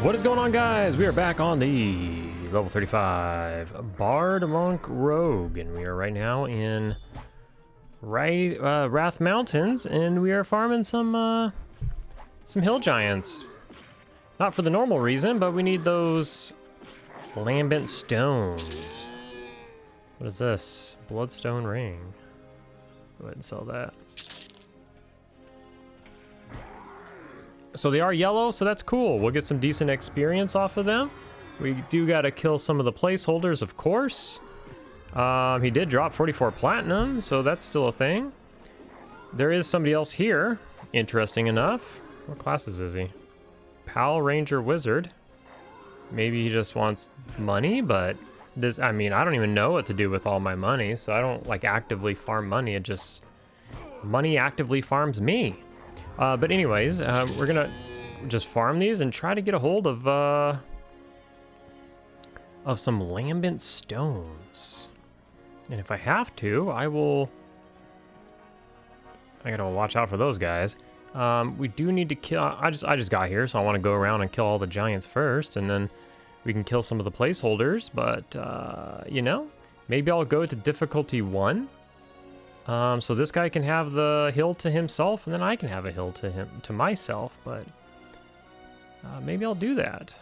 What is going on, guys? We are back on the level 35 Bard Monk Rogue, and we are right now in Rathe Mountains, and we are farming some hill giants. Not for the normal reason, but we need those Lambent stones. What is this? Bloodstone ring. Go ahead and sell that. So they are yellow, so that's cool. We'll get some decent experience off of them. We do gotta kill some of the placeholders, of course. He did drop 44 platinum, so that's still a thing. There is somebody else here, interesting enough. What classes is he? Pal Ranger Wizard. Maybe he just wants money, but this, I mean, I don't even know what to do with all my money, so I don't like actively farm money. It just, money actively farms me. But anyways, we're gonna just farm these and try to get a hold of some Lambent stones. And if I have to, I gotta watch out for those guys. We do need to kill. I just got here, so I want to go around and kill all the giants first, and then we can kill some of the placeholders. But you know, maybe I'll go to difficulty 1. So this guy can have the hill to himself, and then I can have a hill to myself, but maybe I'll do that,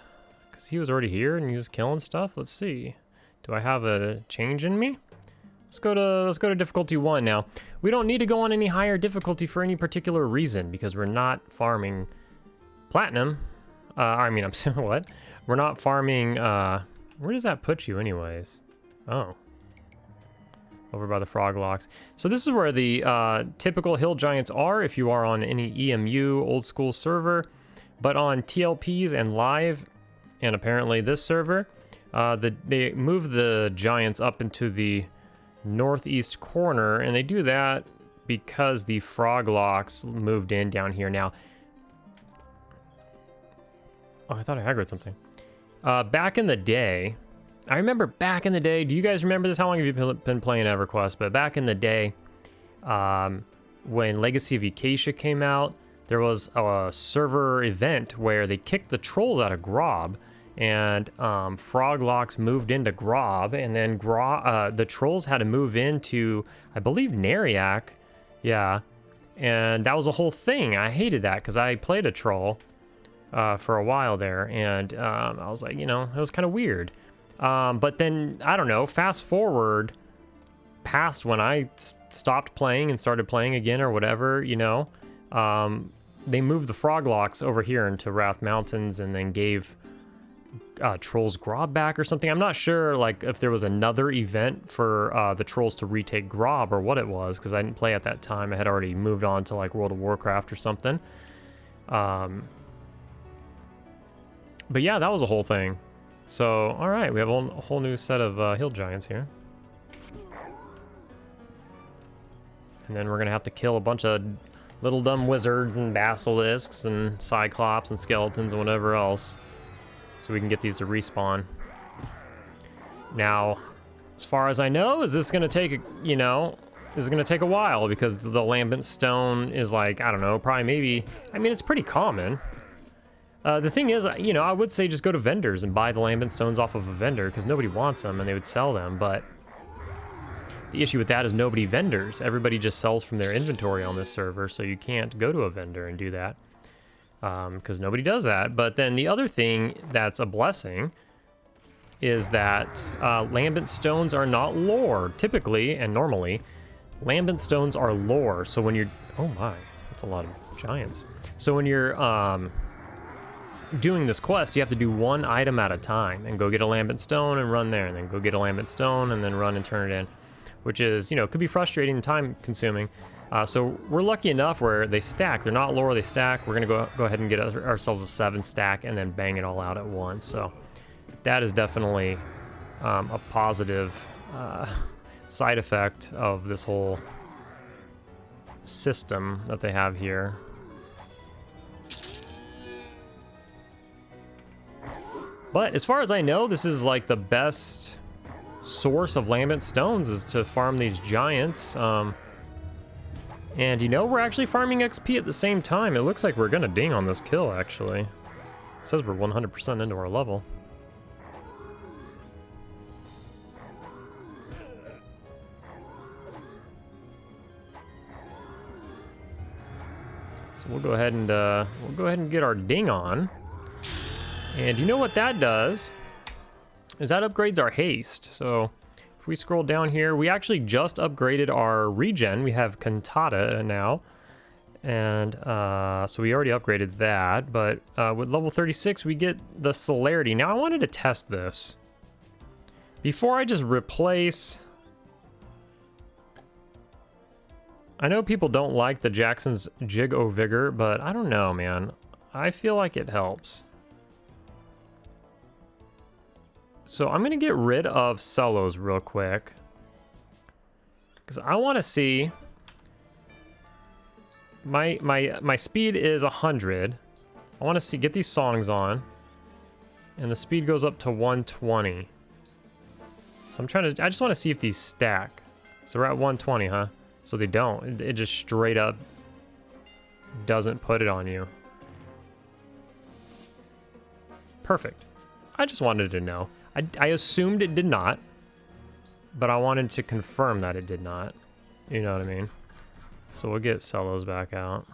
because he was already here and he was killing stuff. Let's see. Do I have a change in me? Let's go to difficulty 1 now. We don't need to go on any higher difficulty for any particular reason, because we're not farming platinum. I mean, I'm saying what? We're not farming, where does that put you anyways? Oh. Over by the frog locks. So this is where the typical hill giants are if you are on any EMU old school server, but on TLPs and live, and apparently this server, they move the giants up into the northeast corner, and they do that because the frog locks moved in down here. Now, oh, I thought I aggroed something. Back in the day, I remember back in the day, do you guys remember this? How long have you been playing EverQuest? But back in the day, when Legacy of YEEAAH came out, there was a server event where they kicked the trolls out of Grob, and frog locks moved into Grob, and then the trolls had to move into, I believe, Neriak. Yeah, and that was a whole thing. I hated that because I played a troll for a while there, and I was like, you know, it was kind of weird. But then, I don't know, fast forward past when I stopped playing and started playing again or whatever, you know, they moved the frog locks over here into Rathe Mountains and then gave Trolls Grob back or something. I'm not sure, like, if there was another event for the Trolls to retake Grob or what it was, because I didn't play at that time. I had already moved on to, like, World of Warcraft or something. But yeah, that was a whole thing. So, all right, we have a whole new set of hill giants here. And then we're going to have to kill a bunch of little dumb wizards and basilisks and cyclops and skeletons and whatever else, so we can get these to respawn. Now, as far as I know, is this going to take, you know, is it going to take a while, because the Lambent stone is like, I don't know, probably maybe, I mean, it's pretty common. The thing is, you know, I would say just go to vendors and buy the Lambent stones off of a vendor, because nobody wants them and they would sell them, but the issue with that is nobody vendors. Everybody just sells from their inventory on this server, so you can't go to a vendor and do that, because nobody does that. But then the other thing that's a blessing is that Lambent stones are not lore. Typically, and normally, Lambent stones are lore, so when you're, oh my, that's a lot of giants. So when you're, doing this quest, you have to do one item at a time and go get a Lambent stone and run there, and then go get a Lambent stone and then run and turn it in, which is, you know, could be frustrating and time consuming. So we're lucky enough where they stack. They're not lore, they stack. We're gonna go ahead and get ourselves a 7 stack and then bang it all out at once. So that is definitely a positive side effect of this whole system that they have here. But as far as I know, this is like the best source of Lambent stones, is to farm these giants. And you know, we're actually farming XP at the same time. It looks like we're gonna ding on this kill, actually. It says we're 100% into our level. So we'll go ahead and get our ding on. And you know what that does? Is that upgrades our haste. So if we scroll down here, we actually just upgraded our regen. We have Cantata now. And so we already upgraded that, but with level 36, we get the celerity. Now I wanted to test this. Before I just replace... I know people don't like the Jackson's Jig O Vigor, but I don't know, man. I feel like it helps. So I'm gonna get rid of Cellos real quick. Because I want to see... My speed is 100. I want to see, get these songs on. And the speed goes up to 120. So I'm trying to, I just want to see if these stack. So we're at 120, huh? So they don't. It just straight up doesn't put it on you. Perfect. I just wanted to know. I assumed it did not, but I wanted to confirm that it did not. You know what I mean? So we'll get Cellos back out.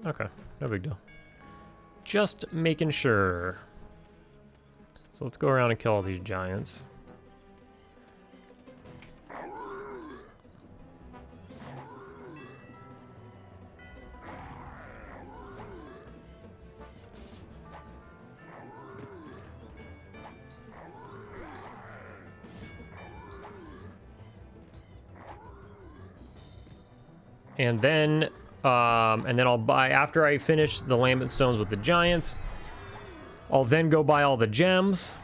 Okay, no big deal. Just making sure. So let's go around and kill all these giants. And then I'll buy, after I finish the Lambent Stones with the giants, I'll then go buy all the gems,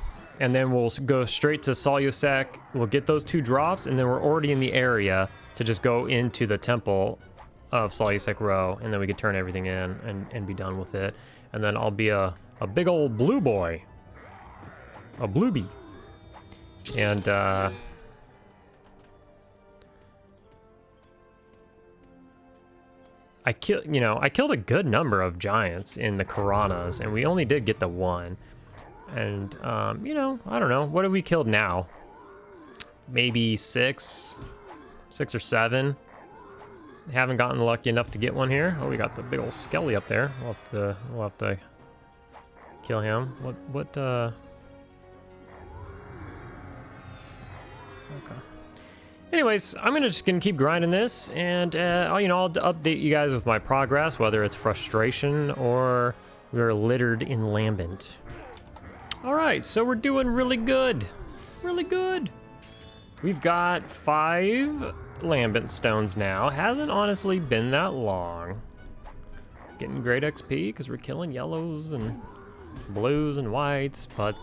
and then we'll go straight to Solusek. We'll get those 2 drops, and then we're already in the area to just go into the temple of Solusek Row, and then we can turn everything in and be done with it. And then I'll be a big old blue boy. A bluebie. And, I killed a good number of giants in the Karanas, and we only did get the 1. And, I don't know. What have we killed now? Maybe 6 or 7. Haven't gotten lucky enough to get one here. Oh, we got the big old Skelly up there. We'll have to kill him. Okay. Anyways, I'm just gonna keep grinding this, and I'll update you guys with my progress, whether it's frustration or we're littered in Lambent. All right, so we're doing really good, really good. We've got 5 Lambent stones now. Hasn't honestly been that long. Getting great XP because we're killing yellows and blues and whites, but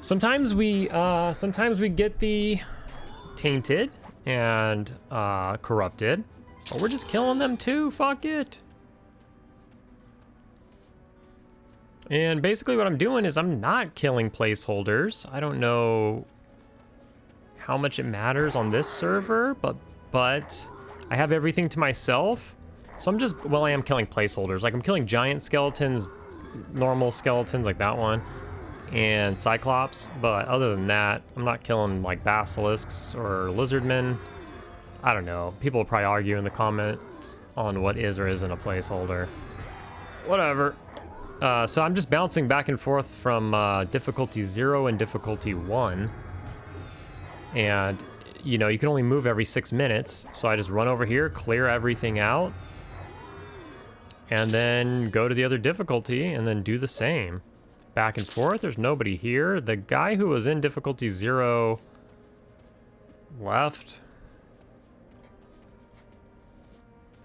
sometimes we get the tainted and corrupted, but we're just killing them too. Fuck it. And basically what I'm doing is I'm not killing placeholders. I don't know how much it matters on this server, but I have everything to myself. So I am killing placeholders. Like I'm killing giant skeletons, normal skeletons like that one, and Cyclops, but other than that, I'm not killing like basilisks or lizardmen. I don't know. People will probably argue in the comments on what is or isn't a placeholder. Whatever. So I'm just bouncing back and forth from difficulty 0 and difficulty 1. And, you can only move every 6 minutes. So I just run over here, clear everything out, and then go to the other difficulty and then do the same. Back and forth. There's nobody here. The guy who was in difficulty 0 left.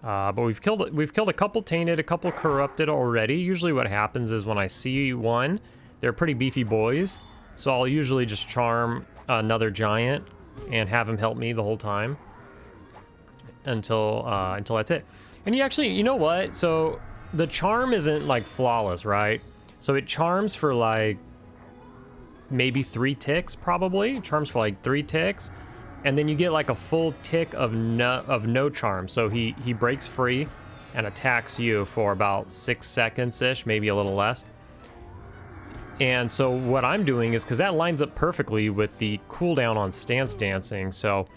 But we've killed a couple tainted, a couple corrupted already. Usually what happens is when I see one, they're pretty beefy boys, so I'll usually just charm another giant and have him help me the whole time until that's it. And you know what? So the charm isn't like flawless, right? So it charms for like maybe 3 ticks, probably. It charms for like 3 ticks, and then you get like a full tick of no charm. So he breaks free, and attacks you for about 6 seconds-ish, maybe a little less. And so what I'm doing is, because that lines up perfectly with the cooldown on stance dancing, so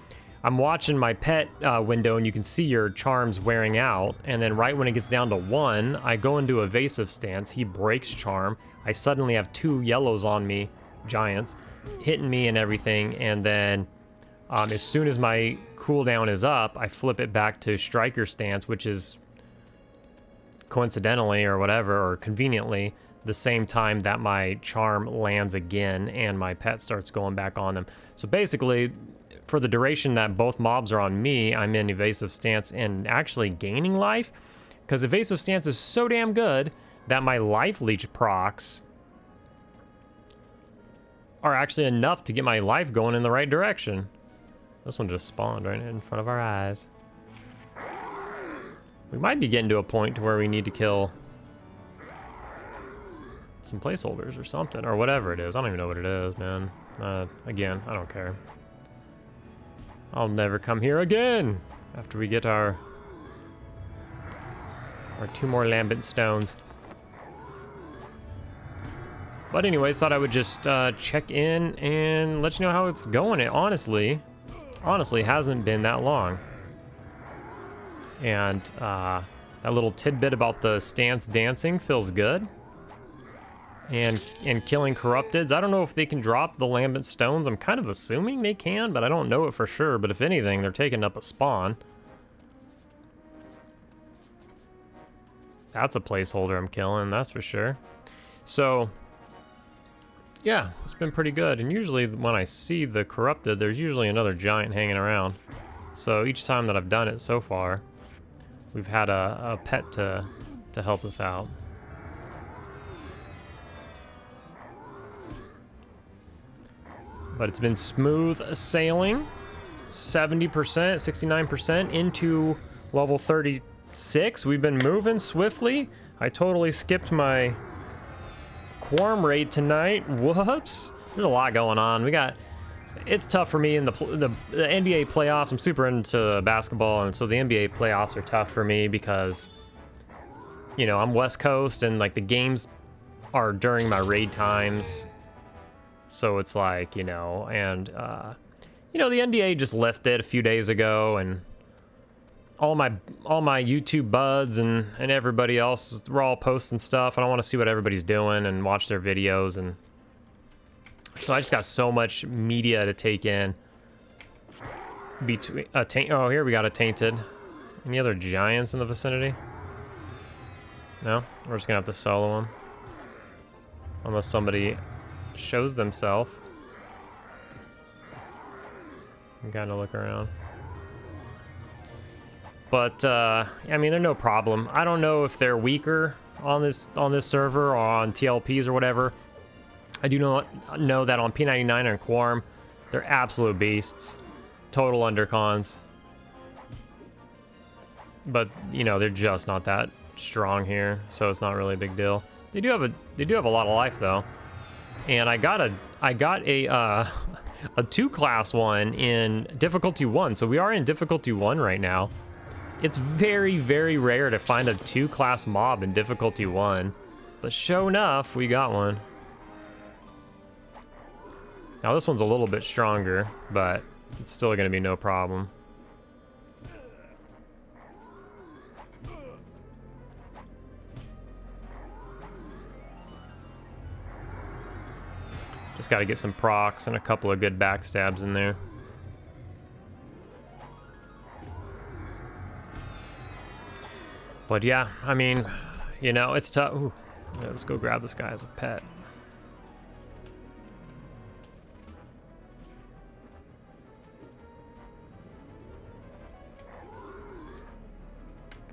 I'm watching my pet window and you can see your charms wearing out, and then right when it gets down to 1, I go into evasive stance, he breaks charm, I suddenly have 2 yellows on me, giants, hitting me and everything, and then as soon as my cooldown is up, I flip it back to striker stance, which is coincidentally or whatever, or conveniently, the same time that my charm lands again and my pet starts going back on them. So basically, for the duration that both mobs are on me, I'm in evasive stance and actually gaining life, because evasive stance is so damn good that my life leech procs are actually enough to get my life going in the right direction. This one just spawned right in front of our eyes. We might be getting to a point to where we need to kill some placeholders or something, or whatever it is. I don't even know what it is, man. Again, I don't care. I'll never come here again after we get our 2 more Lambent stones. But anyways, thought I would just check in and let you know how it's going. It honestly hasn't been that long. And that little tidbit about the stance dancing feels good. And killing corrupteds. I don't know if they can drop the Lambent stones. I'm kind of assuming they can, but I don't know it for sure. But if anything, they're taking up a spawn. That's a placeholder I'm killing, that's for sure. So, yeah, it's been pretty good. And usually when I see the corrupted, there's usually another giant hanging around. So each time that I've done it so far, we've had a pet to help us out. But it's been smooth sailing, 70%, 69% into level 36. We've been moving swiftly. I totally skipped my Quarm raid tonight. Whoops. There's a lot going on. It's tough for me in the NBA playoffs. I'm super into basketball, and so the NBA playoffs are tough for me because, you know, I'm West Coast, and like the games are during my raid times. So it's like, you know, and, you know, the NBA just lifted a few days ago, and all my YouTube buds and everybody else, we're all posting stuff, and I want to see what everybody's doing and watch their videos, and so I just got so much media to take in. Between oh, here we got a tainted. Any other giants in the vicinity? No? We're just gonna have to solo them. Unless somebody shows themselves. I'm gonna look around. But I mean, they're no problem. I don't know if they're weaker on this server or on TLPs or whatever. I do not know that on P99 and Quarm, they're absolute beasts, total undercons. But you know, they're just not that strong here, so it's not really a big deal. They do have a lot of life though. And I got a 2-class one in difficulty 1. So we are in difficulty 1 right now. It's very, very rare to find a 2-class mob in difficulty 1. But sure enough, we got one. Now this one's a little bit stronger, but it's still gonna be no problem. Just got to get some procs and a couple of good backstabs in there. But yeah, I mean, you know, it's tough. Ooh, yeah, let's go grab this guy as a pet.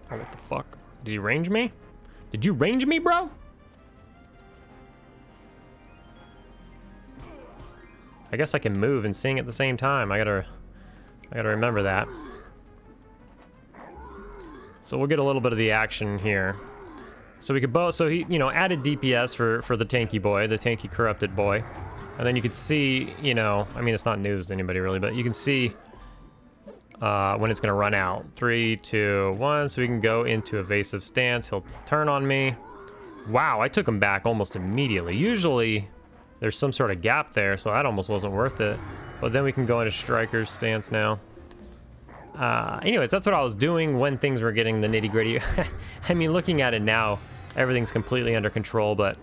Oh, what the fuck? Did he range me? Did you range me, bro? I guess I can move and sing at the same time. I gotta remember that. So we'll get a little bit of the action here. So we could both, so he, you know, added DPS for the tanky boy, the tanky corrupted boy. And then you could see, you know, I mean, it's not news to anybody really, but you can see when it's going to run out. 3, 2, 1. So we can go into evasive stance. He'll turn on me. Wow, I took him back almost immediately. Usually there's some sort of gap there, so that almost wasn't worth it. But then we can go into striker's stance now. Anyways, that's what I was doing when things were getting the nitty gritty. I mean, looking at it now, everything's completely under control, but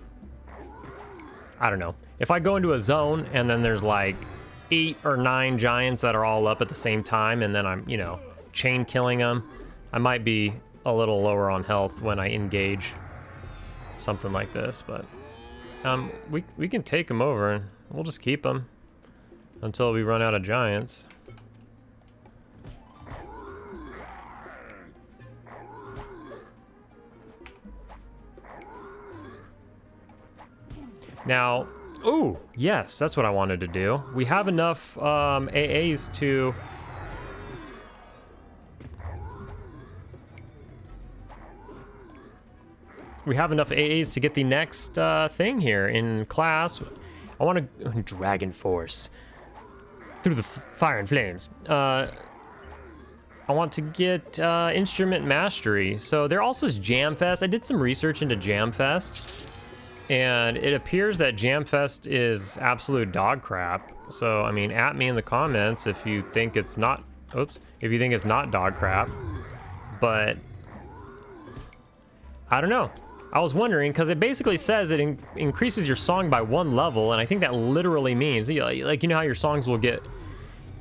I don't know. If I go into a zone and then there's like 8 or 9 giants that are all up at the same time, and then I'm, you know, chain killing them, I might be a little lower on health when I engage something like this, but we can take them over and we'll just keep them until we run out of giants. Now, ooh, yes, that's what I wanted to do. We have enough AAs to... We have enough AAs to get the next thing here in class. I want to... Dragon Force. Through the fire and flames. I want to get Instrument Mastery. So there also is Jamfest. I did some research into Jamfest. And it appears that Jamfest is absolute dog crap. So, I mean, at me in the comments if you think it's not... Oops. If you think it's not dog crap. But... I don't know. I was wondering, because it basically says it increases your song by 1 level, and I think that literally means, like, you know how your songs will get,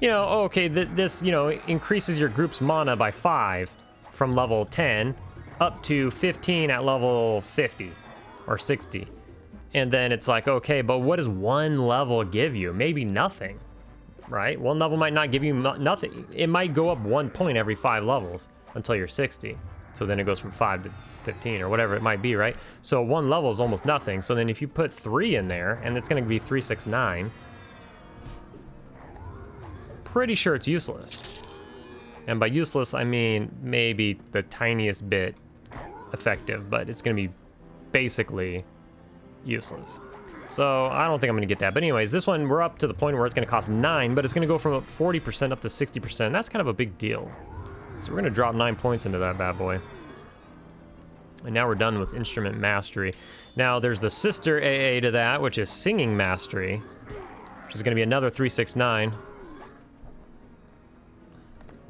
you know, oh, okay, this, you know, increases your group's mana by 5 from level 10 up to 15 at level 50 or 60. And then it's like, okay, but what does 1 level give you? Maybe nothing, right? 1 level might not give you nothing. It might go up 1 point every 5 levels until you're 60. So then it goes from 5 to 15 or whatever it might be, right? So 1 level is almost nothing. So then if you put 3 in there, and it's going to be 3, 6, 9, pretty sure it's useless. And by useless, I mean maybe the tiniest bit effective, but it's going to be basically useless. So I don't think I'm going to get that. But anyways, this one, we're up to the point where it's going to cost 9, but it's going to go from 40% up to 60%. That's kind of a big deal. So we're going to drop 9 points into that bad boy. And now we're done with Instrument Mastery. Now there's the sister AA to that, which is Singing Mastery, which is going to be another 3, 6, 9.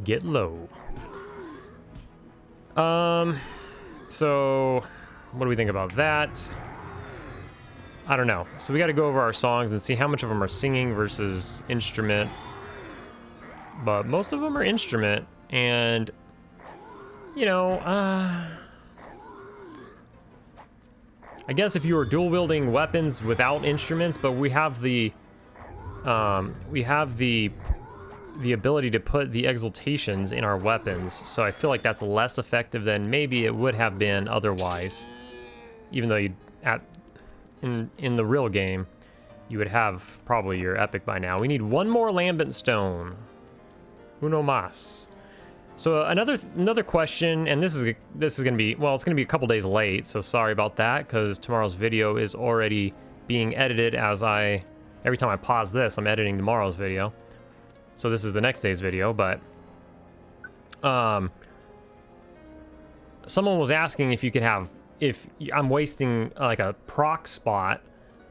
Get low. So what do we think about that? I don't know. So we got to go over our songs and see how much of them are singing versus instrument. But most of them are instrument, and you know, I guess if you were dual wielding weapons without instruments, but we have the ability to put the exaltations in our weapons, so I feel like that's less effective than maybe it would have been otherwise. Even though in the real game, you would have probably your epic by now. We need 1 more Lambent stone. Uno mas. So another question, and this is gonna be, well, it's gonna be a couple days late, so sorry about that, because tomorrow's video is already being edited as every time I pause this, I'm editing tomorrow's video. So this is the next day's video, but someone was asking if you could have, if I'm wasting like a proc spot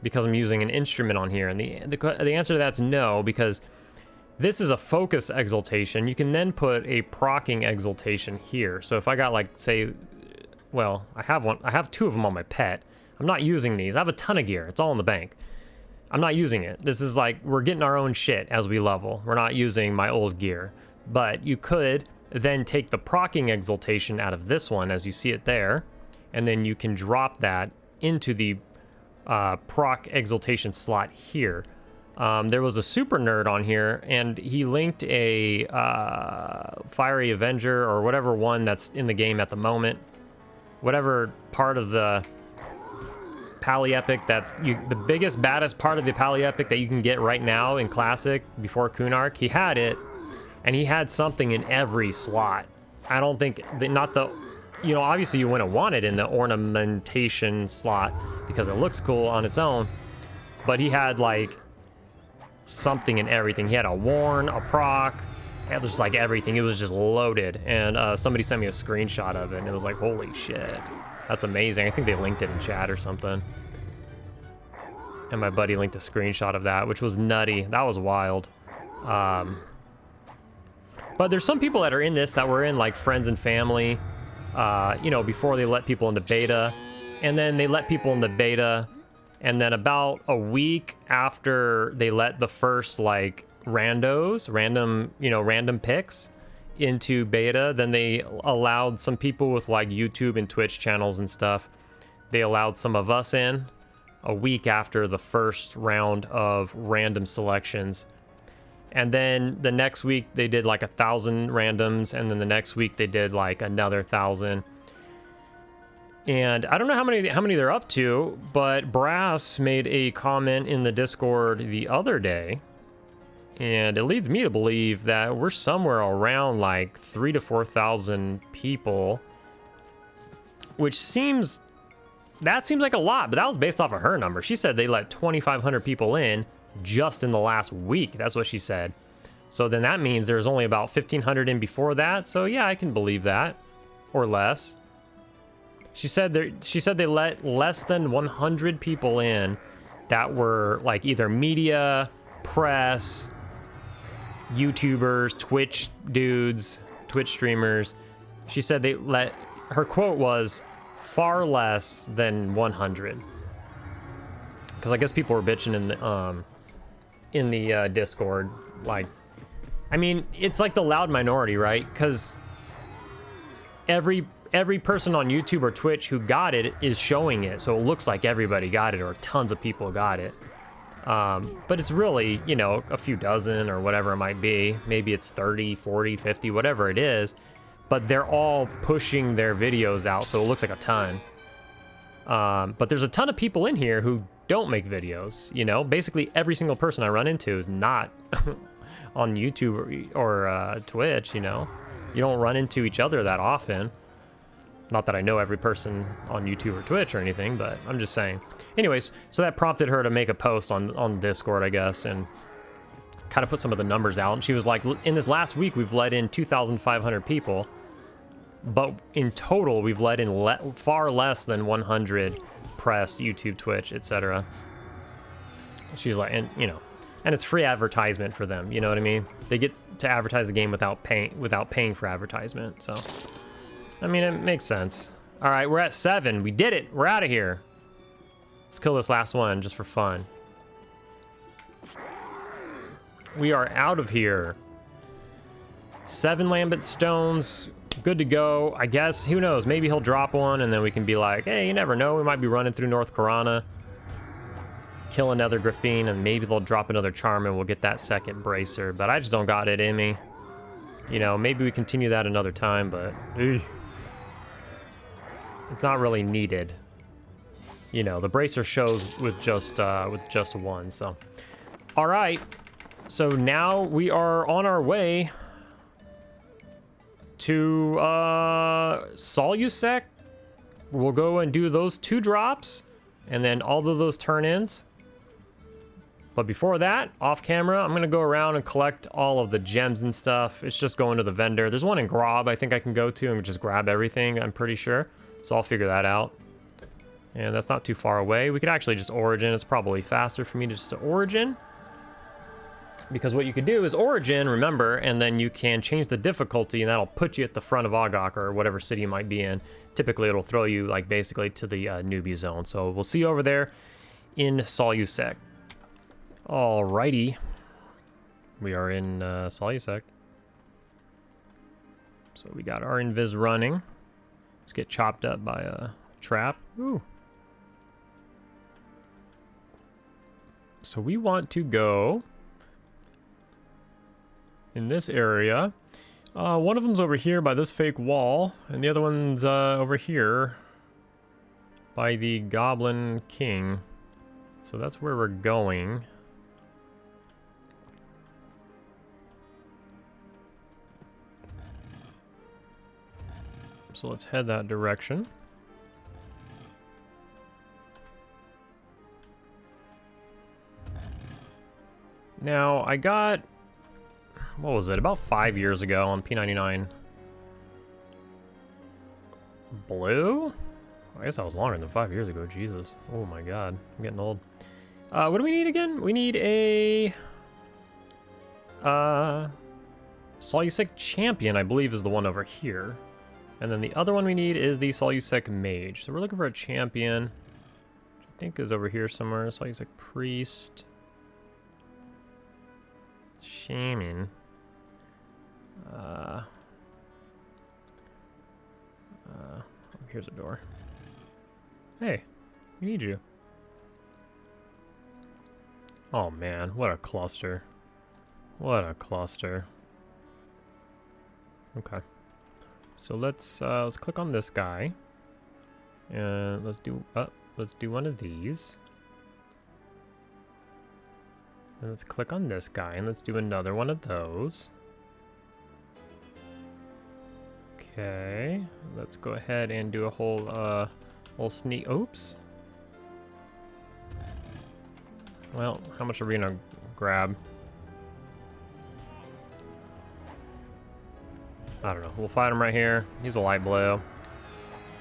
because I'm using an instrument on here, and the answer to that's no, because this is a focus exaltation. You can then put a procking exaltation here. So if I got, like, say, well, I have 2 of them on my pet. I'm not using these. I have a ton of gear. It's all in the bank. I'm not using it. This is like, we're getting our own shit as we level. We're not using my old gear. But you could then take the procking exaltation out of this one, as you see it there, and then you can drop that into the proc exaltation slot here. There was a super nerd on here, and he linked a Fiery Avenger, or whatever one that's in the game at the moment. Whatever part of the Pally Epic the biggest, baddest part of the Pally Epic that you can get right now in Classic before Kunark, he had it, and he had something in every slot. I don't think, you know, obviously you wouldn't want it in the ornamentation slot because it looks cool on its own, but he had like something in everything. He had a Warn, a proc, had just like everything. It was just loaded. And somebody sent me a screenshot of it, and it was like, holy shit. That's amazing. I think they linked it in chat or something. And my buddy linked a screenshot of that, which was nutty. That was wild. But there's some people that are in this that were in like friends and family, you know, before they let people into beta. And then they let people into beta. And then about a week after they let the first like random picks into beta, then they allowed some people with like YouTube and Twitch channels and stuff. They allowed some of us in a week after the first round of random selections. And then the next week they did like 1,000 randoms, and then the next week they did like another 1,000. And I don't know how many they're up to, but Brass made a comment in the Discord the other day, and it leads me to believe that we're somewhere around like 3,000 to 4,000 people, which seems like a lot, but that was based off of her number. She said they let 2,500 people in just in the last week. That's what she said. So then that means there's only about 1,500 in before that. So yeah, I can believe that, or less. She said they let less than 100 people in that were like either media, press, YouTubers, Twitch dudes, Twitch streamers. She said her quote was far less than 100. Because I guess people were bitching in the Discord. Like, I mean, it's like the loud minority, right? Because every person on YouTube or Twitch who got it is showing it, so it looks like everybody got it or tons of people got it. But it's really, you know, a few dozen or whatever it might be. Maybe it's 30, 40, 50, whatever it is. But they're all pushing their videos out, so it looks like a ton. But there's a ton of people in here who don't make videos, you know? Basically, every single person I run into is not on YouTube or Twitch, you know? You don't run into each other that often. Not that I know every person on YouTube or Twitch or anything, but I'm just saying. Anyways, so that prompted her to make a post on Discord, I guess, and kind of put some of the numbers out. And she was like, in this last week, we've let in 2,500 people, but in total, we've let in far less than 100 press, YouTube, Twitch, etc. She's like, and you know, and it's free advertisement for them. You know what I mean? They get to advertise the game without paying for advertisement. So, I mean, it makes sense. All right, we're at 7. We did it. We're out of here. Let's kill this last one just for fun. We are out of here. 7 Lambent stones. Good to go. I guess, who knows? Maybe he'll drop one and then we can be like, hey, you never know. We might be running through North Karana, kill another Graphene, and maybe they'll drop another charm and we'll get that second bracer. But I just don't got it in me. You know, maybe we continue that another time, but it's not really needed. You know, the bracer shows with just one. So, all right. So now we are on our way to Solusec. We'll go and do those 2 drops and then all of those turn-ins. But before that, off camera, I'm gonna go around and collect all of the gems and stuff. It's just going to the vendor. There's one in Grob I think I can go to and just grab everything, I'm pretty sure. So I'll figure that out. And that's not too far away. We could actually just Origin. It's probably faster for me to just Origin. Because what you could do is Origin, remember, and then you can change the difficulty, and that'll put you at the front of Ogok or whatever city you might be in. Typically, it'll throw you, like, basically to the newbie zone. So we'll see you over there in Solusec. Alrighty. We are in Solusec. So we got our invis running. Let's get chopped up by a trap. Ooh. So we want to go in this area. One of them's over here by this fake wall, and the other one's over here by the Goblin King. So that's where we're going. So let's head that direction. Now, I got... what was it? About 5 years ago on P99 Blue? I guess that was longer than 5 years ago. Jesus. Oh my god. I'm getting old. What do we need again? We need a... Solusec Champion, I believe, is the one over here. And then the other one we need is the Solusec Mage. So we're looking for a champion. Which I think is over here somewhere. Solusec Priest. Shaman. Here's a door. Hey, we need you. Oh man, what a cluster. What a cluster. Okay. So let's click on this guy. And let's do one of these. And let's click on this guy and let's do another one of those. Okay, let's go ahead and do a whole sneak. Oops. Well, how much are we gonna grab? I don't know. We'll fight him right here. He's a light blue.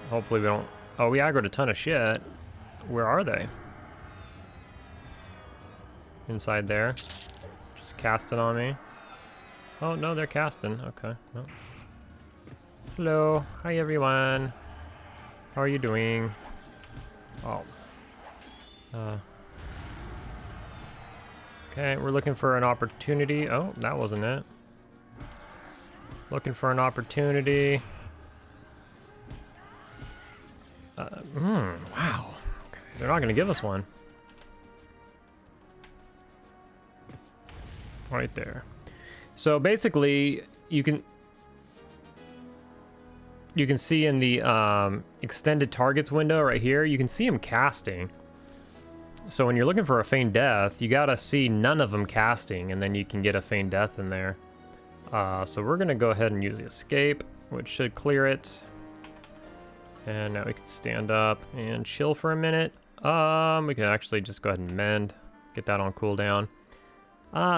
Hopefully we don't... Oh, we aggroed a ton of shit. Where are they? Inside there. Just casting on me. Oh, no, they're casting. Okay. Well. Hello. Hi, everyone. How are you doing? Oh. Okay, we're looking for an opportunity. Oh, that wasn't it. Looking for an opportunity. Wow. Okay, they're not gonna give us one. Right there. So basically, you can see in the extended targets window right here, you can see him casting. So when you're looking for a feigned death, you gotta see none of them casting, and then you can get a feigned death in there. So we're gonna go ahead and use the escape, which should clear it. And now we can stand up and chill for a minute. We can actually just go ahead and mend, get that on cooldown.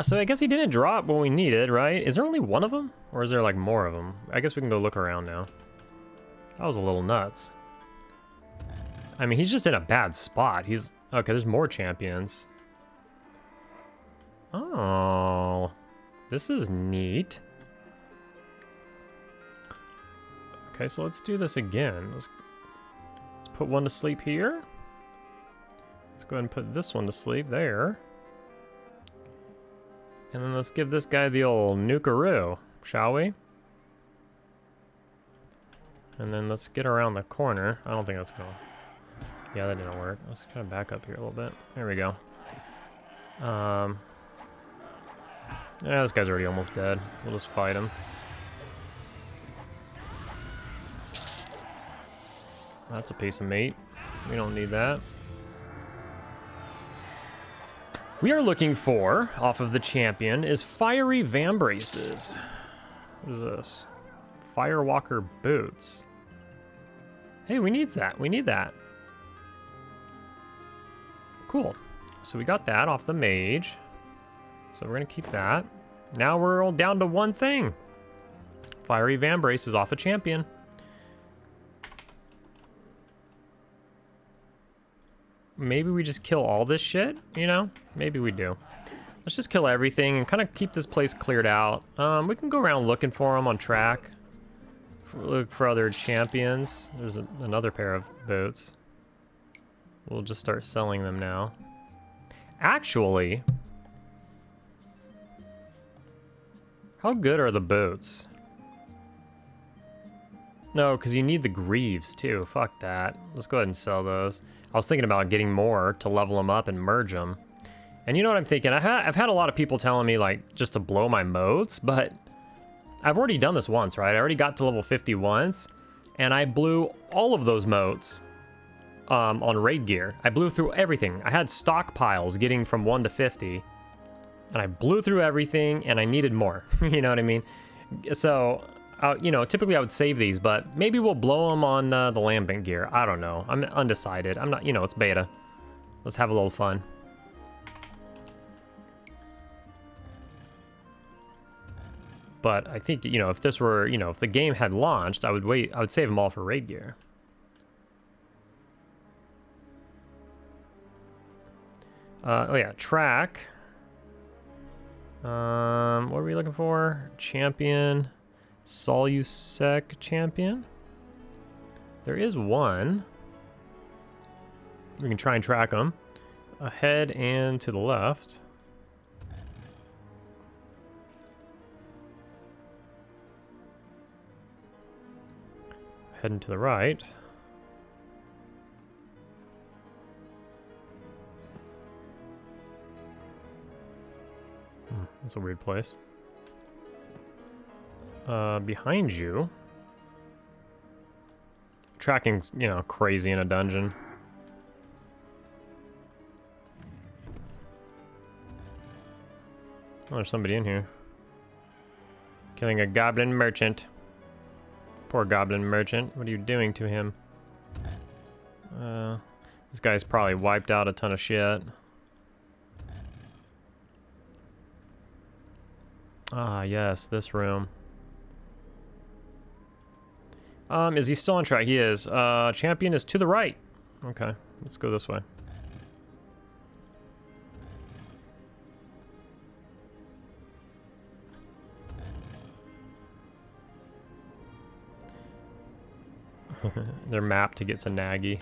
So I guess he didn't drop what we needed, right? Is there only one of them? Or is there like more of them? I guess we can go look around now. That was a little nuts. I mean, he's just in a bad spot. He's... Okay, there's more champions. Oh... This is neat. Okay, so let's do this again. Let's put one to sleep here. Let's go ahead and put this one to sleep there. And then let's give this guy the old nukaroo, shall we? And then let's get around the corner. I don't think that's gonna... Yeah, that didn't work. Let's kind of back up here a little bit. There we go. Yeah, this guy's already almost dead. We'll just fight him. That's a piece of meat. We don't need that. We are looking for, off of the champion, is Fiery Vambraces. What is this? Firewalker Boots. Hey, we need that. We need that. Cool. So we got that off the mage. So we're gonna keep that. Now we're all down to one thing. Fiery Vambrace is off a champion. Maybe we just kill all this shit, you know? Maybe we do. Let's just kill everything and kind of keep this place cleared out. We can go around looking for them on track. Look for other champions. There's another pair of boots. We'll just start selling them now. Actually... How good are the boots? No, because you need the greaves too. Fuck that. Let's go ahead and sell those. I was thinking about getting more to level them up and merge them. And you know what I'm thinking? I've had a lot of people telling me like just to blow my modes, but I've already done this once, right? I already got to level 50 once, and I blew all of those modes on raid gear. I blew through everything. I had stockpiles getting from 1 to 50. And I blew through everything, and I needed more. You know what I mean? So, you know, typically I would save these, but maybe we'll blow them on the Lambent gear. I don't know. I'm undecided. I'm not, you know, it's beta. Let's have a little fun. But I think, you know, if this were, you know, if the game had launched, I would save them all for raid gear. Oh yeah, track. What are we looking for? Champion. Solusec champion. There is one. We can try and track them. Ahead and to the left. Heading to the right. That's a weird place. Behind you. Tracking's, you know, crazy in a dungeon. Oh, there's somebody in here. Killing a goblin merchant. Poor goblin merchant. What are you doing to him? This guy's probably wiped out a ton of shit. Ah, yes, this room. Is he still on track? He is. Champion is to the right. Okay, let's go this way. Their map to get to Nagy.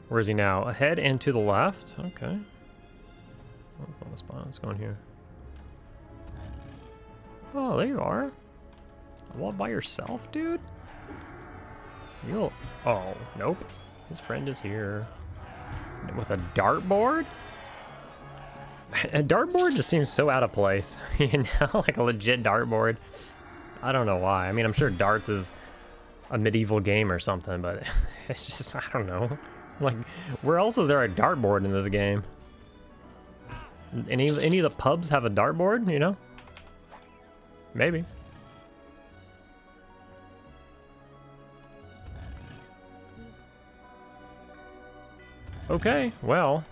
Where is he now? Ahead and to the left. Okay. That's on the spot. Let's go in here. Oh, there you are. All by yourself, dude? You'll... Oh, nope. His friend is here. With a dartboard? A dartboard just seems so out of place. You know, like a legit dartboard. I don't know why. I mean, I'm sure darts is a medieval game or something, but it's just, I don't know. Like, where else is there a dartboard in this game? Any of the pubs have a dartboard, you know? Maybe. Okay, well.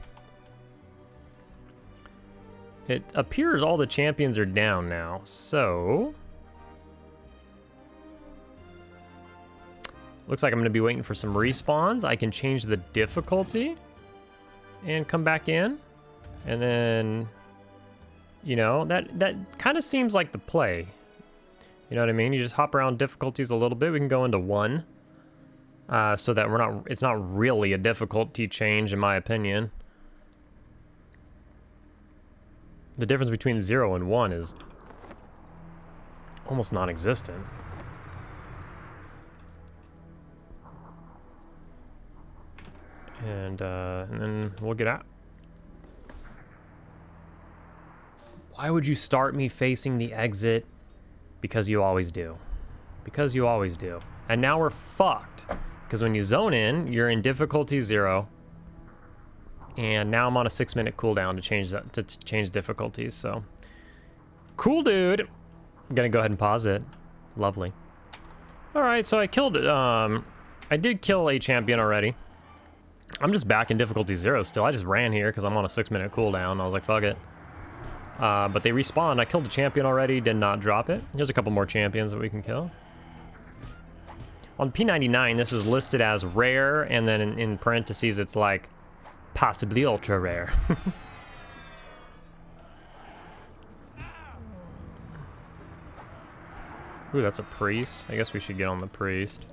It appears all the champions are down now, so... Looks like I'm going to be waiting for some respawns. I can change the difficulty and come back in. And then, you know, that kind of seems like the play. You know what I mean? You just hop around difficulties a little bit. We can go into 1. So that it's not really a difficulty change in my opinion. The difference between 0 and 1 is almost non-existent. And then we'll get out. Why would you start me facing the exit? Because you always do. Because you always do. And now we're fucked. Because when you zone in, you're in difficulty 0. And now I'm on a 6-minute cooldown to change that, to change difficulties. So, cool, dude. I'm gonna go ahead and pause it. Lovely. All right, so I killed it. I did kill a champion already. I'm just back in difficulty 0 still. I just ran here because I'm on a 6-minute cooldown. I was like, fuck it. But they respawned. I killed a champion already, did not drop it. There's a couple more champions that we can kill. On P99, this is listed as rare, and then in parentheses, it's like possibly ultra rare. Ooh, that's a priest. I guess we should get on the priest.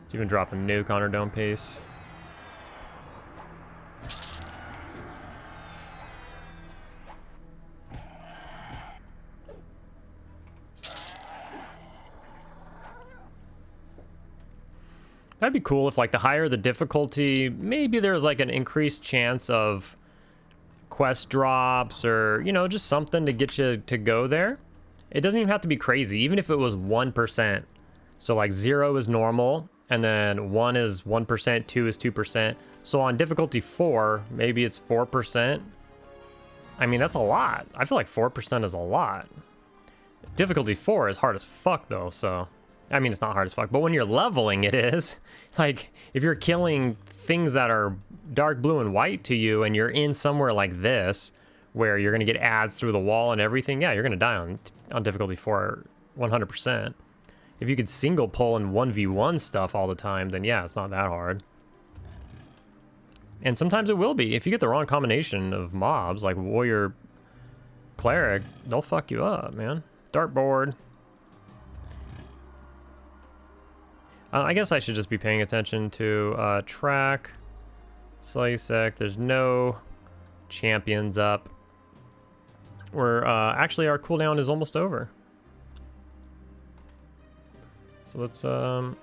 Let's even drop a nuke on our dome piece. That'd be cool if, like, the higher the difficulty, maybe there's like an increased chance of quest drops or, you know, just something to get you to go there. It doesn't even have to be crazy, even if it was 1%. So like 0 is normal, and then 1 is 1%, 2 is 2%. So on difficulty 4, maybe it's 4%. I mean, that's a lot. I feel like 4% is a lot. Difficulty 4 is hard as fuck though, so I mean, it's not hard as fuck, but when you're leveling, it is. Like, if you're killing things that are dark blue and white to you, and you're in somewhere like this, where you're gonna get ads through the wall and everything, yeah, you're gonna die on difficulty 4 100%. If you could single pull and 1v1 stuff all the time, then yeah, it's not that hard. And sometimes it will be. If you get the wrong combination of mobs, like warrior, cleric, they'll fuck you up, man. Dartboard. I guess I should just be paying attention to track, Slicek. There's no champions up. We're actually, our cooldown is almost over. So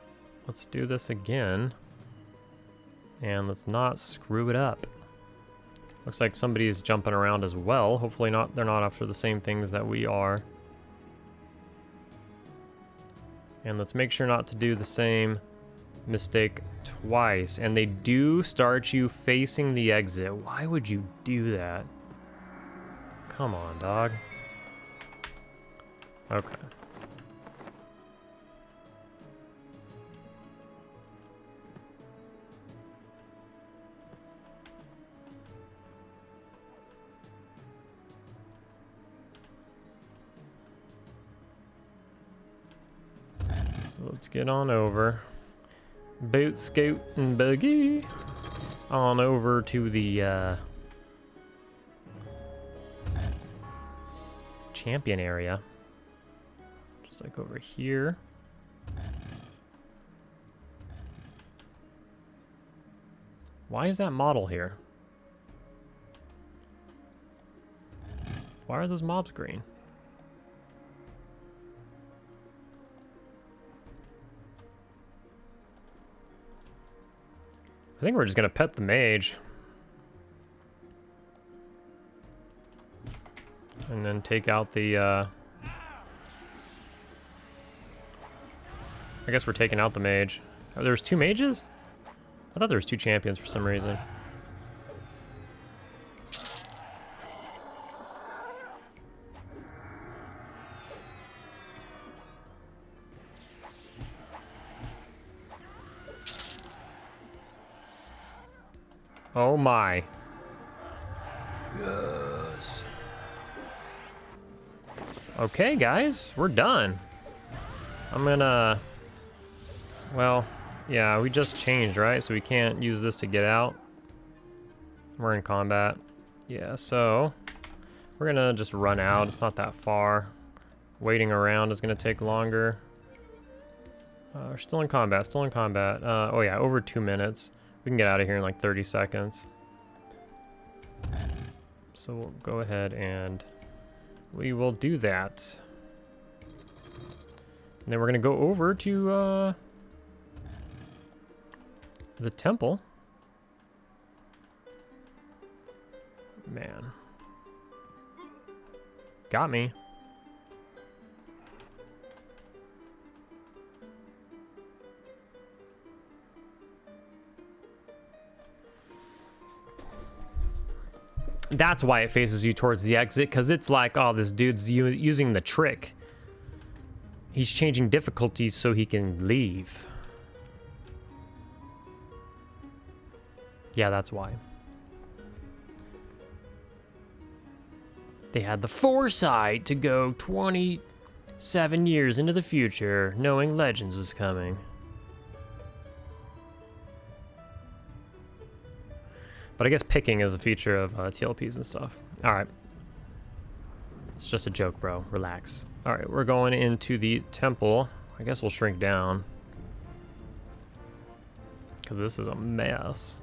let's do this again. And let's not screw it up. Looks like somebody's jumping around as well. Hopefully not, they're not after the same things that we are. And let's make sure not to do the same mistake twice. And they do start you facing the exit. Why would you do that? Come on, dog. Okay. So let's get on over. Boot, scoot, and buggy. On over to the champion area. Just like over here. Why is that model here? Why are those mobs green? I think we're just gonna pet the mage. And then take out the, I guess we're taking out the mage. Oh, there's 2 mages? I thought there was 2 champions for some reason. Oh my. Yes. Okay, guys, we're done. I'm gonna... Well, yeah, we just changed, right? So we can't use this to get out. We're in combat. Yeah, so... We're gonna just run out. It's not that far. Waiting around is gonna take longer. We're still in combat, still in combat. Oh yeah, over 2 minutes. We can get out of here in like 30 seconds. So we'll go ahead and we will do that. And then we're gonna go over to the temple. Man. Got me. That's why it faces you towards the exit, because it's like, oh, this dude's using the trick. He's changing difficulties so he can leave. Yeah, that's why. They had the foresight to go 27 years into the future, knowing Legends was coming. But I guess picking is a feature of TLPs and stuff. All right. It's just a joke, bro. Relax. All right, we're going into the temple. I guess we'll shrink down, because this is a mess.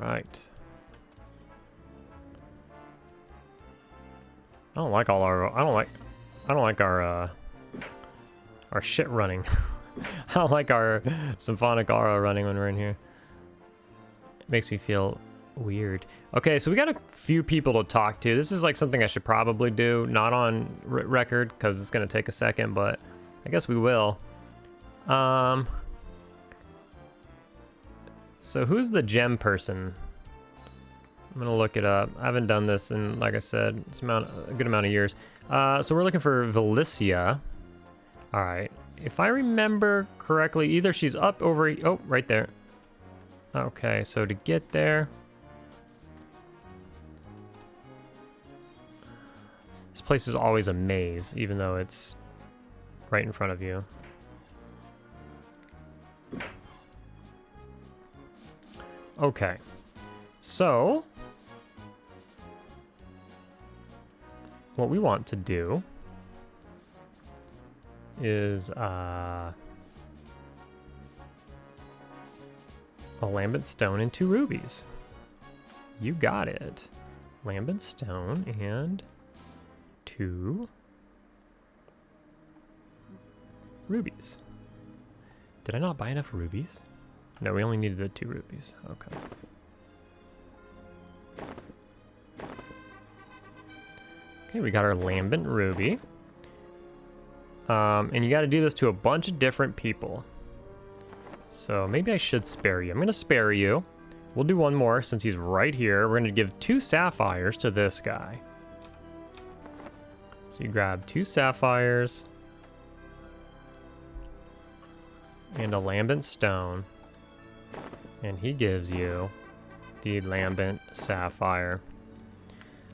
All right. I don't like our shit running. I don't like our symphonic aura running when we're in here. It makes me feel weird. Okay, so we got a few people to talk to. This is like something I should probably do, not on record, because it's gonna take a second, but I guess we will. So who's the gem person? I'm gonna look it up. I haven't done this in, like I said, it's a good amount of years. So we're looking for Valicia. All right. If I remember correctly, either she's up over... Oh, right there. Okay, so to get there... This place is always a maze, even though it's right in front of you. Okay. So... what we want to do... is a Lambent stone and 2 rubies. You got it. Lambent stone and 2 rubies. Did I not buy enough rubies? No, we only needed the 2 rubies. Okay. Okay, we got our Lambent ruby. And you got to do this to a bunch of different people. So maybe I should spare you. I'm going to spare you. We'll do one more since he's right here. We're going to give 2 sapphires to this guy. So you grab 2 sapphires and a Lambent stone. And he gives you the Lambent sapphire.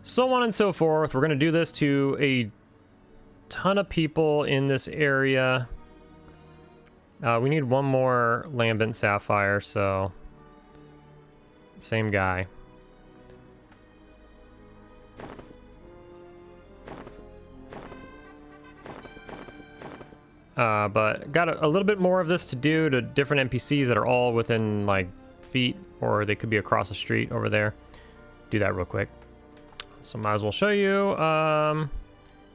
So on and so forth. We're going to do this to a ton of people in this area. We need one more Lambent sapphire, so same guy. But got a little bit more of this to do to different NPCs that are all within like feet, or they could be across the street over there. Do that real quick. So might as well show you.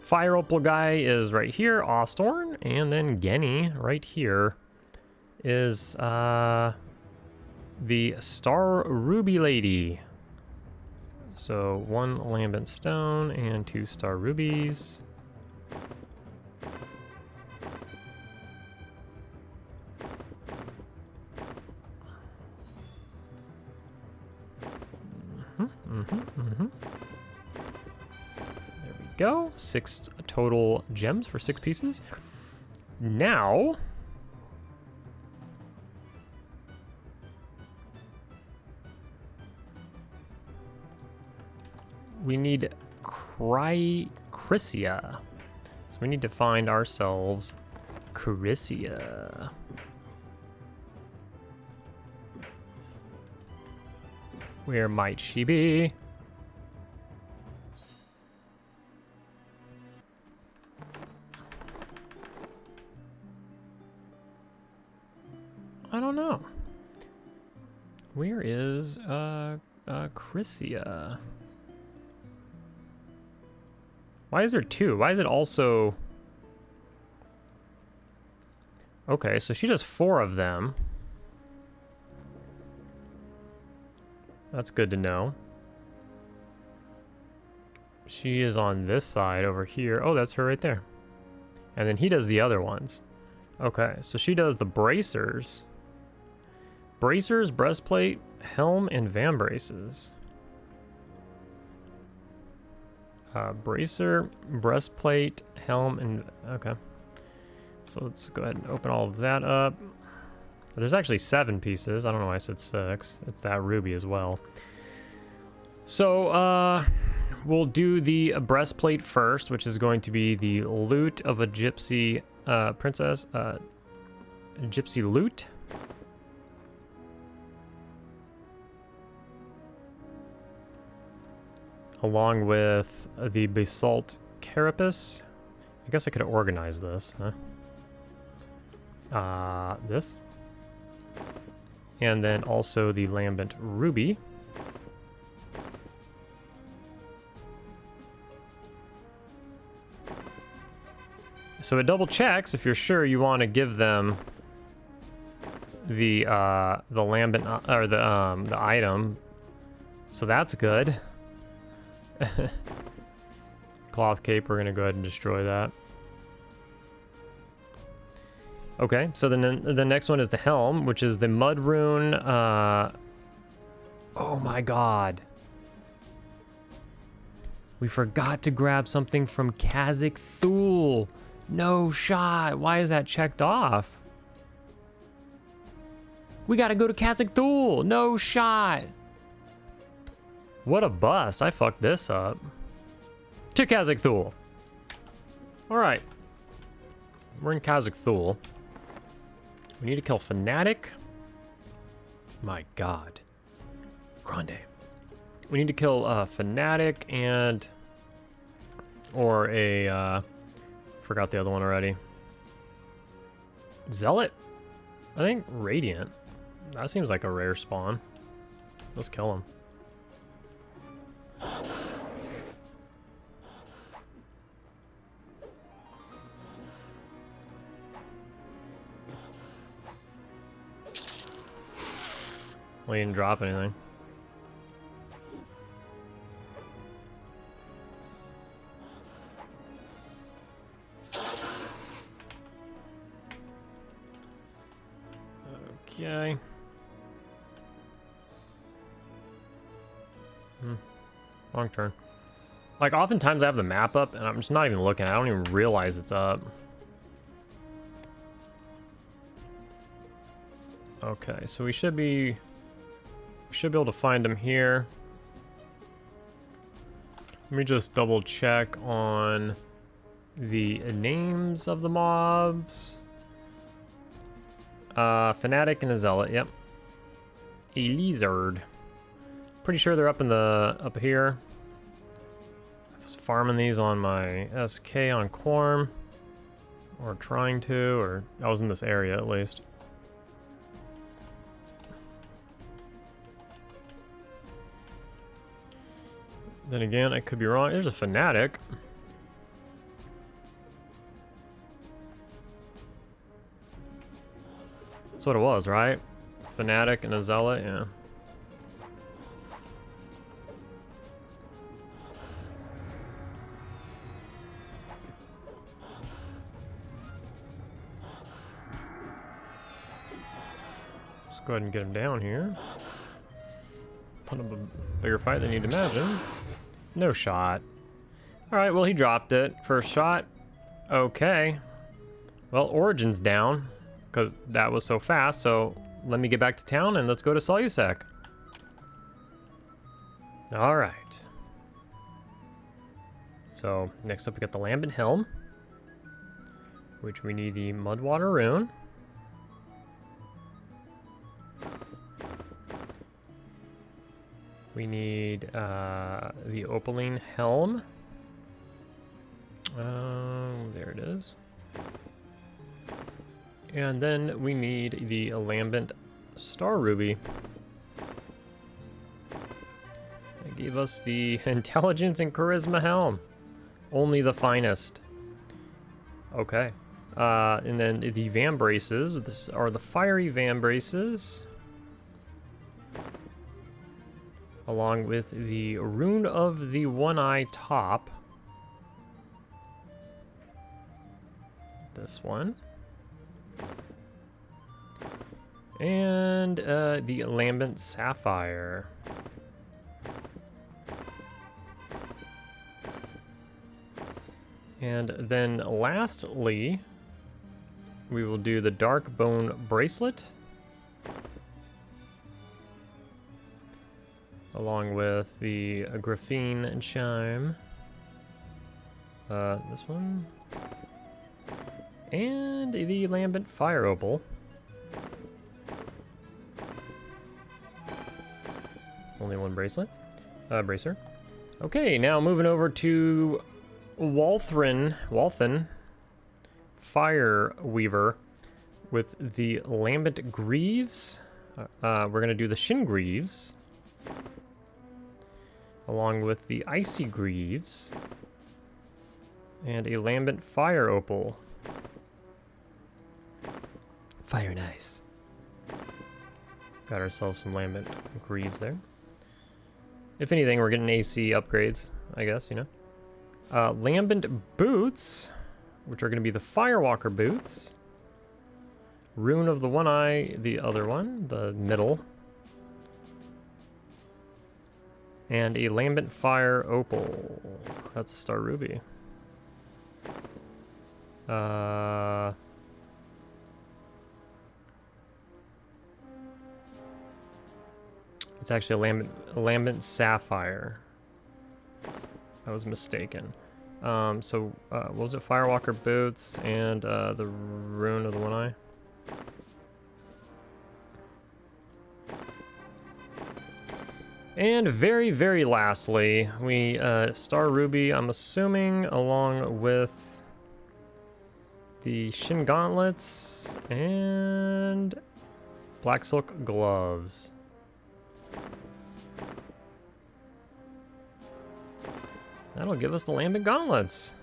Fire Opal guy is right here, Ostorn, and then Genny right here is the Star Ruby Lady. So 1 Lambent stone and 2 Star Rubies. Go. 6 total gems for 6 pieces. Now we need Chrysia. So we need to find ourselves Chrysia. Where might she be? I don't know. Where is Chrysia? Why is there 2? Why is it also... Okay, so she does 4 of them. That's good to know. She is on this side over here. Oh, that's her right there. And then he does the other ones. Okay, so she does the bracers. Bracers, breastplate, helm, and van braces. Bracer, breastplate, helm, and... Okay. So let's go ahead and open all of that up. There's actually 7 pieces. I don't know why I said 6. It's that ruby as well. So, we'll do the breastplate first, which is going to be the loot of a gypsy princess. Gypsy loot. Along with the basalt carapace. I guess I could organize this, huh? This. And then also the Lambent ruby. So it double checks if you're sure you want to give them the Lambent or the item. So that's good. Cloth cape, we're gonna go ahead and destroy that. Okay, so then the next one is the helm, which is the mud rune. Oh my god. We forgot to grab something from Kazakh Thule. No shot. Why is that checked off? We gotta go to Kazakh Thule. No shot. What a bust. I fucked this up. To Kazakh Thule. All right. We're in Kazakh Thule. We need to kill Fanatic. My God. Grande. We need to kill Fanatic and... Or a... Forgot the other one already. Zealot? I think Radiant. That seems like a rare spawn. Let's kill him. Well, he didn't drop anything. Okay. Wrong turn. Like, oftentimes I have the map up and I'm just not even looking. I don't even realize it's up. Okay, so we should be able to find him here. Let me just double check on the names of the mobs. Fanatic and a Zealot, yep. A Lizard. Pretty sure they're up here. I was farming these on my SK on Quarm. Or trying to, or I was in this area at least. Then again, I could be wrong. There's a Fanatic. That's what it was, right? Fanatic and a Zealot, yeah. Let's go ahead and get him down here. Put up a bigger fight than you'd imagine. No shot. Alright, well, he dropped it. First shot. Okay. Well, Origin's down. Because that was so fast, so let me get back to town and let's go to Solusek. Alright. So, next up we got the Lambent Helm. Which we need the Mudwater Rune. We need the Opaline Helm. There it is. And then we need the Lambent Star Ruby. They gave us the Intelligence and Charisma Helm. Only the finest. Okay. And then the Vambraces. This are the Fiery Vambraces. Along with the Rune of the One-Eye Top. This one. And the Lambent Sapphire. And then lastly, we will do the Dark Bone Bracelet. Along with the Graphene Chime. This one. And the Lambent Fire Opal. Only one bracelet. Bracer. Okay, now moving over to Walthen Fire Weaver with the Lambent Greaves. We're going to do the Shin Greaves. Along with the Icy Greaves. And a Lambent Fire Opal. Fire and Ice. Got ourselves some Lambent Greaves there. If anything, we're getting AC upgrades, I guess, you know. Lambent Boots, which are going to be the Firewalker Boots. Rune of the One Eye, the other one, the middle. And a Lambent Fire Opal. That's a Star Ruby. It's actually a Lambent Sapphire. I was mistaken. What was it? Firewalker boots and the rune of the one eye. And very, very lastly, we Star Ruby, I'm assuming, along with the Shin Gauntlets and Black Silk Gloves. That'll give us the Lambent Gauntlets.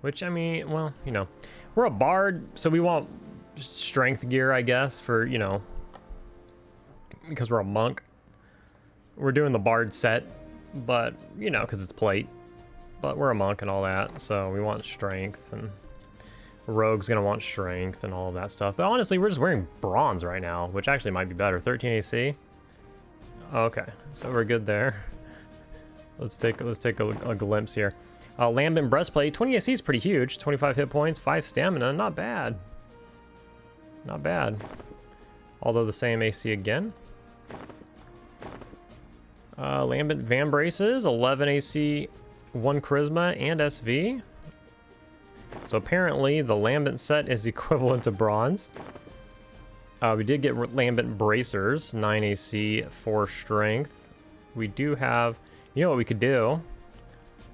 Which, I mean, well, you know, we're a bard, so we want strength gear, I guess, for, you know, because we're a monk. We're doing the bard set, but, you know, because it's plate. But we're a monk and all that, so we want strength, and Rogue's gonna want strength and all of that stuff. But honestly, we're just wearing bronze right now, which actually might be better. 13 AC. Okay, so we're good there. Let's take a glimpse here. Lambent breastplate, 20 AC is pretty huge. 25 hit points, 5 stamina, not bad. Not bad. Although the same AC again. Lambent Van Braces, 11 AC, 1 Charisma, and SV. So apparently the Lambent set is equivalent to bronze. We did get Lambent Bracers, 9 AC, 4 Strength. We do have, you know what we could do?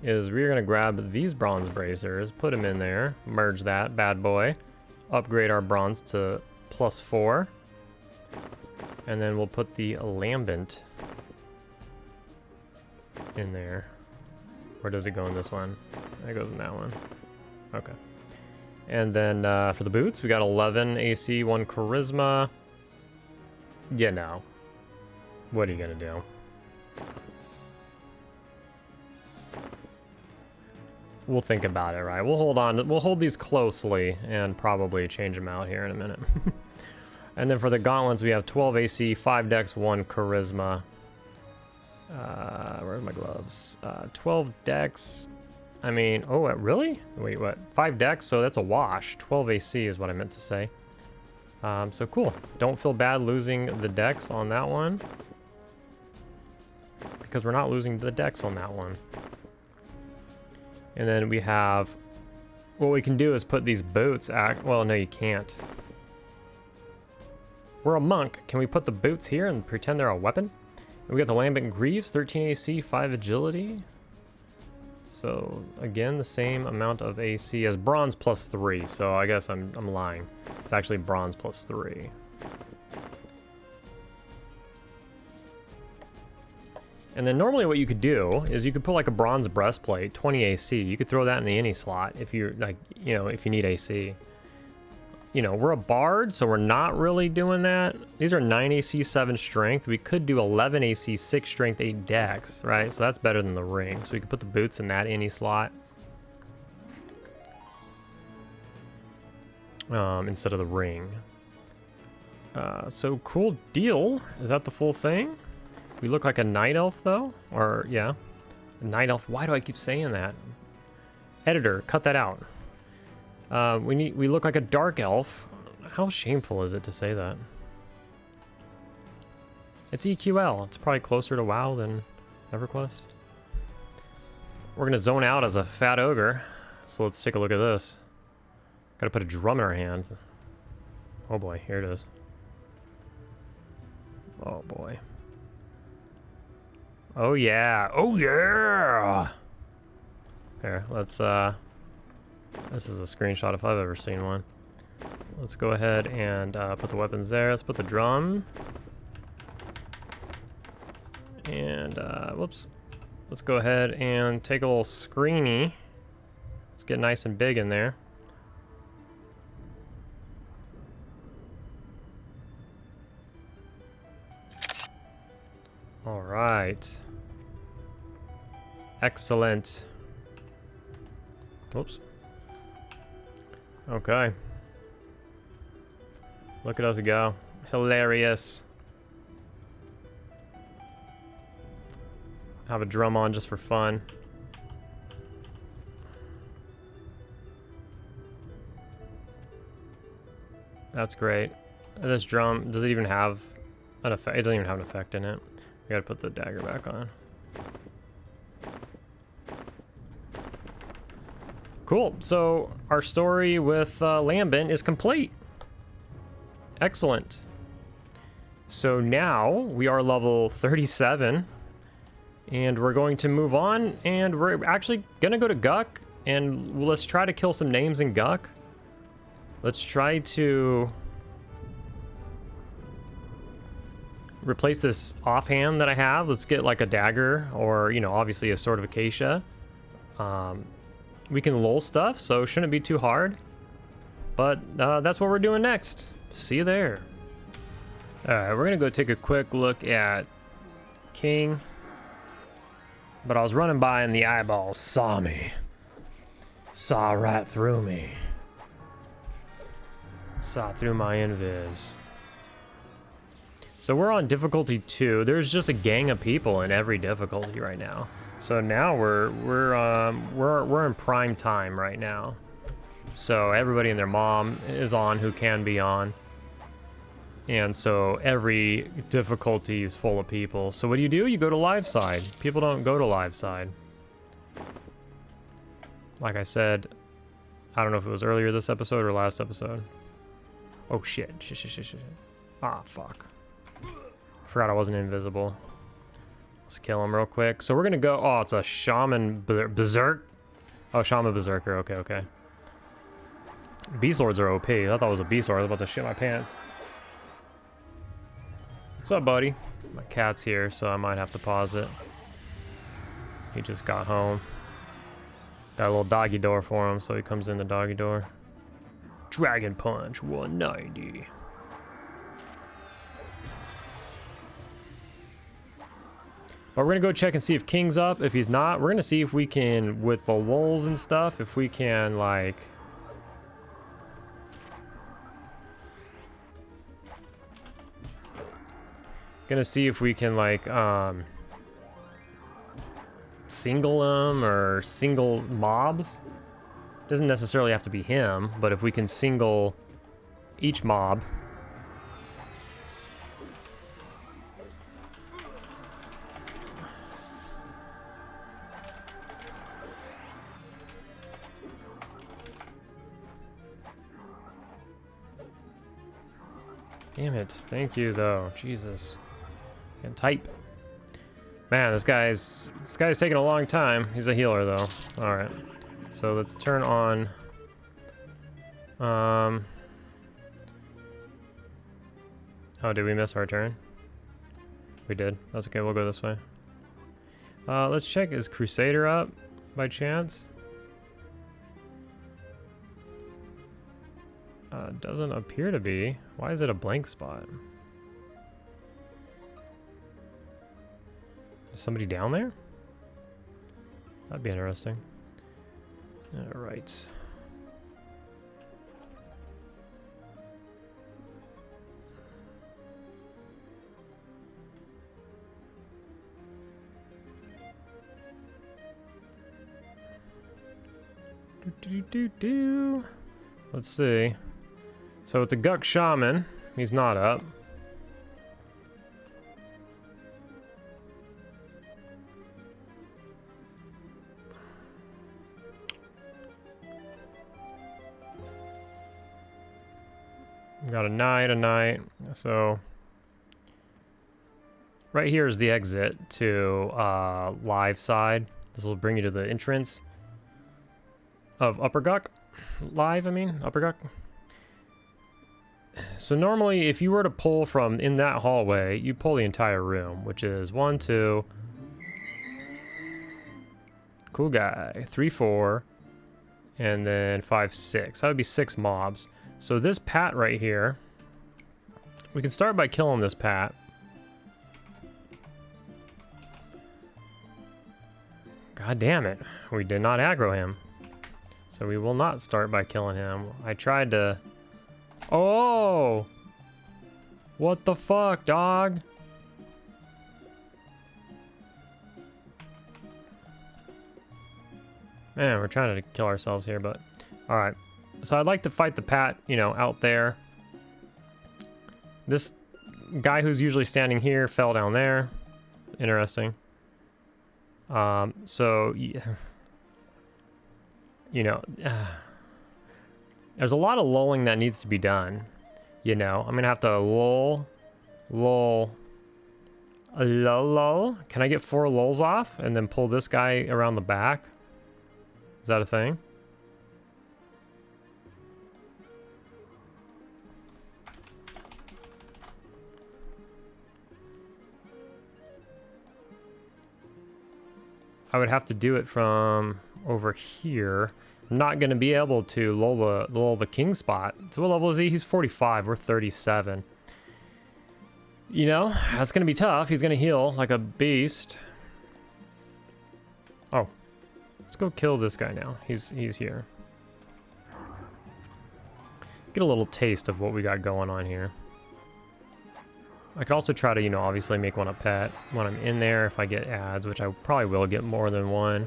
Is we're gonna grab these bronze bracers, put them in there, merge that bad boy, upgrade our bronze to +4, and then we'll put the Lambent in there. Where does it go in this one? It goes in that one. Okay. And then for the boots, we got 11 AC, 1 Charisma. Yeah, no. What are you gonna do? We'll think about it, right? We'll hold on. We'll hold these closely and probably change them out here in a minute. And then for the gauntlets, we have 12 AC, 5 Dex, 1 Charisma. Where's my gloves? 12 Dex. I mean, oh, really? Wait, what? 5 Dex, so that's a wash. 12 AC is what I meant to say. So cool. Don't feel bad losing the Dex on that one, because we're not losing the Dex on that one. And then we have, what we can do is put these boots well, no, you can't. We're a monk. Can we put the boots here and pretend they're a weapon? And we got the Lambent Greaves, 13 AC, 5 Agility. So again, the same amount of AC as bronze +3. So I guess I'm lying. It's actually bronze +3. And then normally what you could do is you could put like a bronze breastplate, 20 AC. You could throw that in the any slot if you're like, you know, if you need AC. You know, we're a bard, so we're not really doing that. These are 9 AC, 7 strength. We could do 11 AC, 6 strength, 8 dex, right? So that's better than the ring. So we could put the boots in that any slot. Instead of the ring. So cool deal. Is that the full thing? We look like a night elf though, or yeah, a night elf. Why do I keep saying that? Editor, cut that out. We look like a dark elf. How shameful is it to say that? It's EQL. It's probably closer to WoW than EverQuest. We're gonna zone out as a fat ogre. So let's take a look at this. Gotta put a drum in our hand. Oh boy, here it is. Oh boy. Oh yeah, oh yeah! Here, let's, this is a screenshot if I've ever seen one. Let's go ahead and put the weapons there. Let's put the drum. And, whoops. Let's go ahead and take a little screeny. Let's get nice and big in there. All right. Excellent. Whoops. Okay. Look at us go. Hilarious. have a drum on just for fun. That's great. This drum, does it even have an effect? It doesn't even have an effect in it. We gotta put the dagger back on. Cool, so our story with Lambent is complete. Excellent. So now we are level 37 and we're going to move on, and we're actually gonna go to Guck, and let's try to kill some names in Guck. Let's try to replace this offhand that I have. Let's get like a dagger, or, you know, obviously a sword of acacia. We can lull stuff, so shouldn't be too hard. But that's what we're doing next. See you there. Alright, we're gonna go take a quick look at King. But I was running by and the eyeballs saw me. Saw right through me. Saw through my invis. So we're on difficulty 2. There's just a gang of people in every difficulty right now. So now we're in prime time right now. So everybody and their mom is on who can be on. And so every difficulty is full of people. So what do? You go to live side. People don't go to live side. Like I said, I don't know if it was earlier this episode or last episode. Oh shit. Shit. Ah, fuck. Forgot I wasn't invisible. Let's kill him real quick. So we're gonna go. Oh, it's a shaman berserk. Oh, shaman berserker. Okay. Beast swords are OP. I thought that was a beast sword. I was about to shit my pants. What's up, buddy? My cat's here, so I might have to pause it. He just got home. Got a little doggy door for him, so he comes in the doggy door. Dragon Punch 190. But we're gonna go check and see if King's up. If he's not, we're gonna see if we can, with the lulls and stuff, if we can, like... Gonna see if we can, like, single them or single mobs. Doesn't necessarily have to be him, but if we can single each mob. Damn it. Thank you, though. Jesus. Can't type. Man, this guy's taking a long time. He's a healer, though. Alright. So let's turn on... Oh, did we miss our turn? We did. That's okay. We'll go this way. Let's check. Is Crusader up, by chance? Doesn't appear to be. Why is it a blank spot? Is somebody down there? That'd be interesting. All right. Let's see. So it's a Guck Shaman. He's not up. Got a night. So right here is the exit to live side. This will bring you to the entrance of Upper Guck. Upper Guck. So normally, if you were to pull from in that hallway, you pull the entire room, which is 1, 2. Cool guy. 3, 4. And then 5, 6. That would be 6 mobs. So this Pat right here, we can start by killing this Pat. God damn it. We did not aggro him. So we will not start by killing him. I tried to... Oh! What the fuck, dog? Man, we're trying to kill ourselves here, but all right. So I'd like to fight the Pat, you know, out there. This guy who's usually standing here fell down there. Interesting. So, you know, there's a lot of lulling that needs to be done. You know, I'm gonna have to lull. Lull. Can I get 4 lulls off and then pull this guy around the back? Is that a thing? I would have to do it from over here. I'm not going to be able to lull the king spot. So what level is he? He's 45. We're 37. You know, that's going to be tough. He's going to heal like a beast. Oh, let's go kill this guy now. He's here. Get a little taste of what we got going on here. I could also try to, you know, obviously make one a pet when I'm in there if I get ads, which I probably will get more than one.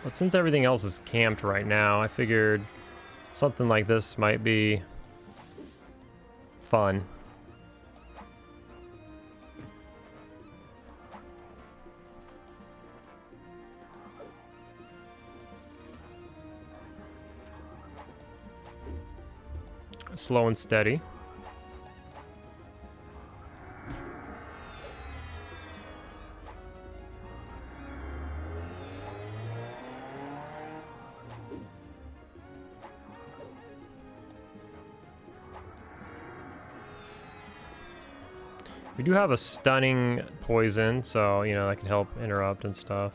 But since everything else is camped right now, I figured something like this might be fun. Slow and steady. We do have a stunning poison, so, you know, that can help interrupt and stuff.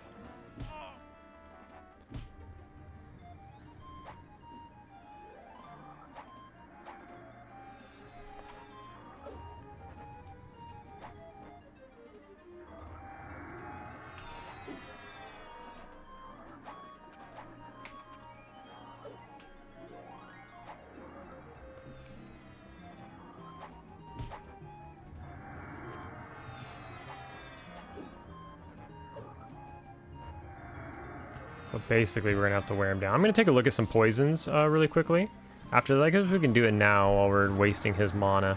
But basically, we're gonna have to wear him down. I'm gonna take a look at some poisons really quickly. After that, I guess we can do it now while we're wasting his mana.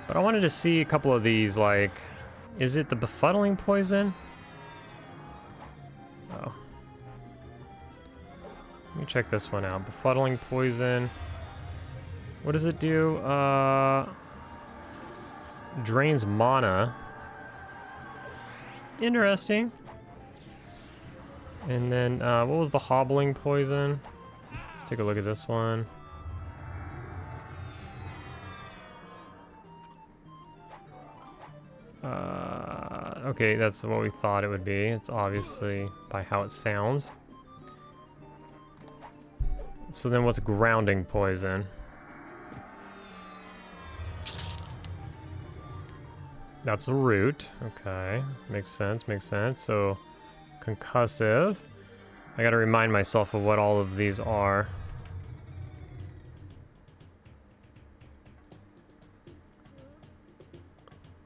But I wanted to see a couple of these, like, is it the befuddling poison? Oh. Let me check this one out. Befuddling poison. What does it do? Drains mana. Interesting. And then, what was the hobbling poison? Let's take a look at this one. Okay, that's what we thought it would be. It's obviously by how it sounds. So then what's grounding poison? That's a root. Okay, makes sense, makes sense. So concussive. I gotta remind myself of what all of these are.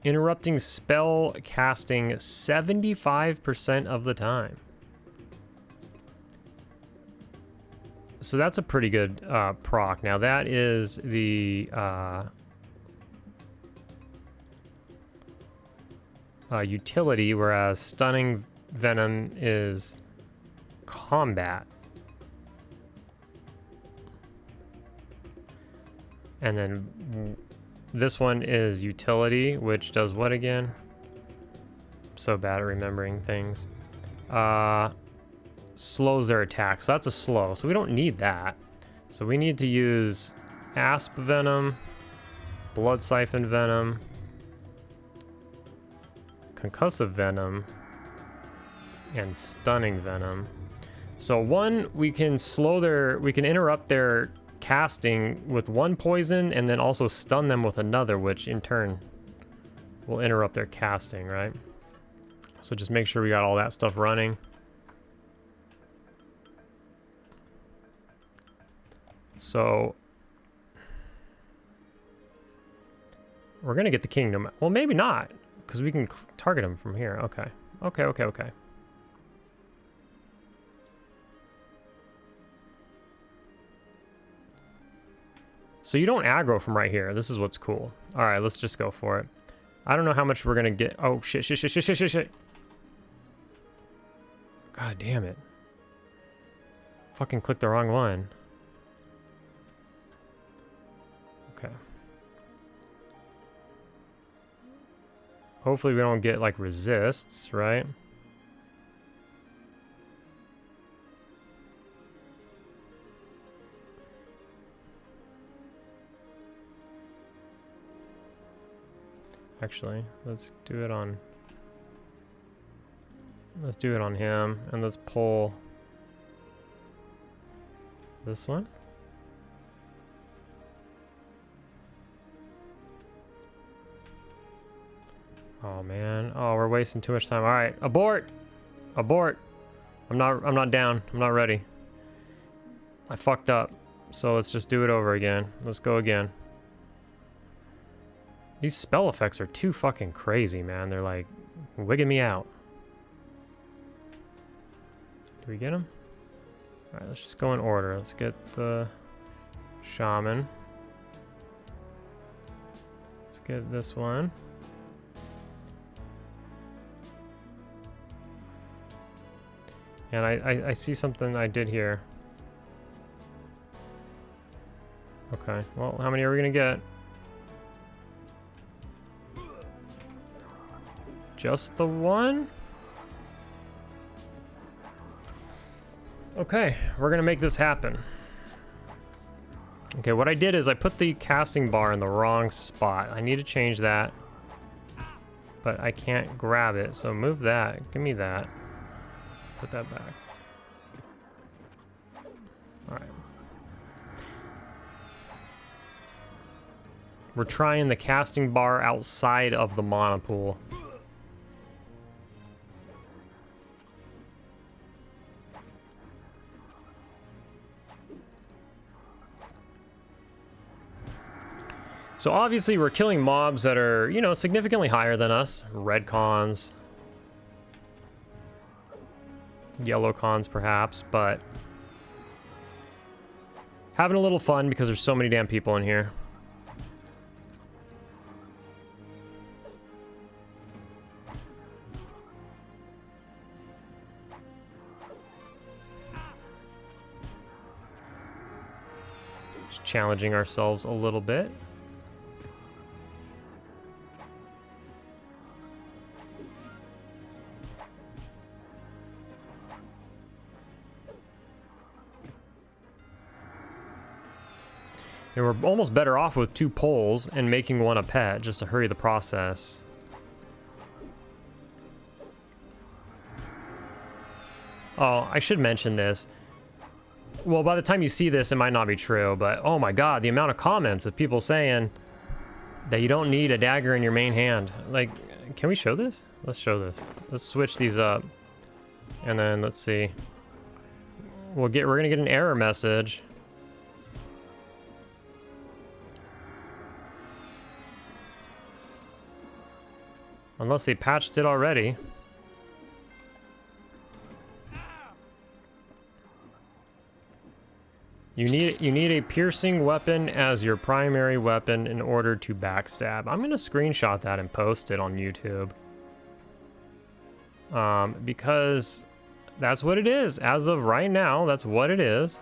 Interrupting spell casting 75% of the time. So that's a pretty good proc. Now that is the utility, whereas stunning venom is combat. And then this one is utility, which does what again? I'm so bad at remembering things. Slows their attack. So that's a slow. So we don't need that. So we need to use asp venom, blood siphon venom, concussive venom, and stunning venom. So one, we can interrupt their casting with one poison and then also stun them with another, which in turn will interrupt their casting, right? So just make sure we got all that stuff running. So we're gonna get the king, well, maybe not. because we can target him from here. Okay. Okay, okay, okay. So you don't aggro from right here. This is what's cool. All right, let's just go for it. I don't know how much we're gonna get. Oh, shit, shit, shit, shit, shit, shit, shit. God damn it. Fucking clicked the wrong one. Okay. Hopefully we don't get, like, resists, right? Actually, let's do it on... Let's do it on him, and let's pull this one. Oh man, oh, we're wasting too much time. All right, abort, abort. I'm not down. I'm not ready. I fucked up. So let's just do it over again. Let's go again. These spell effects are too fucking crazy, man. They're like wigging me out. Do we get him? All right, let's just go in order. Let's get the shaman. Let's get this one. And I see something I did here. Okay, well, how many are we gonna get? Just the one? Okay, we're gonna make this happen. Okay, what I did is I put the casting bar in the wrong spot. I need to change that, but I can't grab it, so move that. Give me that. Put that back. All right. We're trying the casting bar outside of the mana pool. So obviously we're killing mobs that are, you know, significantly higher than us. Red cons. Yellow cons perhaps, but having a little fun because there's so many damn people in here. Just challenging ourselves a little bit. And we're almost better off with 2 poles and making one a pet, just to hurry the process. Oh, I should mention this. Well, by the time you see this, it might not be true, but oh my god, the amount of comments of people saying that you don't need a dagger in your main hand. Like, can we show this? Let's show this. Let's switch these up. And then, let's see. We're gonna get an error message. Unless they patched it already. You need a piercing weapon as your primary weapon in order to backstab. I'm gonna screenshot that and post it on YouTube. Because that's what it is. As of right now, that's what it is.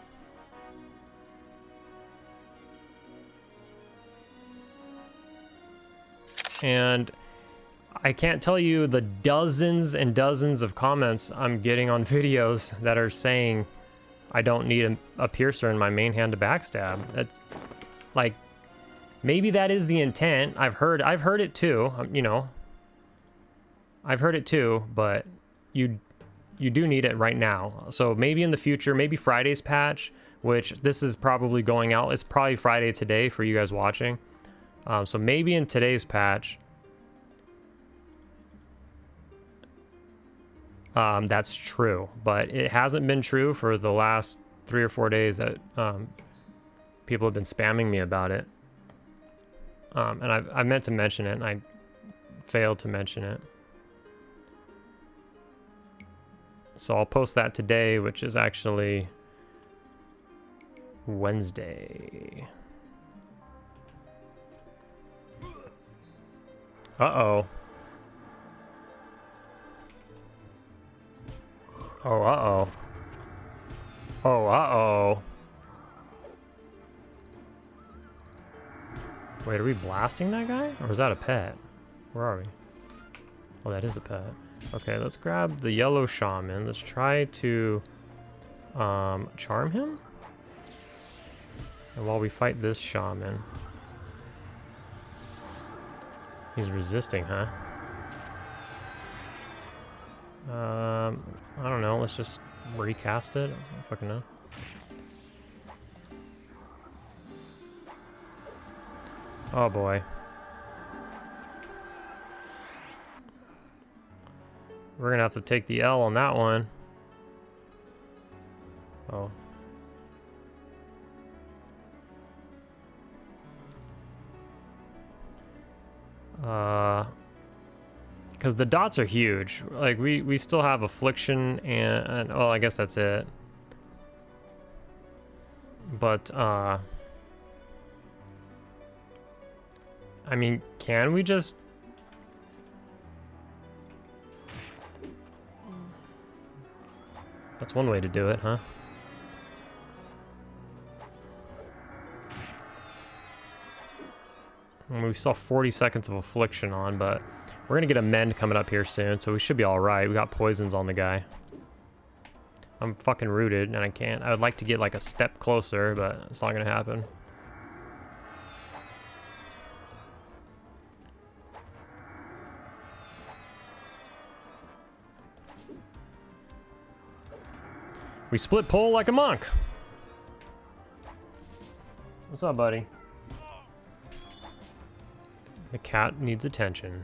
And I can't tell you the dozens and dozens of comments I'm getting on videos that are saying I don't need a piercer in my main hand to backstab. That's like, maybe that is the intent. I've heard it too, you know. I've heard it too, but you do need it right now. So maybe in the future, maybe Friday's patch, which this is probably going out. It's probably Friday today for you guys watching. So maybe in today's patch, that's true, but it hasn't been true for the last 3 or 4 days that people have been spamming me about it. And I meant to mention it, and I failed to mention it. So I'll post that today, which is actually Wednesday. Uh-oh. Oh, uh-oh. Oh, uh-oh. Wait, are we blasting that guy? Or is that a pet? Where are we? Oh, that is a pet. Okay, let's grab the yellow shaman. Let's try to charm him. And while we fight this shaman. He's resisting, huh? I don't know. Let's just recast it. I don't fucking know. Oh boy. We're gonna have to take the L on that one. Oh. Because the dots are huge. Like we still have affliction and oh, I guess that's it. But I mean, can we just? That's one way to do it, huh? And we still have 40 seconds of affliction on, but we're gonna get a mend coming up here soon, so we should be all right. We got poisons on the guy. I'm fucking rooted, and I can't. I would like to get like a step closer, but it's not gonna happen. We split pole like a monk. What's up, buddy? The cat needs attention.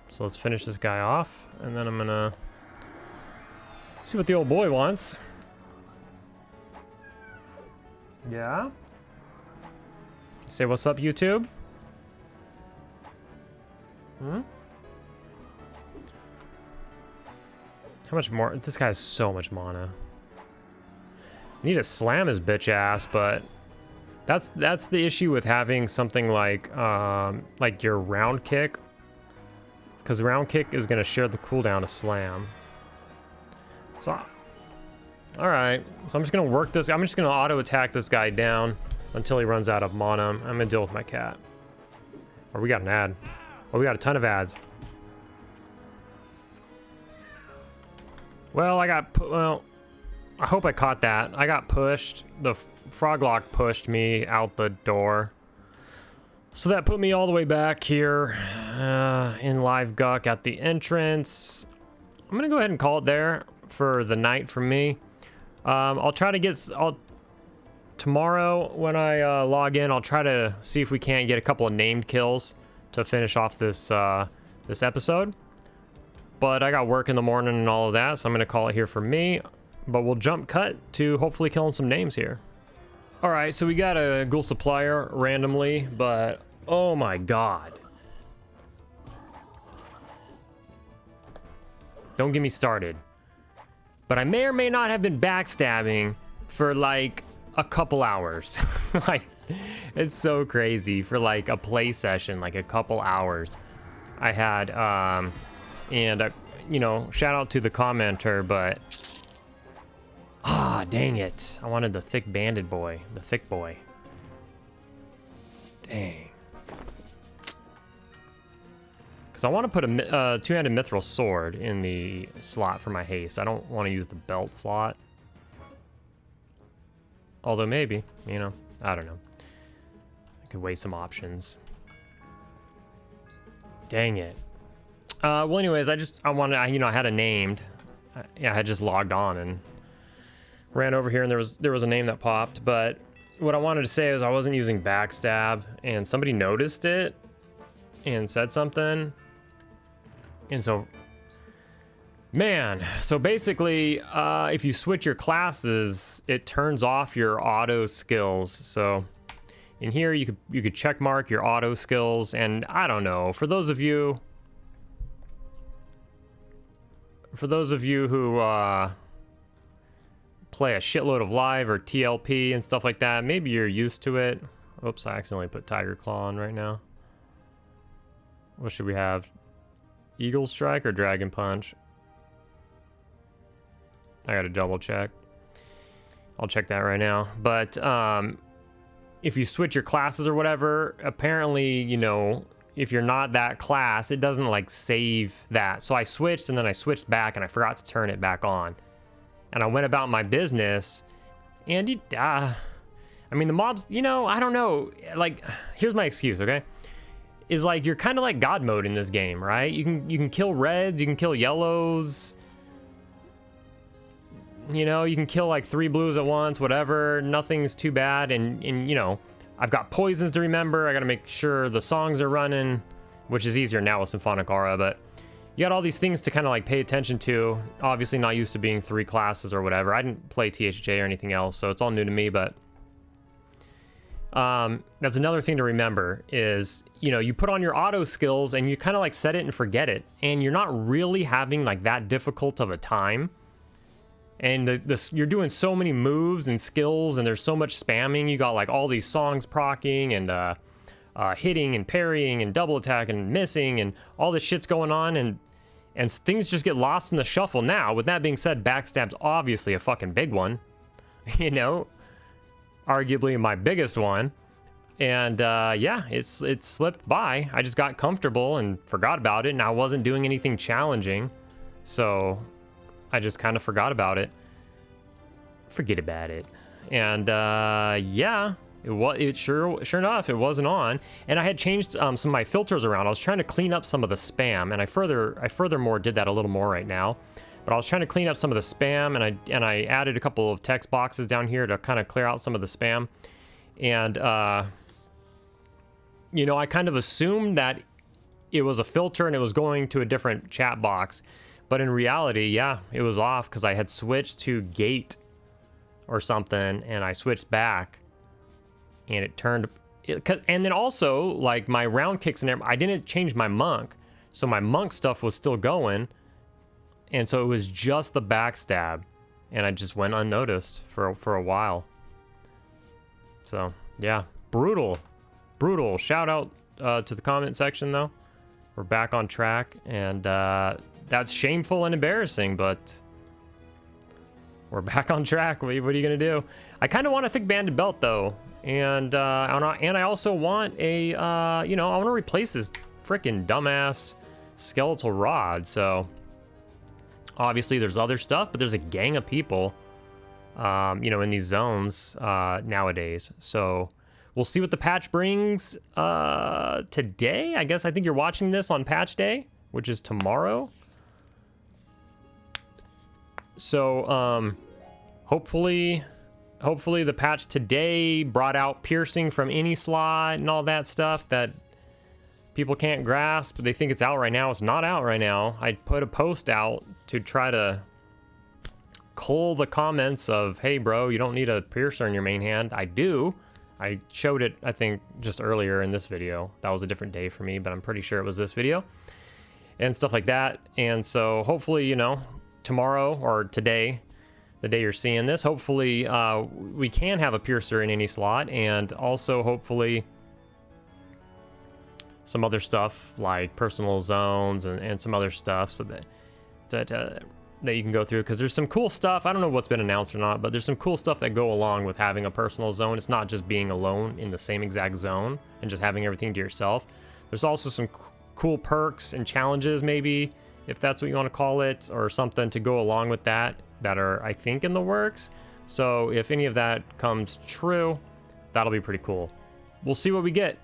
So let's finish this guy off, and then I'm gonna see what the old boy wants. Yeah? Say what's up, YouTube? Hmm? How much more? This guy has so much mana. I need to slam his bitch ass, but that's the issue with having something like your round kick, because round kick is gonna share the cooldown to slam. So, all right. So I'm just gonna work this. I'm just gonna auto attack this guy down until he runs out of mana. I'm gonna deal with my cat. Or we got an ad. Oh, we got a ton of ads. Well, well, I hope I caught that. I got pushed. The frog lock pushed me out the door. So that put me all the way back here in live Guck at the entrance. I'm gonna go ahead and call it there for the night for me. I'll try to get, tomorrow when I log in, I'll try to see if we can't get a couple of named kills to finish off this, this episode. But I got work in the morning and all of that, so I'm gonna call it here for me. But we'll jump cut to hopefully killing some names here. All right, so we got a ghoul supplier randomly, but oh my god. Don't get me started. But I may or may not have been backstabbing for like a couple hours. Like, it's so crazy. For like a play session, like a couple hours. I had, and you know, shout out to the commenter, but dang it. I wanted the thick banded boy, the thick boy. Dang. Because I want to put a two-handed mithril sword in the slot for my haste. I don't want to use the belt slot. Although maybe, you know, I don't know. I could weigh some options. Dang it. Well, anyways, I wanted, you know, I had a named. Yeah, I had just logged on and ran over here, and there was a name that popped. But what I wanted to say is I wasn't using backstab, and somebody noticed it and said something. And so, man, so basically, if you switch your classes, it turns off your auto skills. So In here, you could check mark your auto skills, and I don't know, for those of you who play a shitload of live or TLP and stuff like that, maybe you're used to it. Oops, I accidentally put Tiger Claw on right now. What should we have? Eagle Strike or Dragon Punch? I gotta double check. I'll check that right now. But if you switch your classes or whatever, apparently, you know, if you're not that class, it doesn't like save that. So I switched and then I switched back and I forgot to turn it back on. And I went about my business, and I mean, the mobs, you know, I don't know. Like, here's my excuse, okay? Is like, you're kind of like God mode in this game, right? You can kill reds, you can kill yellows. You know, you can kill like 3 blues at once, whatever. Nothing's too bad. And you know, I've got poisons to remember. I got to make sure the songs are running, which is easier now with Symphonic Aura, but you got all these things to kind of like pay attention to. Obviously not used to being 3 classes or whatever. I didn't play THJ or anything else, so it's all new to me, but that's another thing to remember is, you know, you put on your auto skills and you kind of like set it and forget it, and you're not really having like that difficult of a time. And you're doing so many moves and skills, and there's so much spamming. You got like all these songs proccing and hitting and parrying and double attack and missing, and all this shit's going on, and things just get lost in the shuffle. Now, with that being said, backstab's obviously a fucking big one, you know, arguably my biggest one. And yeah, it slipped by. I just got comfortable and forgot about it, and I wasn't doing anything challenging, so I just kind of forgot about it. Forget about it. And yeah, sure enough, it wasn't on. And I had changed some of my filters around. I was trying to clean up some of the spam, and I furthermore did that a little more right now. But I was trying to clean up some of the spam, and I added a couple of text boxes down here to kind of clear out some of the spam. And you know, I kind of assumed that it was a filter and it was going to a different chat box. But in reality, yeah, it was off because I had switched to gate or something, and I switched back, and it turned. And then also, like, my round kicks and everything, I didn't change my monk, so my monk stuff was still going, and so it was just the backstab, and I just went unnoticed for a while. So yeah, brutal. Shout out to the comment section though. We're back on track, and that's shameful and embarrassing, but we're back on track. What are you gonna do? I kind of want a thick banded belt though, and I also want a you know, I want to replace this freaking dumbass skeletal rod. So obviously there's other stuff, but there's a gang of people, you know, in these zones nowadays. So we'll see what the patch brings today. I think you're watching this on patch day, which is tomorrow. So hopefully the patch today brought out piercing from any slot and all that stuff that people can't grasp. They think it's out right now. It's not out right now. I put a post out to try to cull the comments of, hey bro, you don't need a piercer in your main hand. I do. I showed it, I think, just earlier in this video. That was a different day for me, but I'm pretty sure it was this video and stuff like that. And so hopefully, you know, tomorrow or today, the day you're seeing this, hopefully we can have a piercer in any slot, and also hopefully some other stuff like personal zones and some other stuff, so that you can go through, because there's some cool stuff. I don't know what's been announced or not, but there's some cool stuff that go along with having a personal zone. It's not just being alone in the same exact zone and just having everything to yourself. There's also some cool perks and challenges, maybe, if that's what you want to call it, or something to go along with that are, I think, in the works. So if any of that comes true, that'll be pretty cool. We'll see what we get.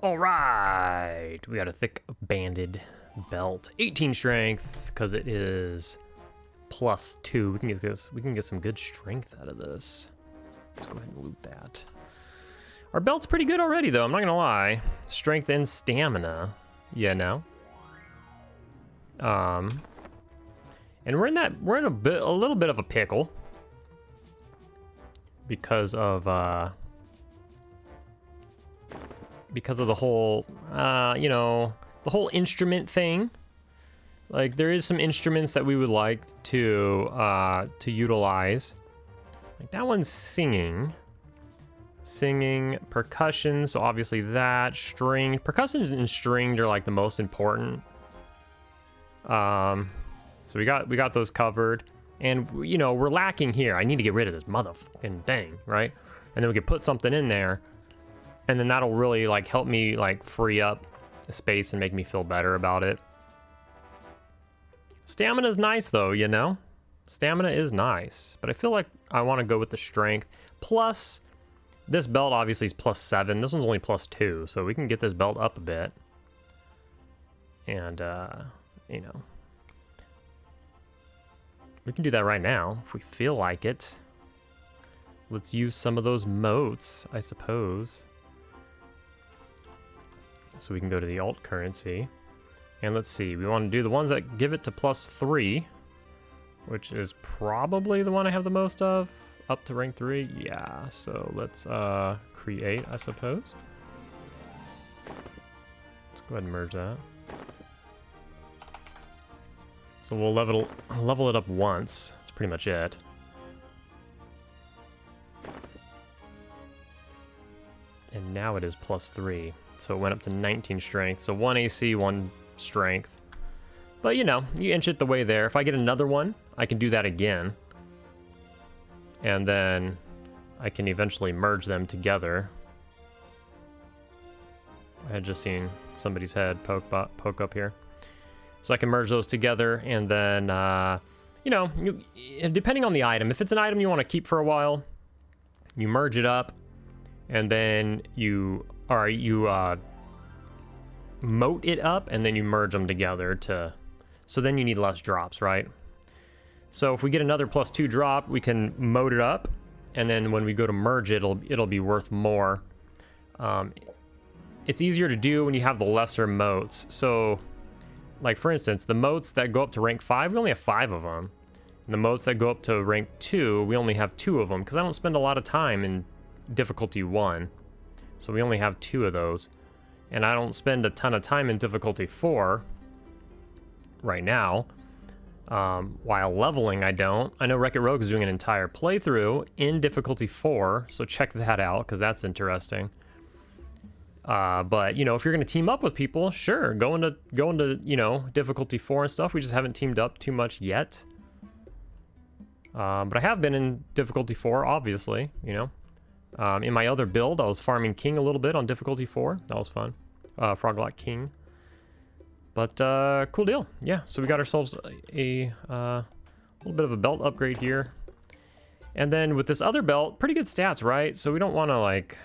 All right, we got a thick banded belt, 18 strength, because it is +2. We can get some good strength out of this. Let's go ahead and loot that. Our belt's pretty good already, though. I'm not gonna lie. Strength and stamina, you know. And we're in a little bit of a pickle. because of the whole, you know, the whole instrument thing. Like, there is some instruments that we would like to utilize. Like, that one's singing. Singing, percussion, so obviously that, string. Percussion and stringed are like the most important. So we got those covered. And, you know, we're lacking here. I need to get rid of this motherfucking thing, right? And then we could put something in there. And then that'll really, like, help me, like, free up the space and make me feel better about it. Stamina's nice, though, you know? Stamina is nice. But I feel like I want to go with the strength. Plus, this belt obviously is +7. This one's only +2. So we can get this belt up a bit. And, you know. We can do that right now, if we feel like it. Let's use some of those motes, I suppose. So we can go to the alt currency. And let's see, we want to do the ones that give it to +3, which is probably the one I have the most of, up to rank 3. Yeah, so let's create, I suppose. Let's go ahead and merge that. So we'll level it up once. That's pretty much it. And now it is +3. So it went up to 19 strength. So 1 AC, 1 strength. But you know, you inch it the way there. If I get another one, I can do that again. And then I can eventually merge them together. I had just seen somebody's head poke up here. So I can merge those together, and then, you know, depending on the item, if it's an item you want to keep for a while, you merge it up, and then you mote it up, and then you merge them together so then you need less drops, right? So if we get another +2 drop, we can mote it up, and then when we go to merge it, it'll be worth more. It's easier to do when you have the lesser motes. So, like, for instance, the motes that go up to rank 5, we only have 5 of them. And the motes that go up to rank 2, we only have 2 of them, because I don't spend a lot of time in difficulty 1. So we only have 2 of those. And I don't spend a ton of time in difficulty 4 right now. While leveling, I don't. I know Wreck-It Rogue is doing an entire playthrough in difficulty 4, so check that out, because that's interesting. But, you know, if you're going to team up with people, sure, go into, you know, difficulty 4 and stuff. We just haven't teamed up too much yet. But I have been in difficulty 4, obviously, you know. In my other build, I was farming King a little bit on difficulty 4. That was fun. Froglock King. But, cool deal. Yeah, so we got ourselves a little bit of a belt upgrade here. And then with this other belt, pretty good stats, right? So we don't want to, like,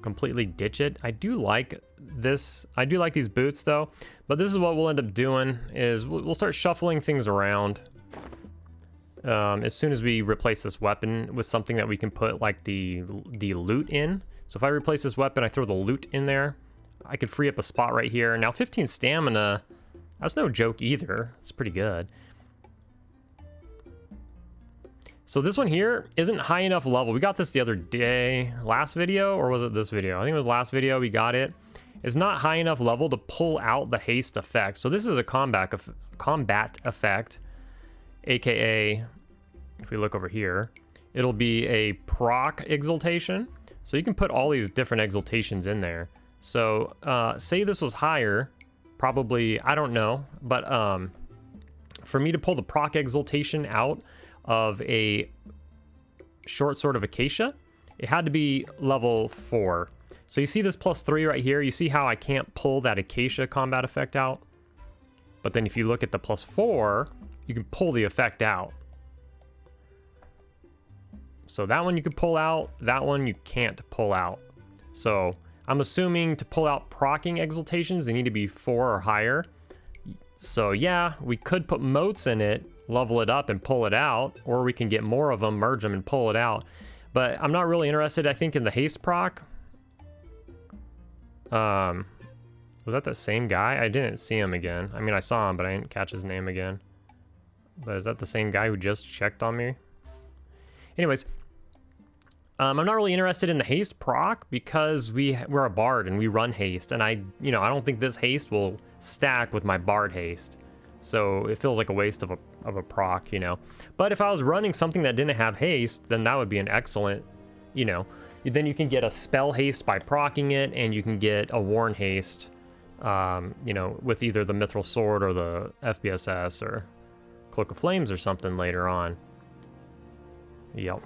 completely ditch it. I do like this. I do like these boots, though. But this is what we'll end up doing, is we'll start shuffling things around. As soon as we replace this weapon with something that we can put, like, the loot in. So if I replace this weapon, I throw the loot in there. I could free up a spot right here. Now 15 stamina, that's no joke either. It's pretty good. So this one here isn't high enough level. We got this the other day, last video, or was it this video? I think it was last video we got it. It's not high enough level to pull out the haste effect. So this is a combat effect, aka, if we look over here, it'll be a proc exaltation. So you can put all these different exaltations in there. So say this was higher, probably, I don't know, but for me to pull the proc exaltation out of a short sword of Acacia, it had to be level 4. So you see this +3 right here, you see how I can't pull that Acacia combat effect out? But then if you look at the +4, you can pull the effect out. So that one you can pull out, that one you can't pull out. So I'm assuming to pull out procking exaltations, they need to be 4 or higher. So yeah, we could put motes in it, level it up and pull it out, or we can get more of them, merge them and pull it out. But I'm not really interested, I think, in the haste proc. Was that the same guy? I didn't see him again. I mean, I saw him, but I didn't catch his name again. But is that the same guy who just checked on me? Anyways, I'm not really interested in the haste proc because we're a bard and we run haste, and I don't think this haste will stack with my bard haste, so it feels like a waste of a proc, But if I was running something that didn't have haste, then that would be an excellent, then you can get a spell haste by proccing it, and you can get a warn haste, with either the mithril sword or the FBSS or Cloak of Flames or something later on. Yep.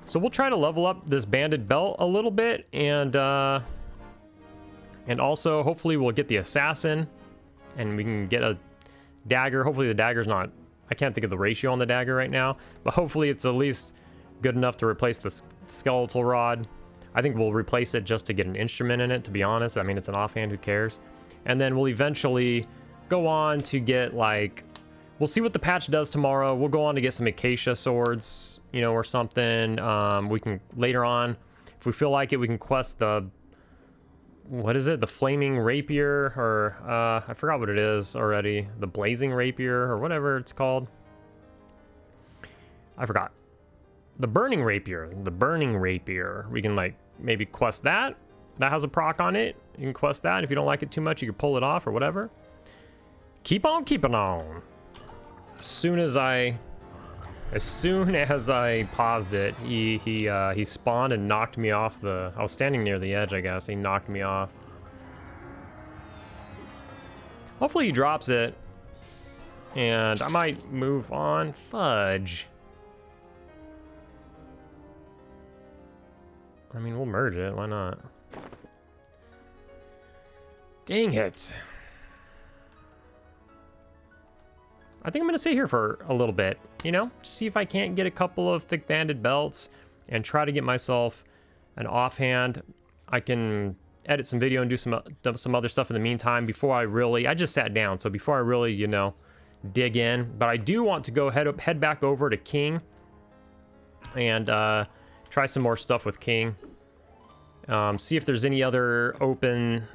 So we'll try to level up this banded belt a little bit, and also hopefully we'll get the assassin, and we can get a dagger. Hopefully the dagger's not, I can't think of the ratio on the dagger right now, but hopefully it's at least good enough to replace the skeletal rod. I think we'll replace it just to get an instrument in it, to be honest. I mean, it's an offhand, who cares? And then we'll eventually go on to get, like, we'll see what the patch does tomorrow. We'll go on to get some acacia swords, or something. We can, later on, if we feel like it, we can quest the, what is it? The flaming rapier, or, I forgot what it is already. The blazing rapier, or whatever it's called. I forgot. The burning rapier. We can, like, maybe quest that. That has a proc on it. You can quest that. If you don't like it too much, you can pull it off or whatever. Keep on keeping on. As soon as I paused it, he spawned and knocked me off I was standing near the edge, I guess. He knocked me off. Hopefully he drops it, and I might move on. Fudge. I mean, we'll merge it. Why not? Dang it. I think I'm going to sit here for a little bit, just see if I can't get a couple of thick banded belts and try to get myself an offhand. I can edit some video and do some other stuff in the meantime before I just sat down, so before I really, dig in. But I do want to go head back over to King and try some more stuff with King. See if there's any other open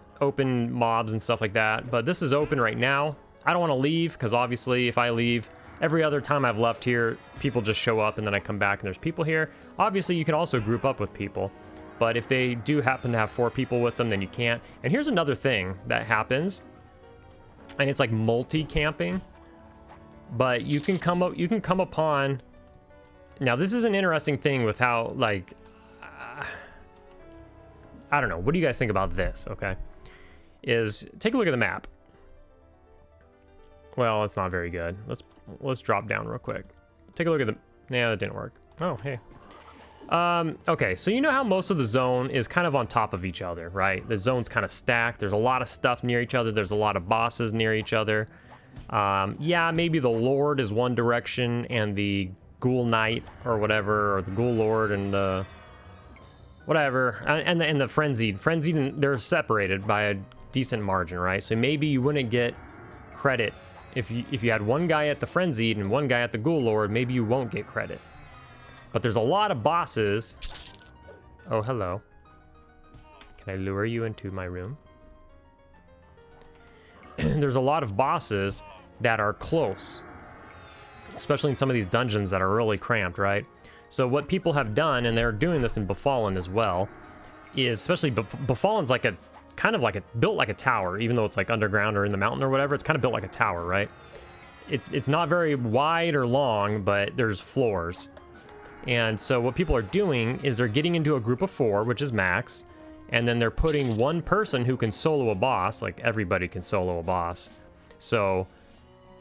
mobs and stuff like that. But this is open right now. I don't want to leave, because obviously if I leave, every other time I've left here, people just show up and then I come back and there's people here. Obviously you can also group up with people, but if they do happen to have 4 people with them, then you can't. And here's another thing that happens, and it's like multi-camping, but you can come upon, now this is an interesting thing with how, like, I don't know, what do you guys think about this? Okay, is take a look at the map. Well, it's not very good. Let's drop down real quick. Take a look at yeah, that didn't work. Oh, hey. Okay, so you know how most of the zone is kind of on top of each other, right? The zone's kind of stacked. There's a lot of stuff near each other. There's a lot of bosses near each other. Yeah, maybe the Lord is one direction, and the Ghoul Knight or whatever, or the Ghoul Lord and the whatever, and the Frenzied, they're separated by a decent margin, right? So maybe you wouldn't get credit if you had one guy at the Frenzied and one guy at the Ghoul Lord. Maybe you won't get credit. But there's a lot of bosses. Oh, hello. Can I lure you into my room? There's a lot of bosses that are close, especially in some of these dungeons that are really cramped, right? So what people have done, and they're doing this in Befallen as well, is especially Befallen's like built like a tower, even though it's like underground or in the mountain or whatever. It's kind of built like a tower, right? It's not very wide or long, but there's floors. And so what people are doing is they're getting into a group of 4, which is max, and then they're putting one person who can solo a boss. Like, everybody can solo a boss. So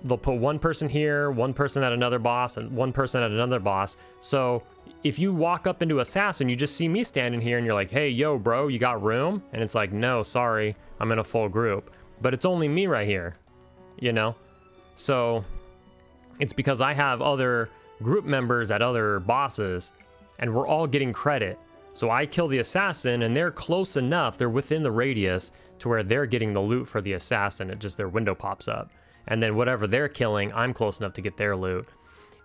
they'll put one person here, one person at another boss, and one person at another boss. So if you walk up into Assassin, you just see me standing here and you're like, hey, yo, bro, you got room? And it's like, no, sorry, I'm in a full group. But it's only me right here, So it's because I have other group members at other bosses, and we're all getting credit. So I kill the Assassin, and they're close enough, they're within the radius to where they're getting the loot for the Assassin. It just, their window pops up. And then whatever they're killing, I'm close enough to get their loot.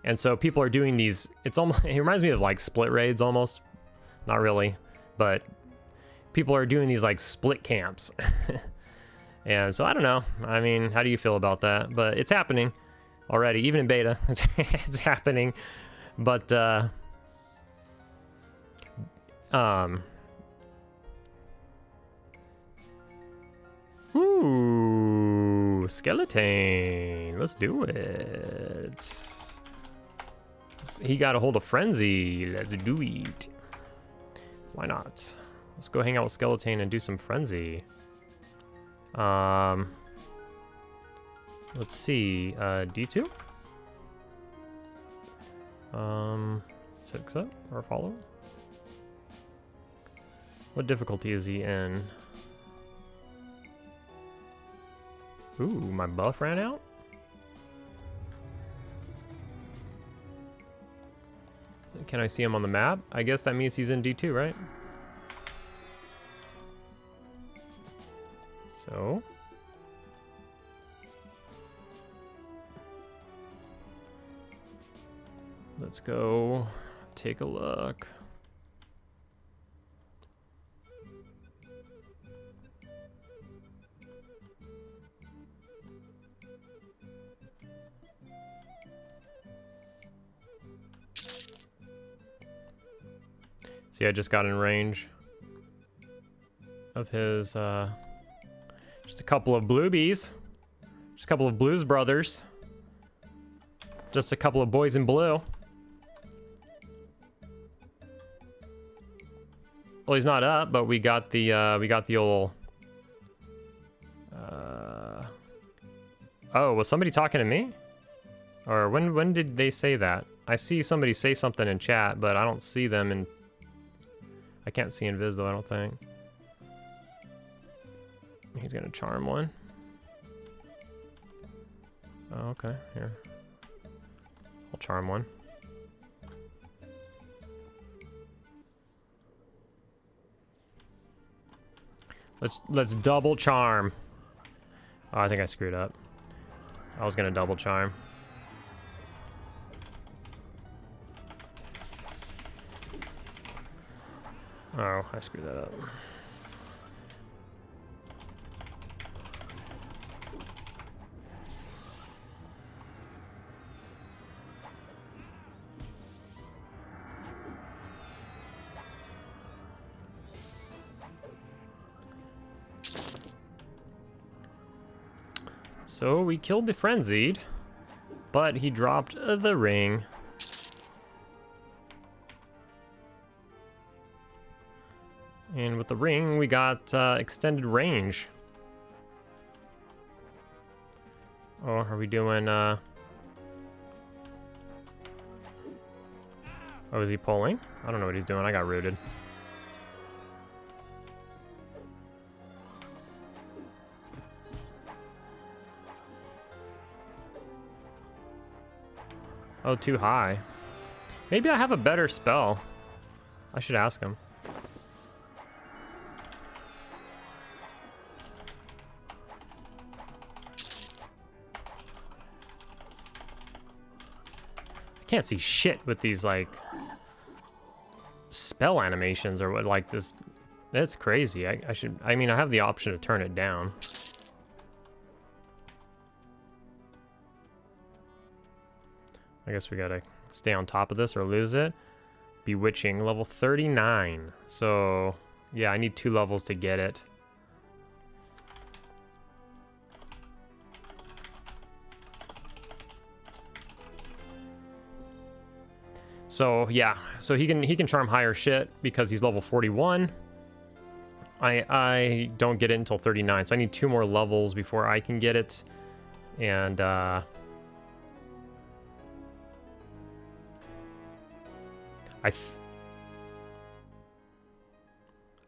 And so people are doing these, it reminds me of like split raids almost. Not really, but people are doing these like split camps. And so I don't know. I mean, how do you feel about that? But it's happening already, even in beta. It's happening. But Ooh, skeleton. Let's do it. He got a hold of Frenzy. Let's do it. Why not? Let's go hang out with Skeleton and do some Frenzy. Let's see. D2? 6 up or follow? What difficulty is he in? Ooh, my buff ran out? Can I see him on the map? I guess that means he's in D2, right? So... let's go take a look. See, I just got in range of his, just a couple of bluebies. Just a couple of blues brothers. Just a couple of boys in blue. Well, he's not up, but we got the old, oh, was somebody talking to me? Or when did they say that? I see somebody say something in chat, but I don't see them in... I can't see invis though, I don't think. He's gonna charm one. Oh, okay, here. I'll charm one. Let's double charm. Oh, I think I screwed up. I was gonna double charm. Oh, I screwed that up. So we killed the frenzied, but he dropped the ring. And with the ring, we got extended range. Oh, are we doing... Oh, is he pulling? I don't know what he's doing. I got rooted. Oh, too high. Maybe I have a better spell. I should ask him. I can't see shit with these, like, spell animations or what, like this. That's crazy. I mean, I have the option to turn it down. I guess we gotta stay on top of this or lose it. Bewitching, level 39. So, yeah, I need 2 levels to get it. So, yeah, so he can charm higher shit because he's level 41. I don't get it until 39, so I need 2 more levels before I can get it. And, oh,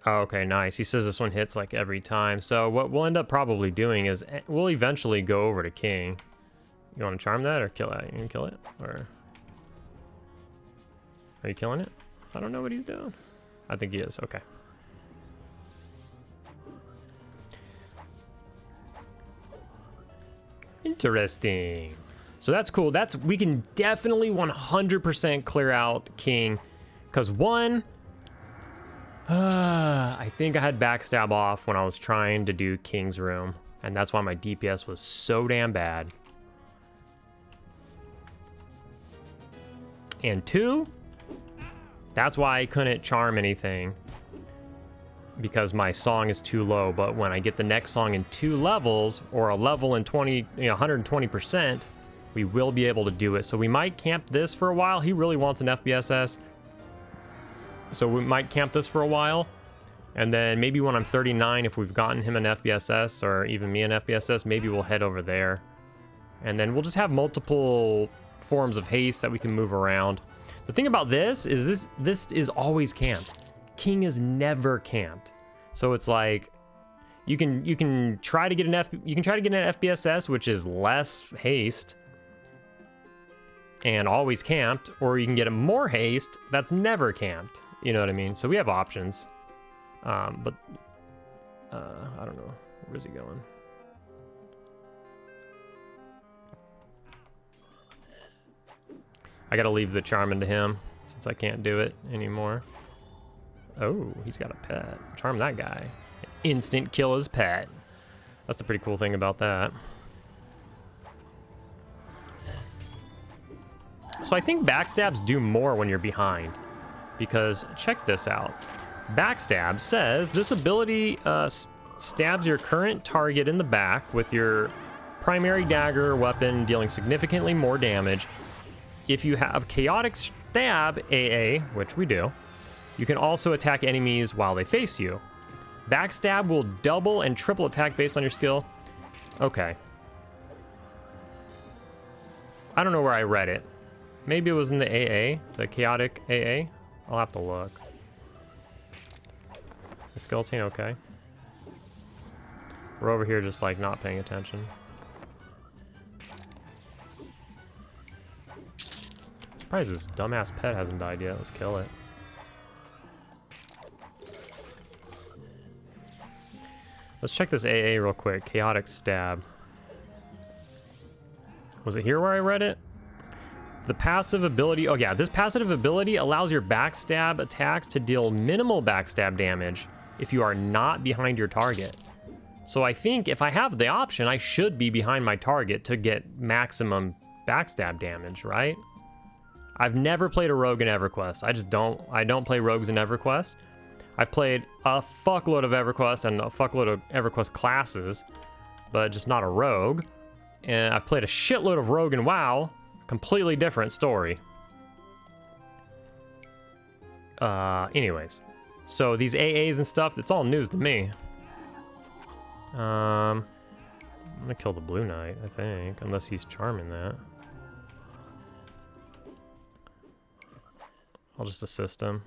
okay, nice. He says this one hits like every time. So what we'll end up probably doing is we'll eventually go over to King. You want to charm that or kill it? You can kill it? Or are you killing it? I don't know what he's doing. I think he is. Okay. Interesting. So that's cool. We can definitely 100% clear out King, because one, I think I had backstab off when I was trying to do King's room, and that's why my DPS was so damn bad. And 2, That's why I couldn't charm anything, because my song is too low. But when I get the next song in 2 levels, or a level in 120%, we will be able to do it. So we might camp this for a while. He really wants an FBSS, so we might camp this for a while. And then maybe when I'm 39, if we've gotten him an FBSS, or even me an FBSS, maybe we'll head over there. And then we'll just have multiple forms of haste that we can move around. The thing about this is this is always camped. King is never camped. So it's like you can try to get an FBSS, which is less haste and always camped, or you can get a more haste that's never camped. You know what I mean? So we have options. But I don't know. Where's he going? I gotta leave the charming to him since I can't do it anymore. Oh, he's got a pet. Charm that guy. Instant kill his pet. That's the pretty cool thing about that. So I think backstabs do more when you're behind, because check this out. Backstab says this ability stabs your current target in the back with your primary dagger weapon, dealing significantly more damage. If you have chaotic stab AA, which we do, you can also attack enemies while they face you. Backstab will double and triple attack based on your skill. Okay. I don't know where I read it. Maybe it was in the AA, the chaotic AA. I'll have to look. The skeleton, okay. We're over here just like not paying attention. Surprised this dumbass pet hasn't died yet. Let's kill it. Let's check this AA real quick. Chaotic stab. Was it here where I read it? The passive ability, oh yeah, this passive ability allows your backstab attacks to deal minimal backstab damage if you are not behind your target. So I think if I have the option, I should be behind my target to get maximum backstab damage, right? I've never played a rogue in EverQuest. I don't play rogues in EverQuest. I've played a fuckload of EverQuest and a fuckload of EverQuest classes, but just not a rogue. And I've played a shitload of rogue in WoW. Completely different story. Anyways. So these AAs and stuff, it's all news to me. I'm gonna kill the Blue Knight, I think, unless he's charming that. I'll just assist him.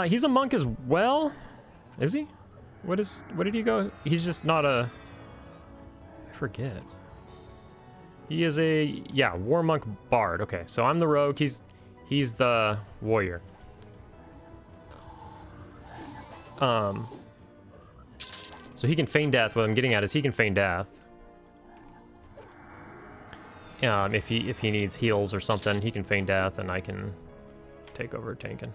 He's a monk as well. Is he? What did he go? He's just not a... I forget. He is a, yeah, war monk bard. Okay, so I'm the rogue. He's the warrior. So he can feign death. What I'm getting at is he can feign death. If he needs heals or something, he can feign death, and I can take over tanking.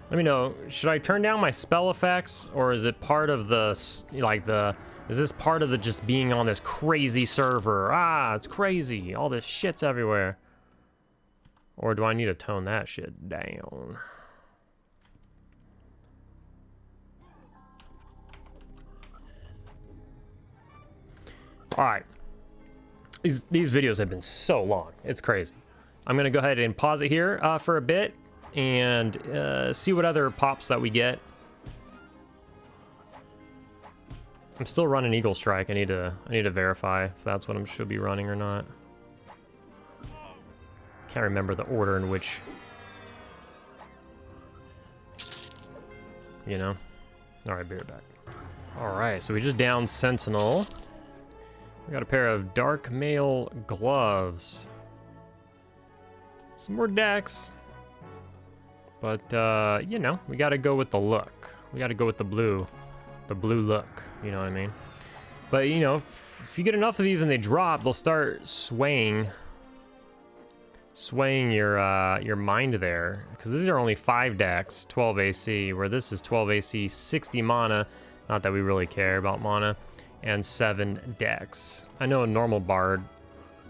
Let me know, should I turn down my spell effects, or is it part of the, is this part of the just being on this crazy server? Ah, it's crazy, all this shit's everywhere. Or do I need to tone that shit down? All right, these videos have been so long, it's crazy. I'm gonna go ahead and pause it here for a bit and see what other pops that we get. I'm still running Eagle Strike. I need to verify if that's what I should be running or not. Can't remember the order in which, you know. All right, be right back. All right, so we just downed Sentinel. We got a pair of dark mail gloves. Some more decks. But, you know, we gotta go with the look. We gotta go with the blue look, you know what I mean? But, you know, if you get enough of these and they drop, they'll start swaying your mind there. Because these are only 5 decks, 12 AC, where this is 12 AC, 60 mana. Not that we really care about mana. And 7 decks. I know a normal bard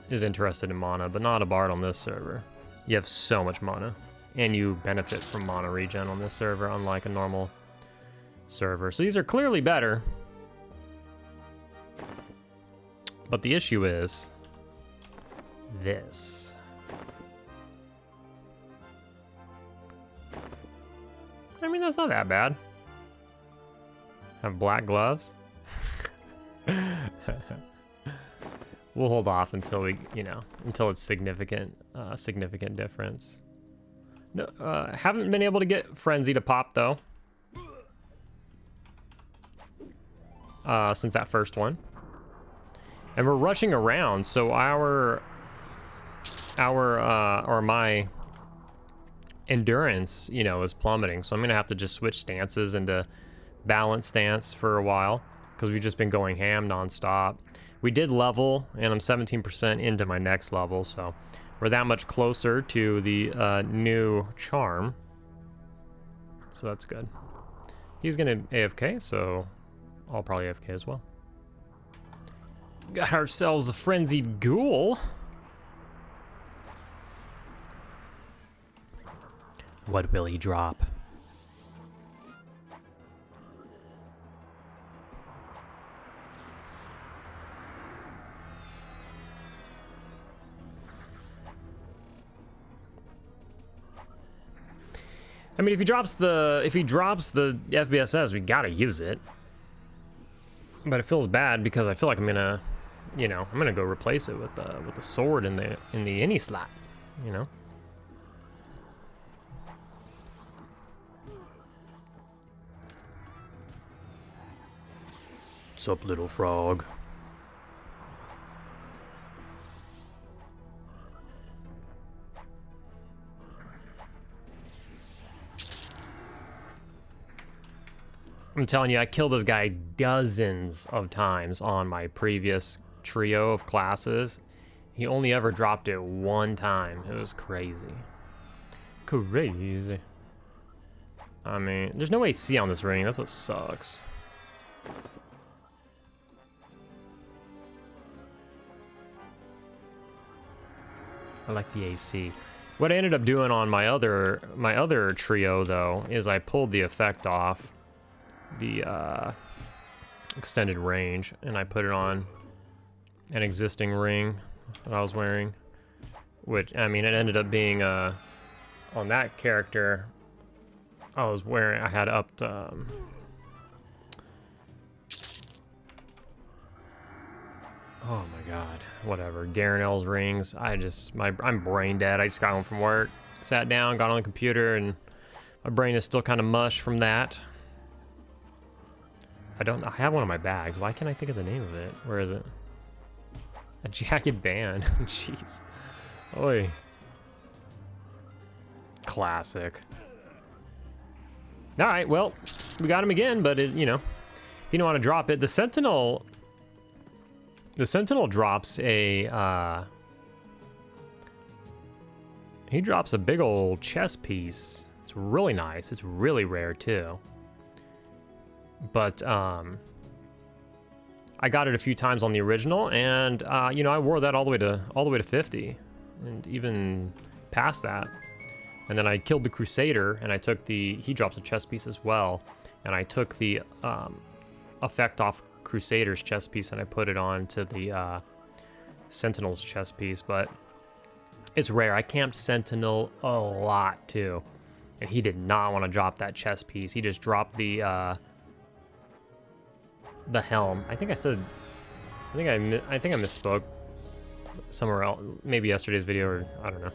is interested in mana, but not a bard on this server. You have so much mana. And you benefit from mana regen on this server, unlike a normal server. So these are clearly better. But the issue is this. I mean, that's not that bad. Have black gloves. We'll hold off until we, you know, until it's significant difference. No, haven't been able to get Frenzy to pop though. Since that first one. And we're rushing around, so my endurance, you know, is plummeting. So I'm gonna have to just switch stances into balance stance for a while because we've just been going ham nonstop. We did level, and I'm 17% into my next level, so we're that much closer to the new charm. So that's good. He's gonna AFK, so I'll probably AFK as well. Got ourselves a frenzied ghoul. What will he drop? I mean, if he drops the FBSS, we gotta use it. But it feels bad because I feel like I'm gonna, you know, I'm gonna go replace it with the sword in the any slot, you know. What's up, little frog? I'm telling you, I killed this guy dozens of times on my previous trio of classes. He only ever dropped it one time. It was crazy. Crazy. I mean, there's no AC on this ring. That's what sucks. I like the AC. What I ended up doing on my other trio, though, is I pulled the effect off the extended range, and I put it on an existing ring that I was wearing, which, I mean, it ended up being on that character I had upped oh my god, whatever, Garanel's rings. I'm brain dead. I just got home from work, sat down, got on the computer, and my brain is still kind of mush from that. I have one in my bags. Why can't I think of the name of it? Where is it? A jacket band. Jeez. Oi. Classic. Alright, well, we got him again, but it, you know, he didn't want to drop it. The Sentinel drops a, he drops a big old chess piece. It's really nice. It's really rare, too. But I got it a few times on the original, and you know, I wore that all the way to 50, and even past that. And then I killed the Crusader, and I took he drops a chess piece as well, and I took the effect off Crusader's chess piece and I put it on to the Sentinel's chess piece. But it's rare. I camped Sentinel a lot too, and he did not want to drop that chess piece. He just dropped the helm. I think I misspoke somewhere else, maybe yesterday's video, or I don't know.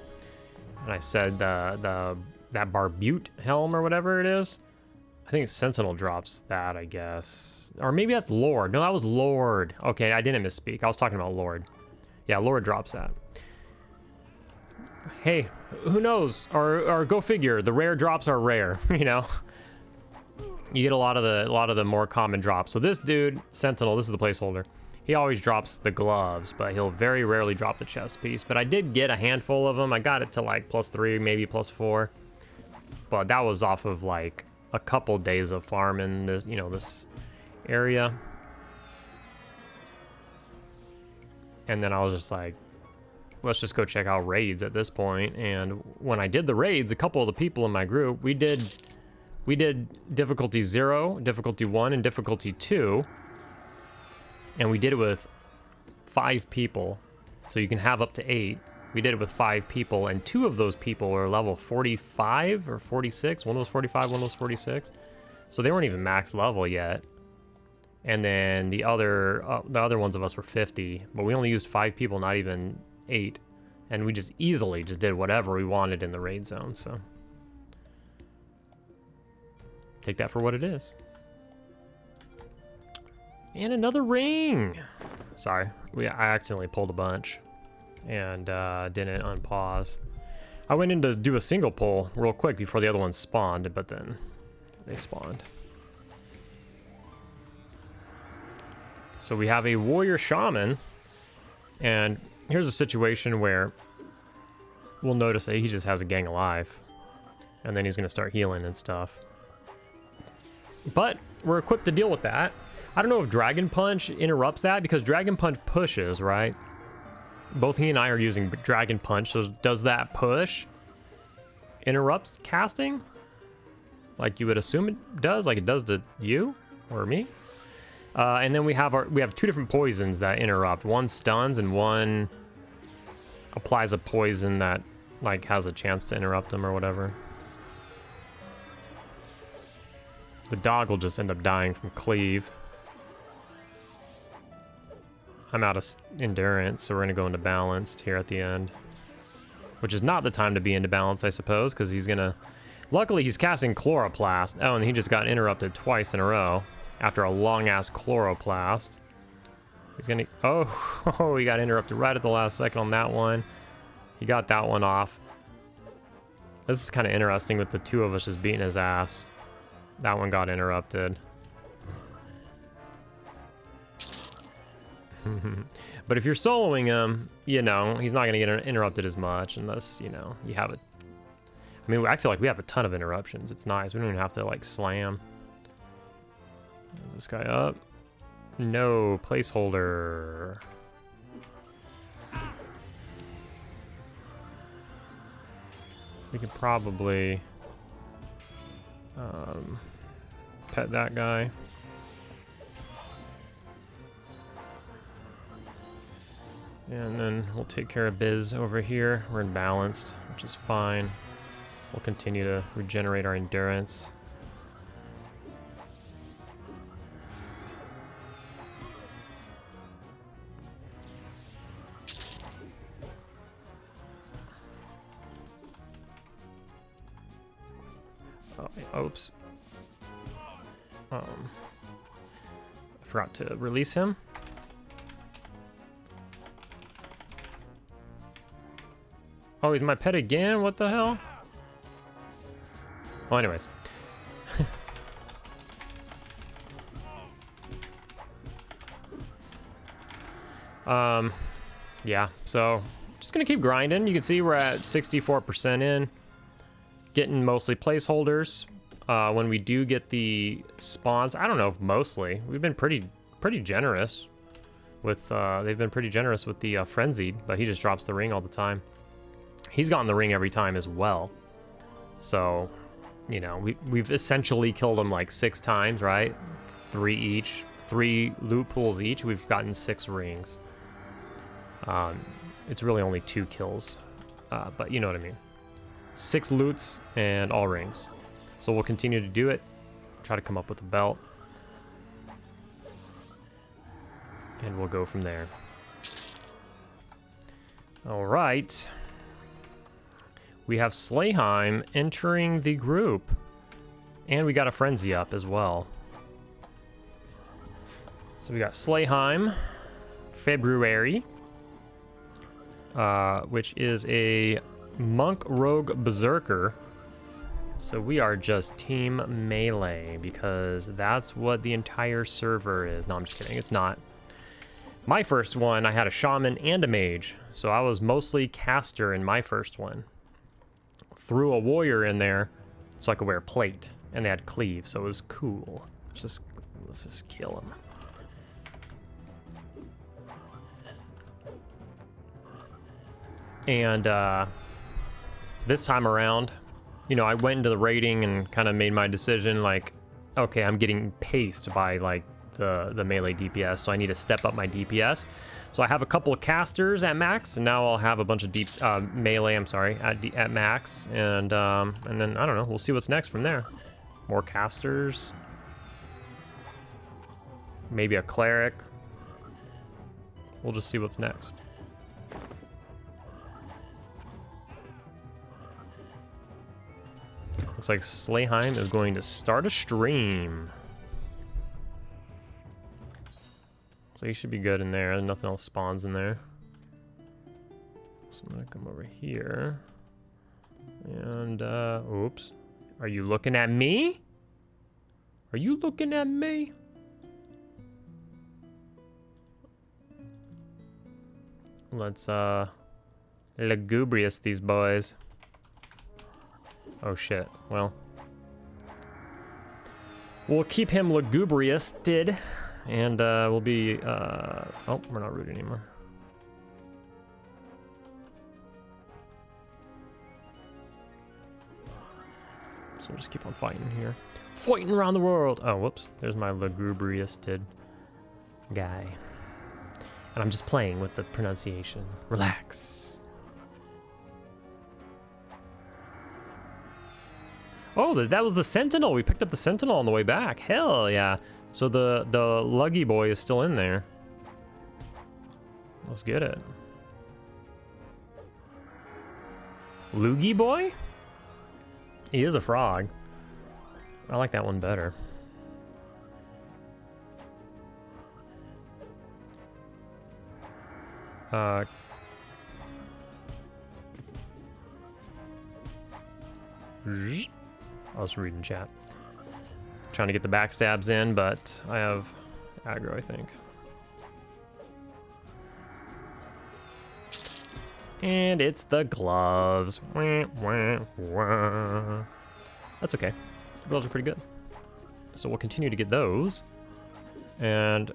And I said that Barbute helm or whatever it is. I think Sentinel drops that, I guess. Or maybe that's Lord. No, that was Lord. Okay, I didn't misspeak. I was talking about Lord. Yeah, Lord drops that. Hey, who knows? Or go figure. The rare drops are rare, you know? you get a lot of the more common drops. So this dude, Sentinel, this is the placeholder. He always drops the gloves, but he'll very rarely drop the chest piece. But I did get a handful of them. I got it to like +3, maybe +4. But that was off of like a couple days of farm in this, you know, this area. And then I was just like, let's just go check out raids at this point. And when I did the raids, a couple of the people in my group, we did difficulty 0, difficulty 1, and difficulty 2. And we did it with 5 people. So you can have up to 8. We did it with 5 people, and 2 of those people were level 45 or 46. One was 45, one was 46. So they weren't even max level yet. And then the other ones of us were 50, but we only used 5 people, not even 8. And we just easily just did whatever we wanted in the raid zone, so. Take that for what it is. And another ring. Sorry, I accidentally pulled a bunch and didn't unpause. I went in to do a single pull real quick before the other ones spawned, but then they spawned. So we have a warrior shaman, and here's a situation where we'll notice that he just has a gang alive, and then he's gonna start healing and stuff. But we're equipped to deal with that. I don't know if Dragon Punch interrupts that, because Dragon Punch pushes, right? Both he and I are using Dragon Punch, so does that push interrupt casting? Like you would assume it does, like it does to you or me? And then we have 2 different poisons that interrupt. One stuns and one applies a poison that like has a chance to interrupt them or whatever. The dog will just end up dying from cleave. I'm out of endurance, so we're gonna go into balanced here at the end. Which is not the time to be into balance, I suppose, because he's gonna... Luckily, he's casting Chloroplast. Oh, and he just got interrupted twice in a row after a long-ass Chloroplast. He's gonna... Oh, he got interrupted right at the last second on that one. He got that one off. This is kind of interesting with the 2 of us just beating his ass. That one got interrupted. But if you're soloing him, you know, he's not going to get interrupted as much unless, you know, you have it. I mean, I feel like we have a ton of interruptions. It's nice. We don't even have to, like, slam. Is this guy up? No, placeholder. We could probably pet that guy. And then we'll take care of Biz over here. We're in balanced, which is fine. We'll continue to regenerate our endurance. Oh, oops. I forgot to release him. Oh, he's my pet again? What the hell? Well, anyways. Yeah, so just gonna keep grinding. You can see we're at 64% in. Getting mostly placeholders. When we do get the spawns, I don't know if mostly. We've been pretty generous with, they've been pretty generous with the Frenzied, but he just drops the ring all the time. He's gotten the ring every time as well. So, you know, we've essentially killed him like 6 times, right? 3 each, 3 loot pools each. We've gotten 6 rings. It's really only 2 kills, but you know what I mean. 6 loots and all rings. So we'll continue to do it. Try to come up with a belt. And we'll go from there. All right. We have Slayheim entering the group. And we got a Frenzy up as well. So we got Slayheim, February, which is a Monk Rogue Berserker. So we are just team melee because that's what the entire server is. No, I'm just kidding. It's not. My first one, I had a shaman and a mage. So I was mostly caster in my first one. Threw a warrior in there so I could wear plate. And they had cleave, so it was cool. Let's just kill him. And this time around, you know, I went into the rating and kind of made my decision like, okay, I'm getting paced by like the melee DPS, so I need to step up my DPS. So I have a couple of casters at max, and now I'll have a bunch of melee, I'm sorry, at max, and then I don't know, we'll see what's next from there. More casters, maybe a cleric. We'll just see what's next. Looks like Slayheim is going to start a stream. So he should be good in there. Nothing else spawns in there. So I'm gonna come over here. And, oops. Are you looking at me? Are you looking at me? Let's, lugubrious these boys. Oh shit, well. We'll keep him lugubrious-ted, and we'll be, oh, we're not rooting anymore. So we'll just keep on fighting here. Fighting around the world! Oh, whoops, there's my lugubrious-ted guy. And I'm just playing with the pronunciation. Relax. Oh, that was the Sentinel. We picked up the Sentinel on the way back. Hell yeah. So the Luggy boy is still in there. Let's get it. Loogie boy? He is a frog. I like that one better. I was reading chat. Trying to get the backstabs in, but I have aggro, I think. And it's the gloves. Wah, wah, wah. That's okay. The gloves are pretty good. So we'll continue to get those. And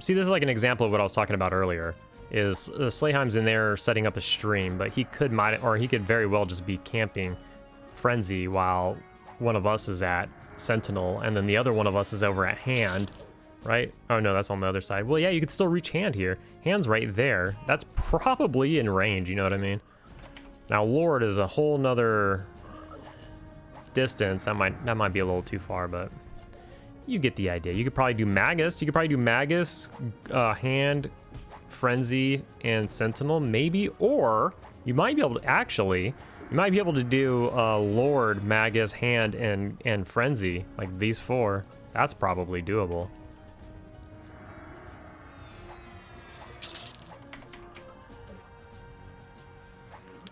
see, this is like an example of what I was talking about earlier. Is Slayheim's in there setting up a stream, but he could very well just be camping Frenzy while one of us is at Sentinel, and then the other one of us is over at Hand, right? Oh no, that's on the other side. Well, yeah, you could still reach Hand here. Hand's right there. That's probably in range, you know what I mean? Now, Lord is a whole nother distance. That might be a little too far, but you get the idea. You could probably do Magus. You could probably do Magus, Hand, Frenzy, and Sentinel, maybe, or you might be able to actually. You might be able to do Lord, Magus, Hand, and Frenzy, like these four. That's probably doable.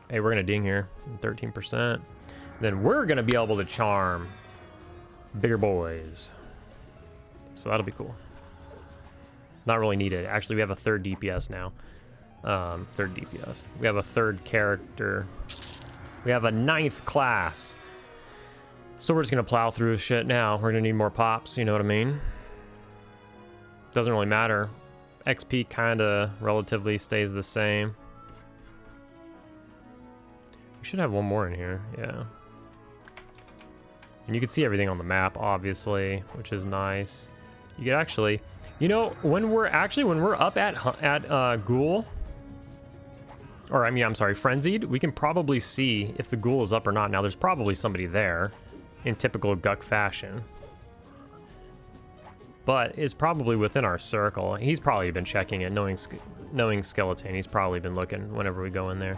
Hey, we're gonna ding here, 13%. Then we're gonna be able to charm bigger boys. So that'll be cool. Not really needed. Actually, we have a third DPS now. Third DPS. We have a third character. We have a 9th class. So we're just gonna plow through shit now. We're gonna need more pops, you know what I mean? Doesn't really matter. XP kinda relatively stays the same. We should have one more in here, yeah. And you can see everything on the map, obviously, which is nice. You could actually, you know, when we're up at Ghoul, or I mean, I'm sorry, Frenzied, we can probably see if the Ghoul is up or not. Now, there's probably somebody there in typical Guck fashion. But it's probably within our circle. He's probably been checking it, knowing Skeleton. He's probably been looking whenever we go in there.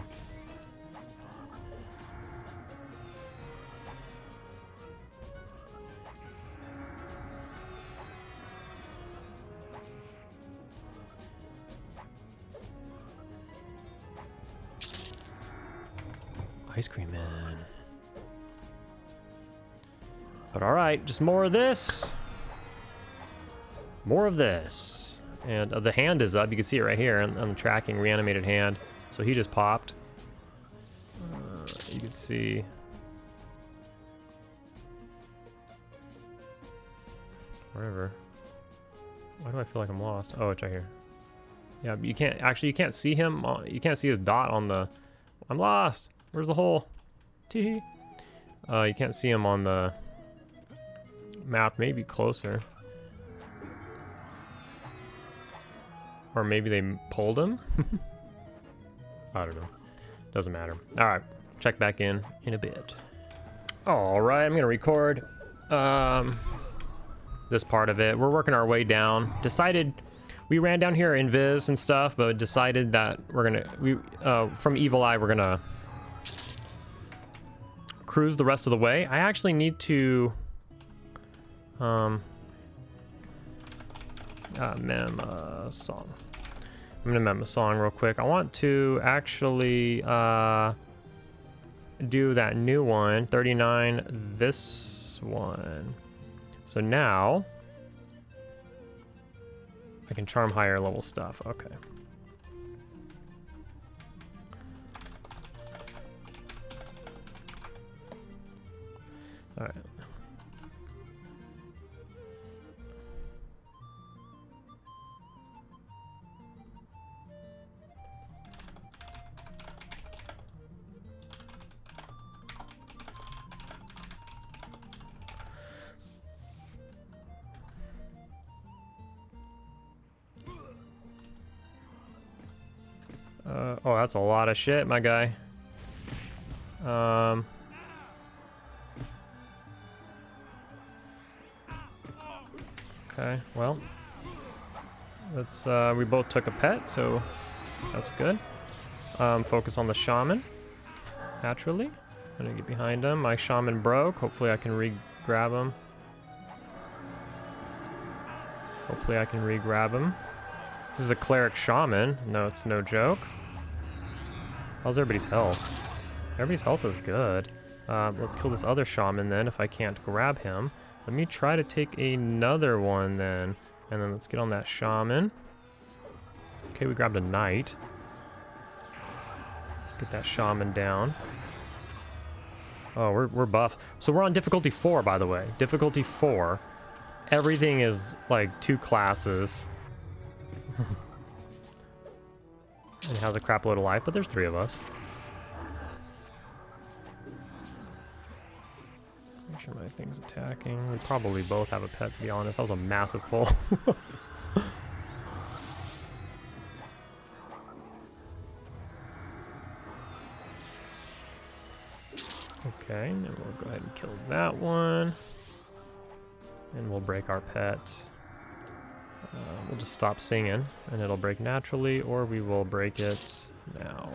Ice Cream Man. But all right, just more of this. More of this. And the hand is up. You can see it right here on the tracking, reanimated hand. So he just popped. You can see. Wherever. Why do I feel like I'm lost? Oh, it's right here. Yeah, but you can't see him. You can't see his dot on the. I'm lost. Where's the hole? Tee. You can't see him on the map. Maybe closer. Or maybe they pulled him. I don't know. Doesn't matter. All right, check back in a bit. All right, I'm gonna record this part of it. We're working our way down. Decided we ran down here in Viz and stuff, but decided that we're gonna from EVEEAAH we're gonna cruise the rest of the way. I actually need to mem a song. I'm gonna mem a song real quick. I want to actually do that new one, 39, this one. So now I can charm higher level stuff. Okay. All right. Oh, that's a lot of shit, my guy. Okay, well, let's, we both took a pet, so that's good. Focus on the shaman, naturally. I'm gonna get behind him. My shaman broke. Hopefully I can re-grab him. Hopefully I can re-grab him. This is a cleric shaman. No, it's no joke. How's everybody's health? Everybody's health is good. Let's kill this other shaman then if I can't grab him. Let me try to take another one then. And then let's get on that shaman. Okay, we grabbed a knight. Let's get that shaman down. Oh, we're buff. So we're on difficulty 4, by the way. Difficulty 4. Everything is like 2 classes. And has a crap load of life, but there's 3 of us. Make sure my thing's attacking. We probably both have a pet, to be honest. That was a massive pull. Okay, and we'll go ahead and kill that one. And we'll break our pet. We'll just stop singing, and it'll break naturally, or we will break it now.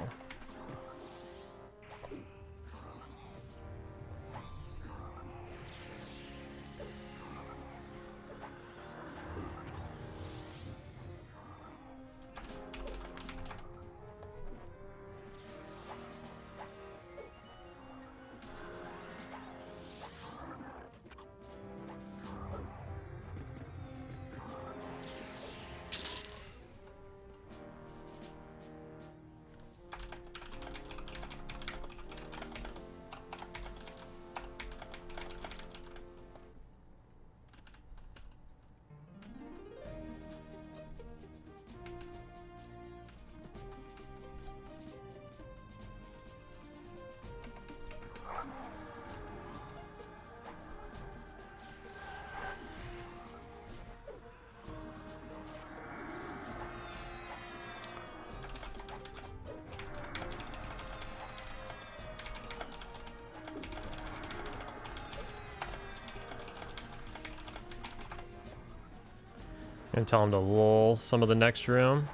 And tell him to lull some of the next room,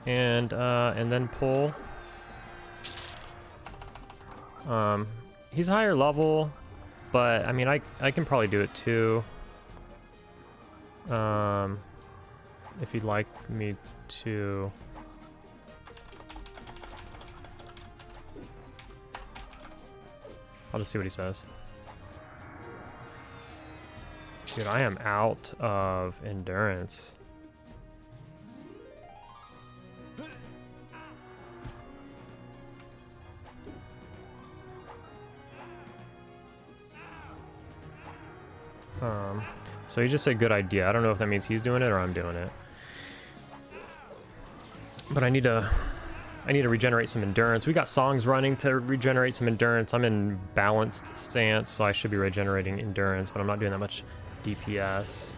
and then pull. He's higher level, but I mean I can probably do it too. If you'd like me to. I'll just see what he says. Dude, I am out of endurance. So he just said good idea. I don't know if that means he's doing it or I'm doing it. But I need to regenerate some endurance. We got songs running to regenerate some endurance. I'm in balanced stance, so I should be regenerating endurance, but I'm not doing that much DPS.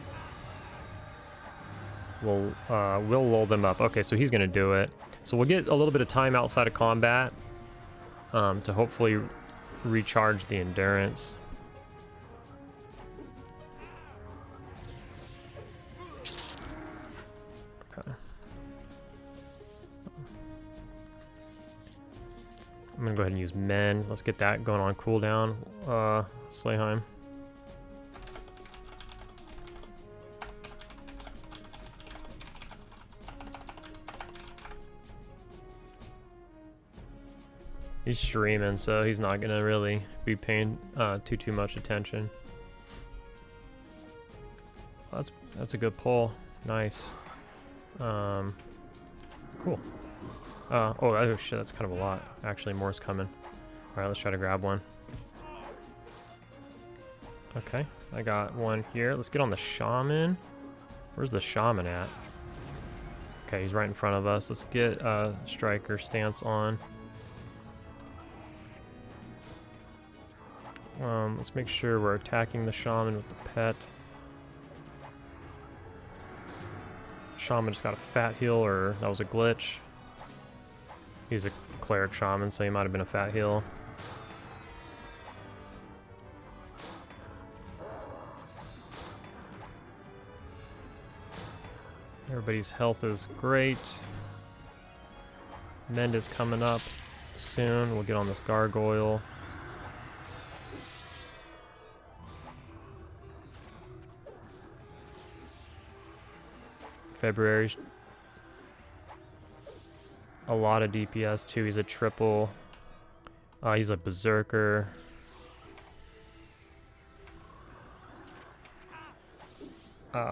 We'll lull them up. Okay, so he's gonna do it. So we'll get a little bit of time outside of combat to hopefully recharge the endurance. Okay. I'm gonna go ahead and use men. Let's get that going on cooldown. Slayheim. He's streaming, so he's not gonna really be paying too much attention. That's a good pull. Nice. Cool. Oh shit, that's kind of a lot. Actually, more's coming. All right, let's try to grab one. Okay, I got one here. Let's get on the shaman. Where's the shaman at? Okay, he's right in front of us. Let's get striker stance on. Let's make sure we're attacking the shaman with the pet. Shaman just got a fat heal, or that was a glitch. He's a cleric shaman, so he might have been a fat heal. Everybody's health is great. Mend is coming up soon. We'll get on this gargoyle. February's a lot of DPS too. He's a triple. He's a berserker.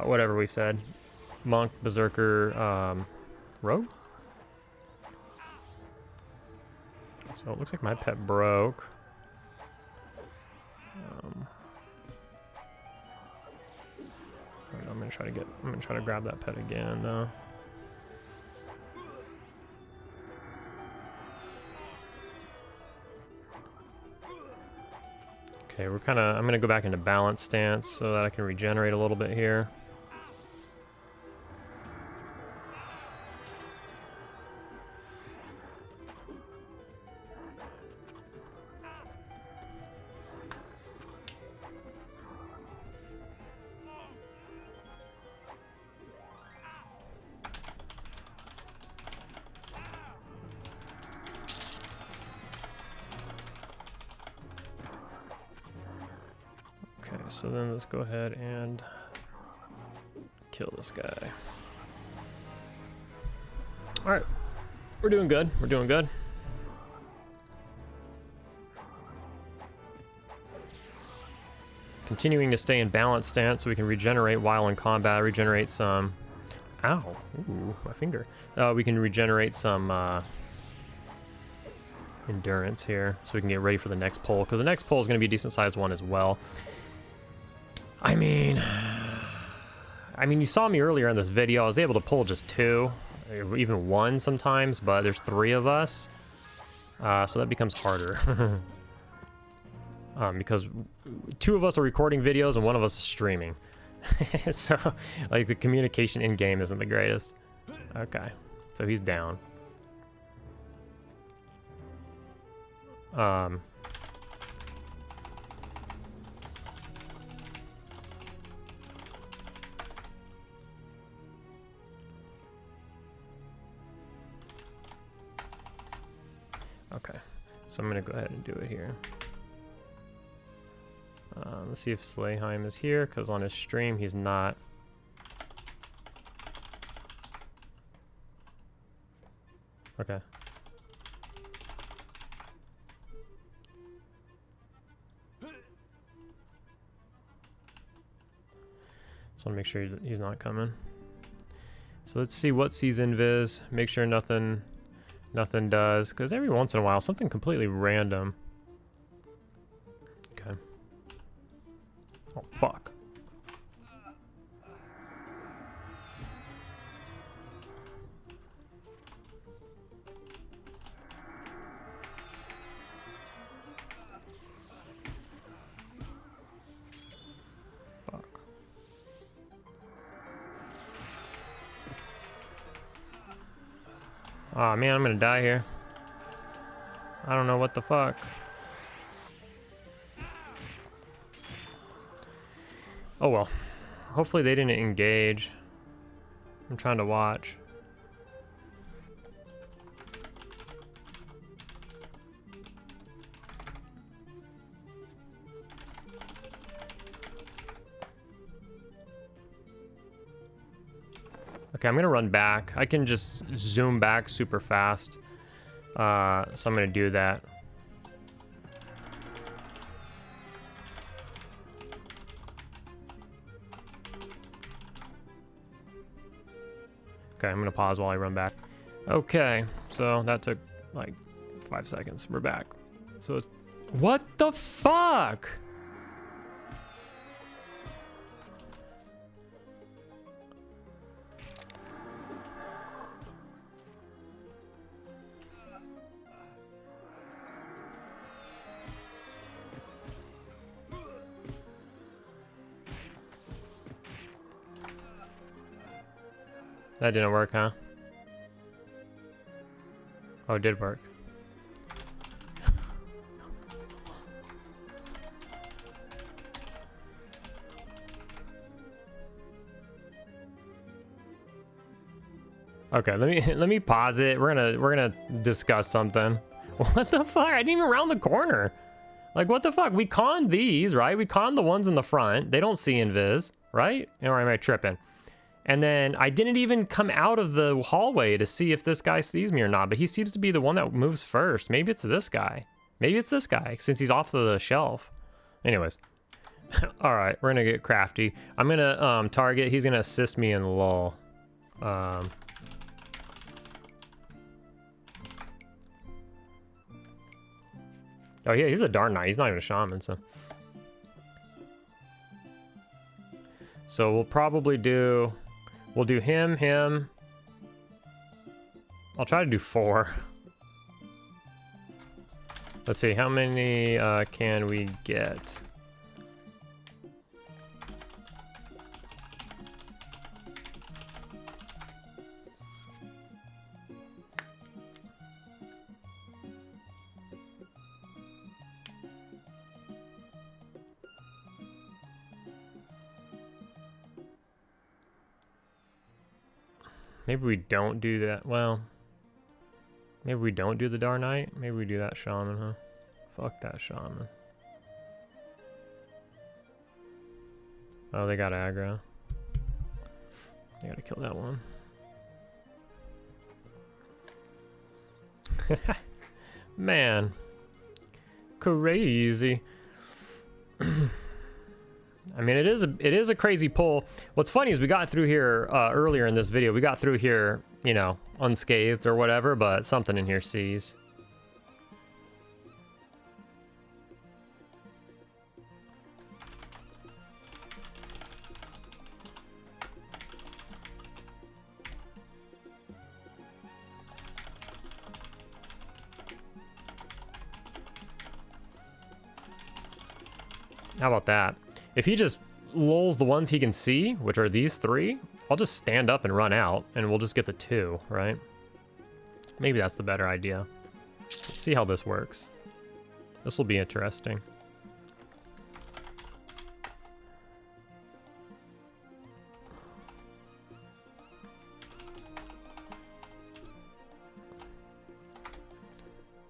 Whatever we said. Monk, berserker, rogue? So it looks like my pet broke. I'm gonna try to grab that pet again though. Okay, I'm gonna go back into balance stance so that I can regenerate a little bit here. So then let's go ahead and kill this guy. All right, we're doing good. We're doing good. Continuing to stay in balanced stance so we can regenerate while in combat. Regenerate some. Ow! Ooh, my finger. We can regenerate some endurance here, so we can get ready for the next pull. Because the next pull is going to be a decent sized one as well. I mean, you saw me earlier in this video. I was able to pull just 2, or even 1 sometimes, but there's 3 of us, so that becomes harder. Because 2 of us are recording videos and 1 of us is streaming. So, like, the communication in game isn't the greatest. Okay, so he's down. Okay, so I'm gonna go ahead and do it here. Let's see if Slayheim is here, because on his stream he's not. Okay. want to make sure he's not coming. So let's see what sees invis. Make sure nothing does, because every once in a while something completely random. Okay. Oh fuck. Aw, man, I'm gonna die here. I don't know what the fuck. Oh well. Hopefully they didn't engage. I'm trying to watch. Okay, I'm gonna run back. I can just zoom back super fast. So I'm gonna do that. Okay, I'm gonna pause while I run back. Okay, so that took like 5 seconds. We're back. So, what the fuck? That didn't work, huh? Oh, it did work. Okay, let me pause it. We're gonna discuss something. What the fuck? I didn't even round the corner. Like, what the fuck? We conned these, right? We conned the ones in the front. They don't see invis, right? Or am I tripping? And then I didn't even come out of the hallway to see if this guy sees me or not, but he seems to be the one that moves first. Maybe it's this guy. Maybe it's this guy, since he's off the shelf. Anyways. All right, we're gonna get crafty. I'm gonna target. He's gonna assist me in lull. Oh yeah, he's a Dark Knight. He's not even a shaman, so. So we'll probably do. We'll do him. I'll try to do 4. Let's see, how many can we get? Maybe we don't do that. Well, maybe we don't do the Dark Knight. Maybe we do that shaman, huh? Fuck that shaman. Oh, they got aggro. I gotta kill that one. Man. Crazy. I mean, it is a crazy pull. What's funny is we got through here earlier in this video. We got through here, you know, unscathed or whatever, but something in here sees. How about that? If he just lulls the ones he can see, which are these 3, I'll just stand up and run out, and we'll just get the 2, right? Maybe that's the better idea. Let's see how this works. This will be interesting.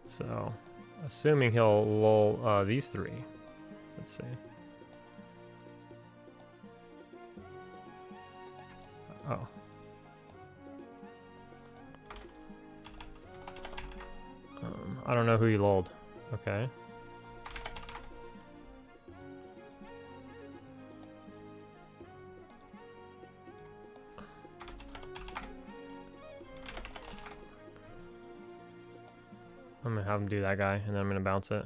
So, assuming he'll lull these 3. Let's see. Oh. I don't know who he lulled. Okay. I'm gonna have him do that guy, and then I'm gonna bounce it.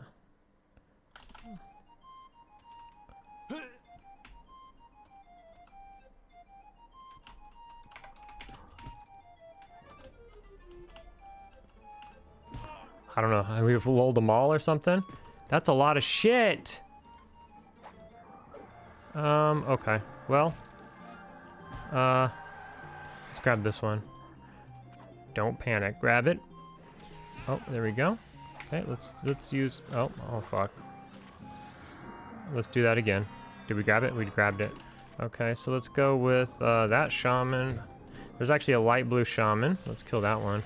I don't know, we've lulled them all or something? That's a lot of shit! Okay. Well. Let's grab this one. Don't panic. Grab it. Oh, there we go. Okay, let's use... Oh fuck. Let's do that again. Did we grab it? We grabbed it. Okay, so let's go with that shaman. There's actually a light blue shaman. Let's kill that one.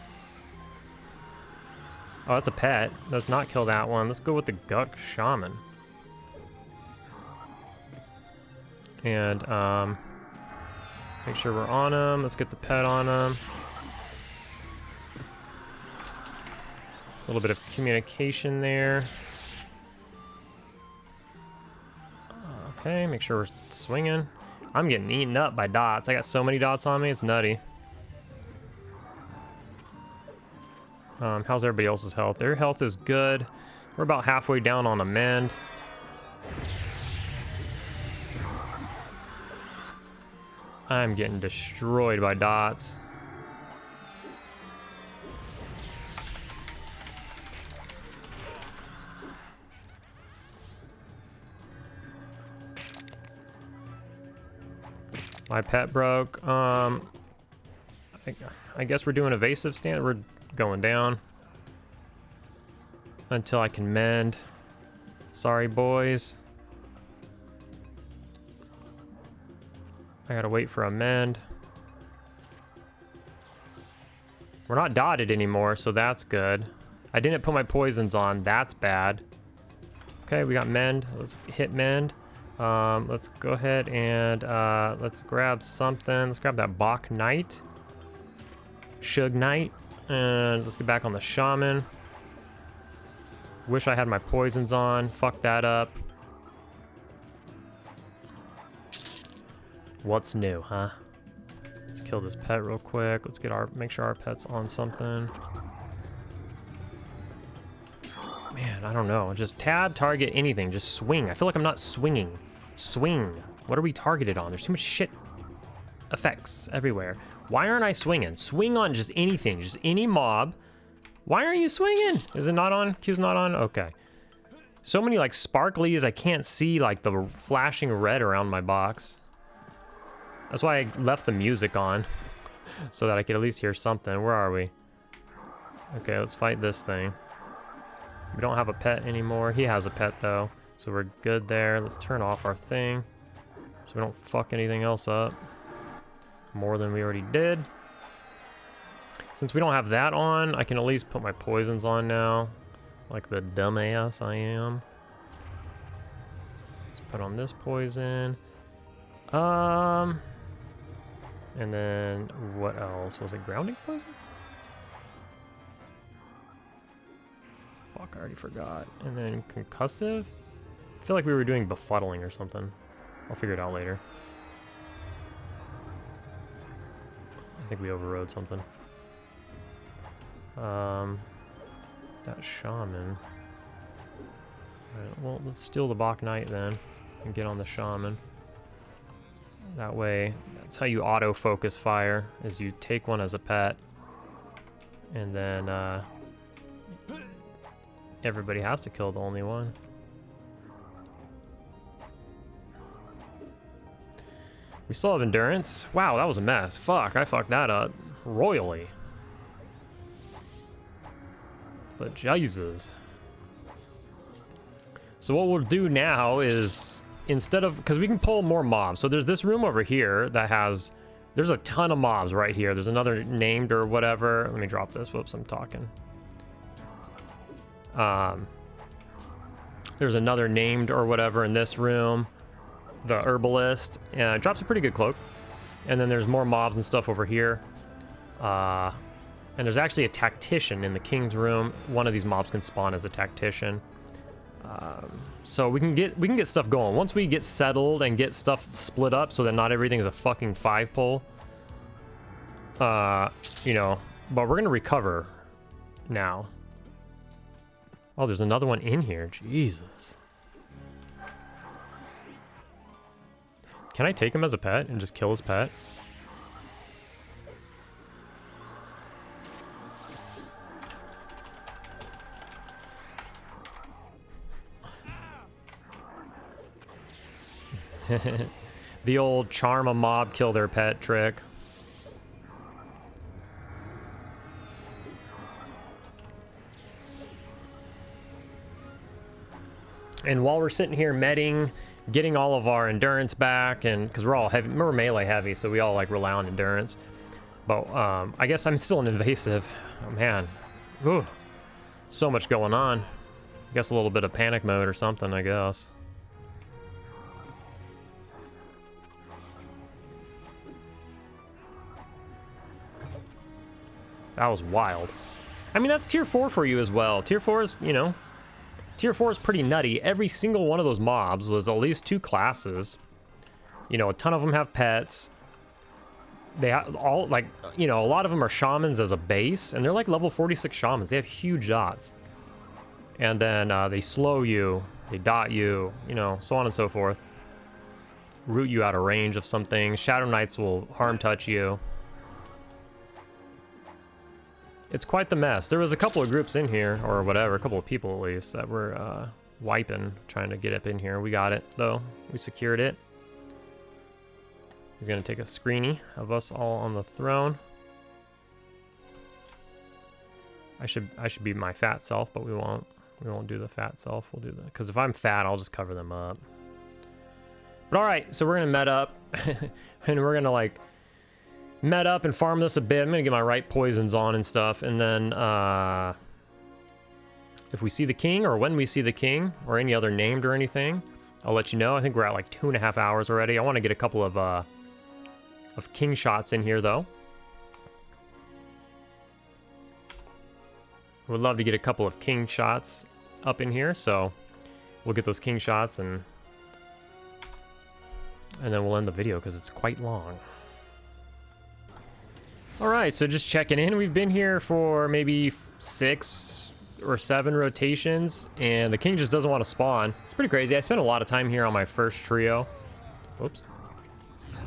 Oh, that's a pet. Let's not kill that one. Let's go with the Guck shaman. And make sure we're on him. Let's get the pet on him. A little bit of communication there. Okay, make sure we're swinging. I'm getting eaten up by dots. I got so many dots on me, it's nutty. How's everybody else's health? Their health is good. We're about halfway down on a mend. I'm getting destroyed by dots. My pet broke. I guess we're doing evasive stand. We're going down until I can mend. Sorry, boys. I gotta wait for a mend. We're not dotted anymore, so that's good. I didn't put my poisons on. That's bad. Okay, we got mend. Let's hit mend. Let's go ahead and let's grab something. Let's grab that Bach Knight. Shug Knight. And let's get back on the shaman. Wish I had my poisons on. Fuck that up. What's new, huh? Let's kill this pet real quick. Let's get make sure our pet's on something. Man, I don't know. Just tab, target, anything. Just swing. I feel like I'm not swinging. Swing. What are we targeted on? There's too much shit effects everywhere. Why aren't I swinging? Swing on just anything. Just any mob. Why aren't you swinging? Is it not on? Q's not on? Okay. So many like sparklies. I can't see like the flashing red around my box. That's why I left the music on. So that I could at least hear something. Where are we? Okay, let's fight this thing. We don't have a pet anymore. He has a pet though. So we're good there. Let's turn off our thing so we don't fuck anything else up more than we already did. Since we don't have that on, I can at least put my poisons on now, like the dumbass I am. Let's put on this poison. And then what else? Was it grounding poison? Fuck, I already forgot. And then concussive? I feel like we were doing befuddling or something. I'll figure it out later. I think we overrode something. That shaman. Alright, well, let's steal the Bach Knight then and get on the shaman. That way, that's how you auto-focus fire, is you take one as a pet, and then everybody has to kill the only one. We still have endurance. Wow, that was a mess. Fuck, I fucked that up royally. But Jesus. So what we'll do now is, instead of, because we can pull more mobs. So there's this room over here that has, there's a ton of mobs right here. There's another named or whatever. Let me drop this. Whoops, I'm talking. There's another named or whatever in this room. The herbalist. And it drops a pretty good cloak. And then there's more mobs and stuff over here. And there's actually a tactician in the king's room. One of these mobs can spawn as a tactician. So we can get stuff going. Once we get settled and get stuff split up so that not everything is a fucking 5-pole. You know, but we're gonna recover now. Oh, there's another one in here. Jesus. Can I take him as a pet and just kill his pet? The old charm a mob, kill their pet trick. And while we're sitting here medding, getting all of our endurance back, and because we're all heavy, we're melee heavy, so we all like rely on endurance. But I guess I'm still an invasive. Oh man, ooh, so much going on. I guess a little bit of panic mode or something, I guess. That was wild. I mean, that's tier 4 for you as well. Tier 4 is, you know, tier 4 is pretty nutty. Every single one of those mobs was at least 2 classes. You know, a ton of them have pets. They have all, like, you know, a lot of them are shamans as a base, and they're like level 46 shamans. They have huge dots. And then they slow you, they dot you, you know, so on and so forth. Root you out of range of something. Shadow Knights will harm touch you. It's quite the mess. There was a couple of groups in here, or whatever, a couple of people at least, that were wiping, trying to get up in here. We got it, though. We secured it. He's gonna take a screeny of us all on the throne. I should be my fat self, but we won't. We won't do the fat self. We'll do the, because if I'm fat, I'll just cover them up. But all right, so we're gonna met up, and we're gonna like met up and farm this a bit. I'm gonna get my right poisons on and stuff, and then if we see the king, or when we see the king, or any other named or anything, I'll let you know. I think we're at like 2.5 hours already. I want to get a couple of king shots in here though. Would love to get a couple of king shots up in here, so we'll get those king shots and then we'll end the video because it's quite long. All right, so just checking in. We've been here for maybe 6 or 7 rotations, and the king just doesn't want to spawn. It's pretty crazy. I spent a lot of time here on my first trio. Whoops.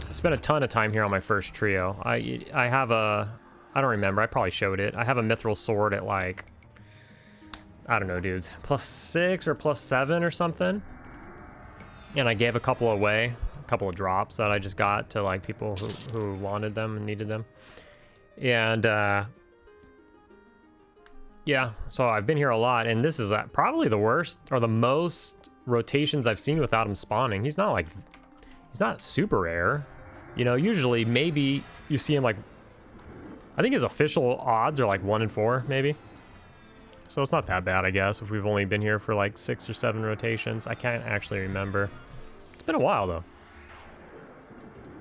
I spent a ton of time here on my first trio. I have a, I don't remember. I probably showed it. I have a mithril sword at like, I don't know, dudes, +6 or +7 or something. And I gave a couple away, a couple of drops that I just got to like people who wanted them and needed them. And yeah, so I've been here a lot, and this is probably the worst or the most rotations I've seen without him spawning. He's not super rare. You know, usually maybe you see him like, I think his official odds are like 1 in 4 maybe. So it's not that bad, I guess, if we've only been here for like 6 or 7 rotations. I can't actually remember. It's been a while though.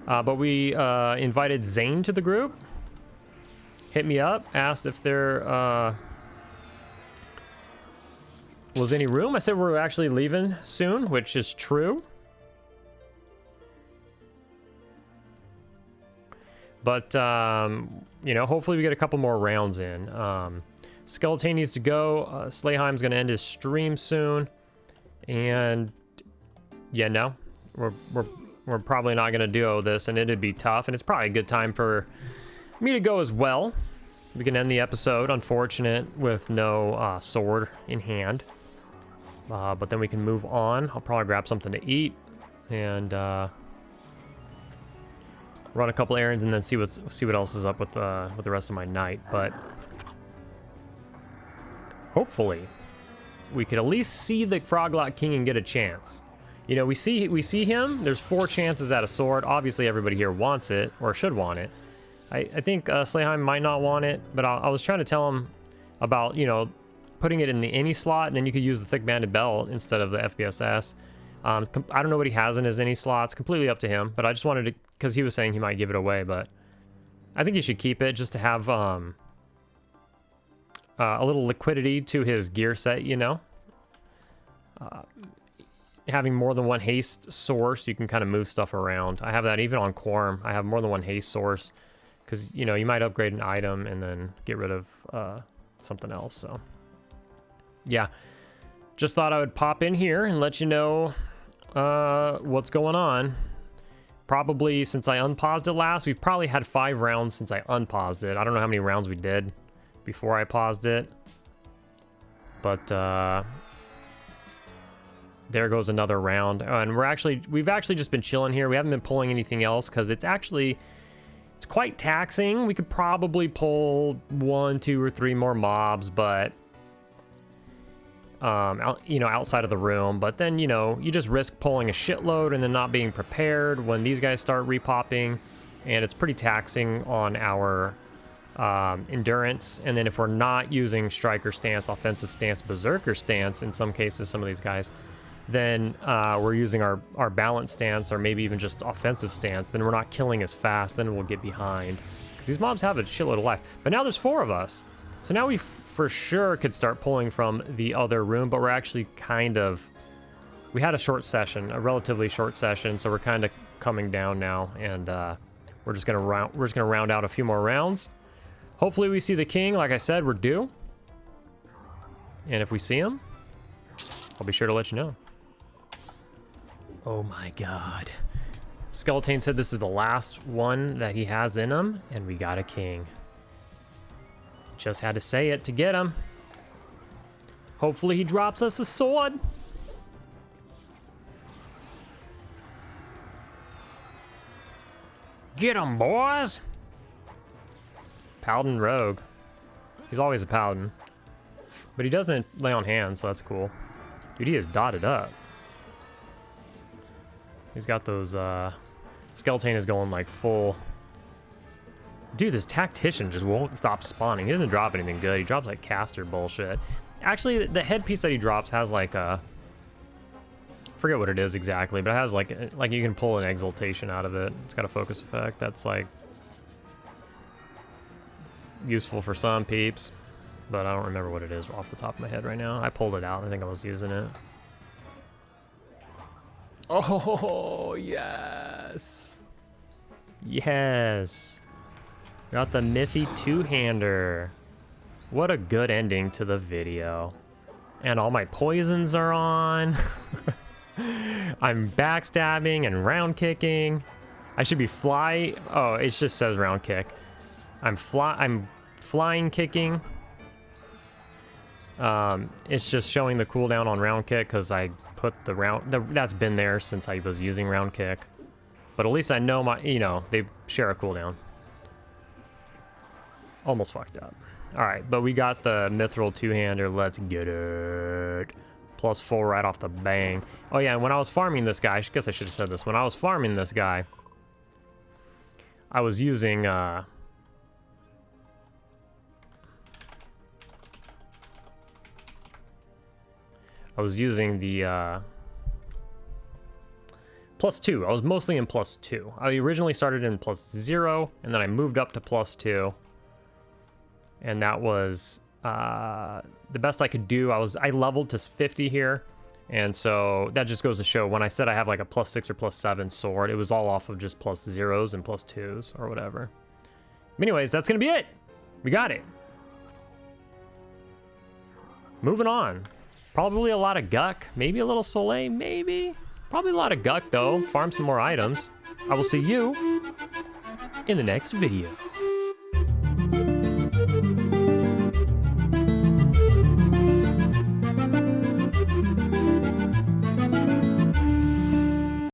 But we invited Zane to the group. Hit me up, asked if there was any room. I said we're actually leaving soon, which is true. But, you know, hopefully we get a couple more rounds in. Skeleton needs to go. Slayheim's going to end his stream soon. And, yeah, no. We're probably not going to do this, and it'd be tough. And it's probably a good time for me to go as well. We can end the episode, unfortunate, with no sword in hand. But then we can move on. I'll probably grab something to eat. And, run a couple errands and then see what else is up with the rest of my night. But hopefully we could at least see the Froglot King and get a chance. You know, we see him. There's 4 chances at a sword. Obviously everybody here wants it, or should want it. I think Slayheim might not want it, but I was trying to tell him about, you know, putting it in the any slot, and then you could use the thick banded belt instead of the FBSS. I don't know what he has in his any slots. Completely up to him. But I just wanted to, because he was saying he might give it away. But I think he should keep it just to have a little liquidity to his gear set. You know, having more than one haste source, you can kind of move stuff around. I have that even on Quarm. I have more than one haste source because, you know, you might upgrade an item and then get rid of something else. So yeah. just thought I would pop in here and let you know what's going on. Probably since I unpaused it last, we've probably had 5 rounds since I unpaused it. I don't know how many rounds we did before I paused it. But there goes another round. And we've actually just been chilling here. We haven't been pulling anything else because it's quite taxing. We could probably pull 1, 2, or 3 more mobs, but outside of the room. But then, you just risk pulling a shitload and then not being prepared when these guys start repopping, and it's pretty taxing on our endurance. And then if we're not using striker stance, offensive stance, berserker stance, in some cases, some of these guys, then we're using our balance stance or maybe even just offensive stance, then we're not killing as fast, then we'll get behind. Because these mobs have a shitload of life. But now there's 4 of us. So now we for sure could start pulling from the other room, but we're actually we had a short session, a relatively short session, so we're kind of coming down now, and we're just gonna round out a few more rounds. Hopefully we see the king. Like I said, we're due. And if we see him, I'll be sure to let you know. Oh my god. Skeleton said this is the last one that he has in him, and we got a king. Just had to say it to get him. Hopefully he drops us a sword. Get him, boys. Paladin rogue. He's always a paladin. But he doesn't lay on hands, so that's cool. Dude, he is dotted up. He's got those, Skeleton is going like full. Dude, this tactician just won't stop spawning. He doesn't drop anything good. He drops like caster bullshit. Actually, the headpiece that he drops has like a, forget what it is exactly, but it has like you can pull an exaltation out of it. It's got a focus effect that's like useful for some peeps, but I don't remember what it is off the top of my head right now. I pulled it out. I think I was using it. Oh, yes. Yes. Got the Miffy two-hander. What a good ending to the video. And all my poisons are on. I'm backstabbing and round kicking. I should be oh, it just says round kick. I'm flying kicking. It's just showing the cooldown on round kick because I put the that's been there since I was using round kick. But at least I know they share a cooldown. Almost fucked up. All right, but we got the mithril two-hander. Let's get it. +4 right off the bang. Oh yeah, and when I was farming this guy, I guess I should have said this. When I was farming this guy, I was using the +2. I was mostly in +2. I originally started in +0, and then I moved up to +2. And that was the best I could do. I leveled to 50 here, and so that just goes to show when I said I have like a +6 or +7 sword, it was all off of just +0s and +2s or whatever. Anyways, that's gonna be it. We got it. Moving on. Probably a lot of Guck, maybe a little Soleil, maybe. Probably a lot of Guck though. Farm some more items. I will see you in the next video.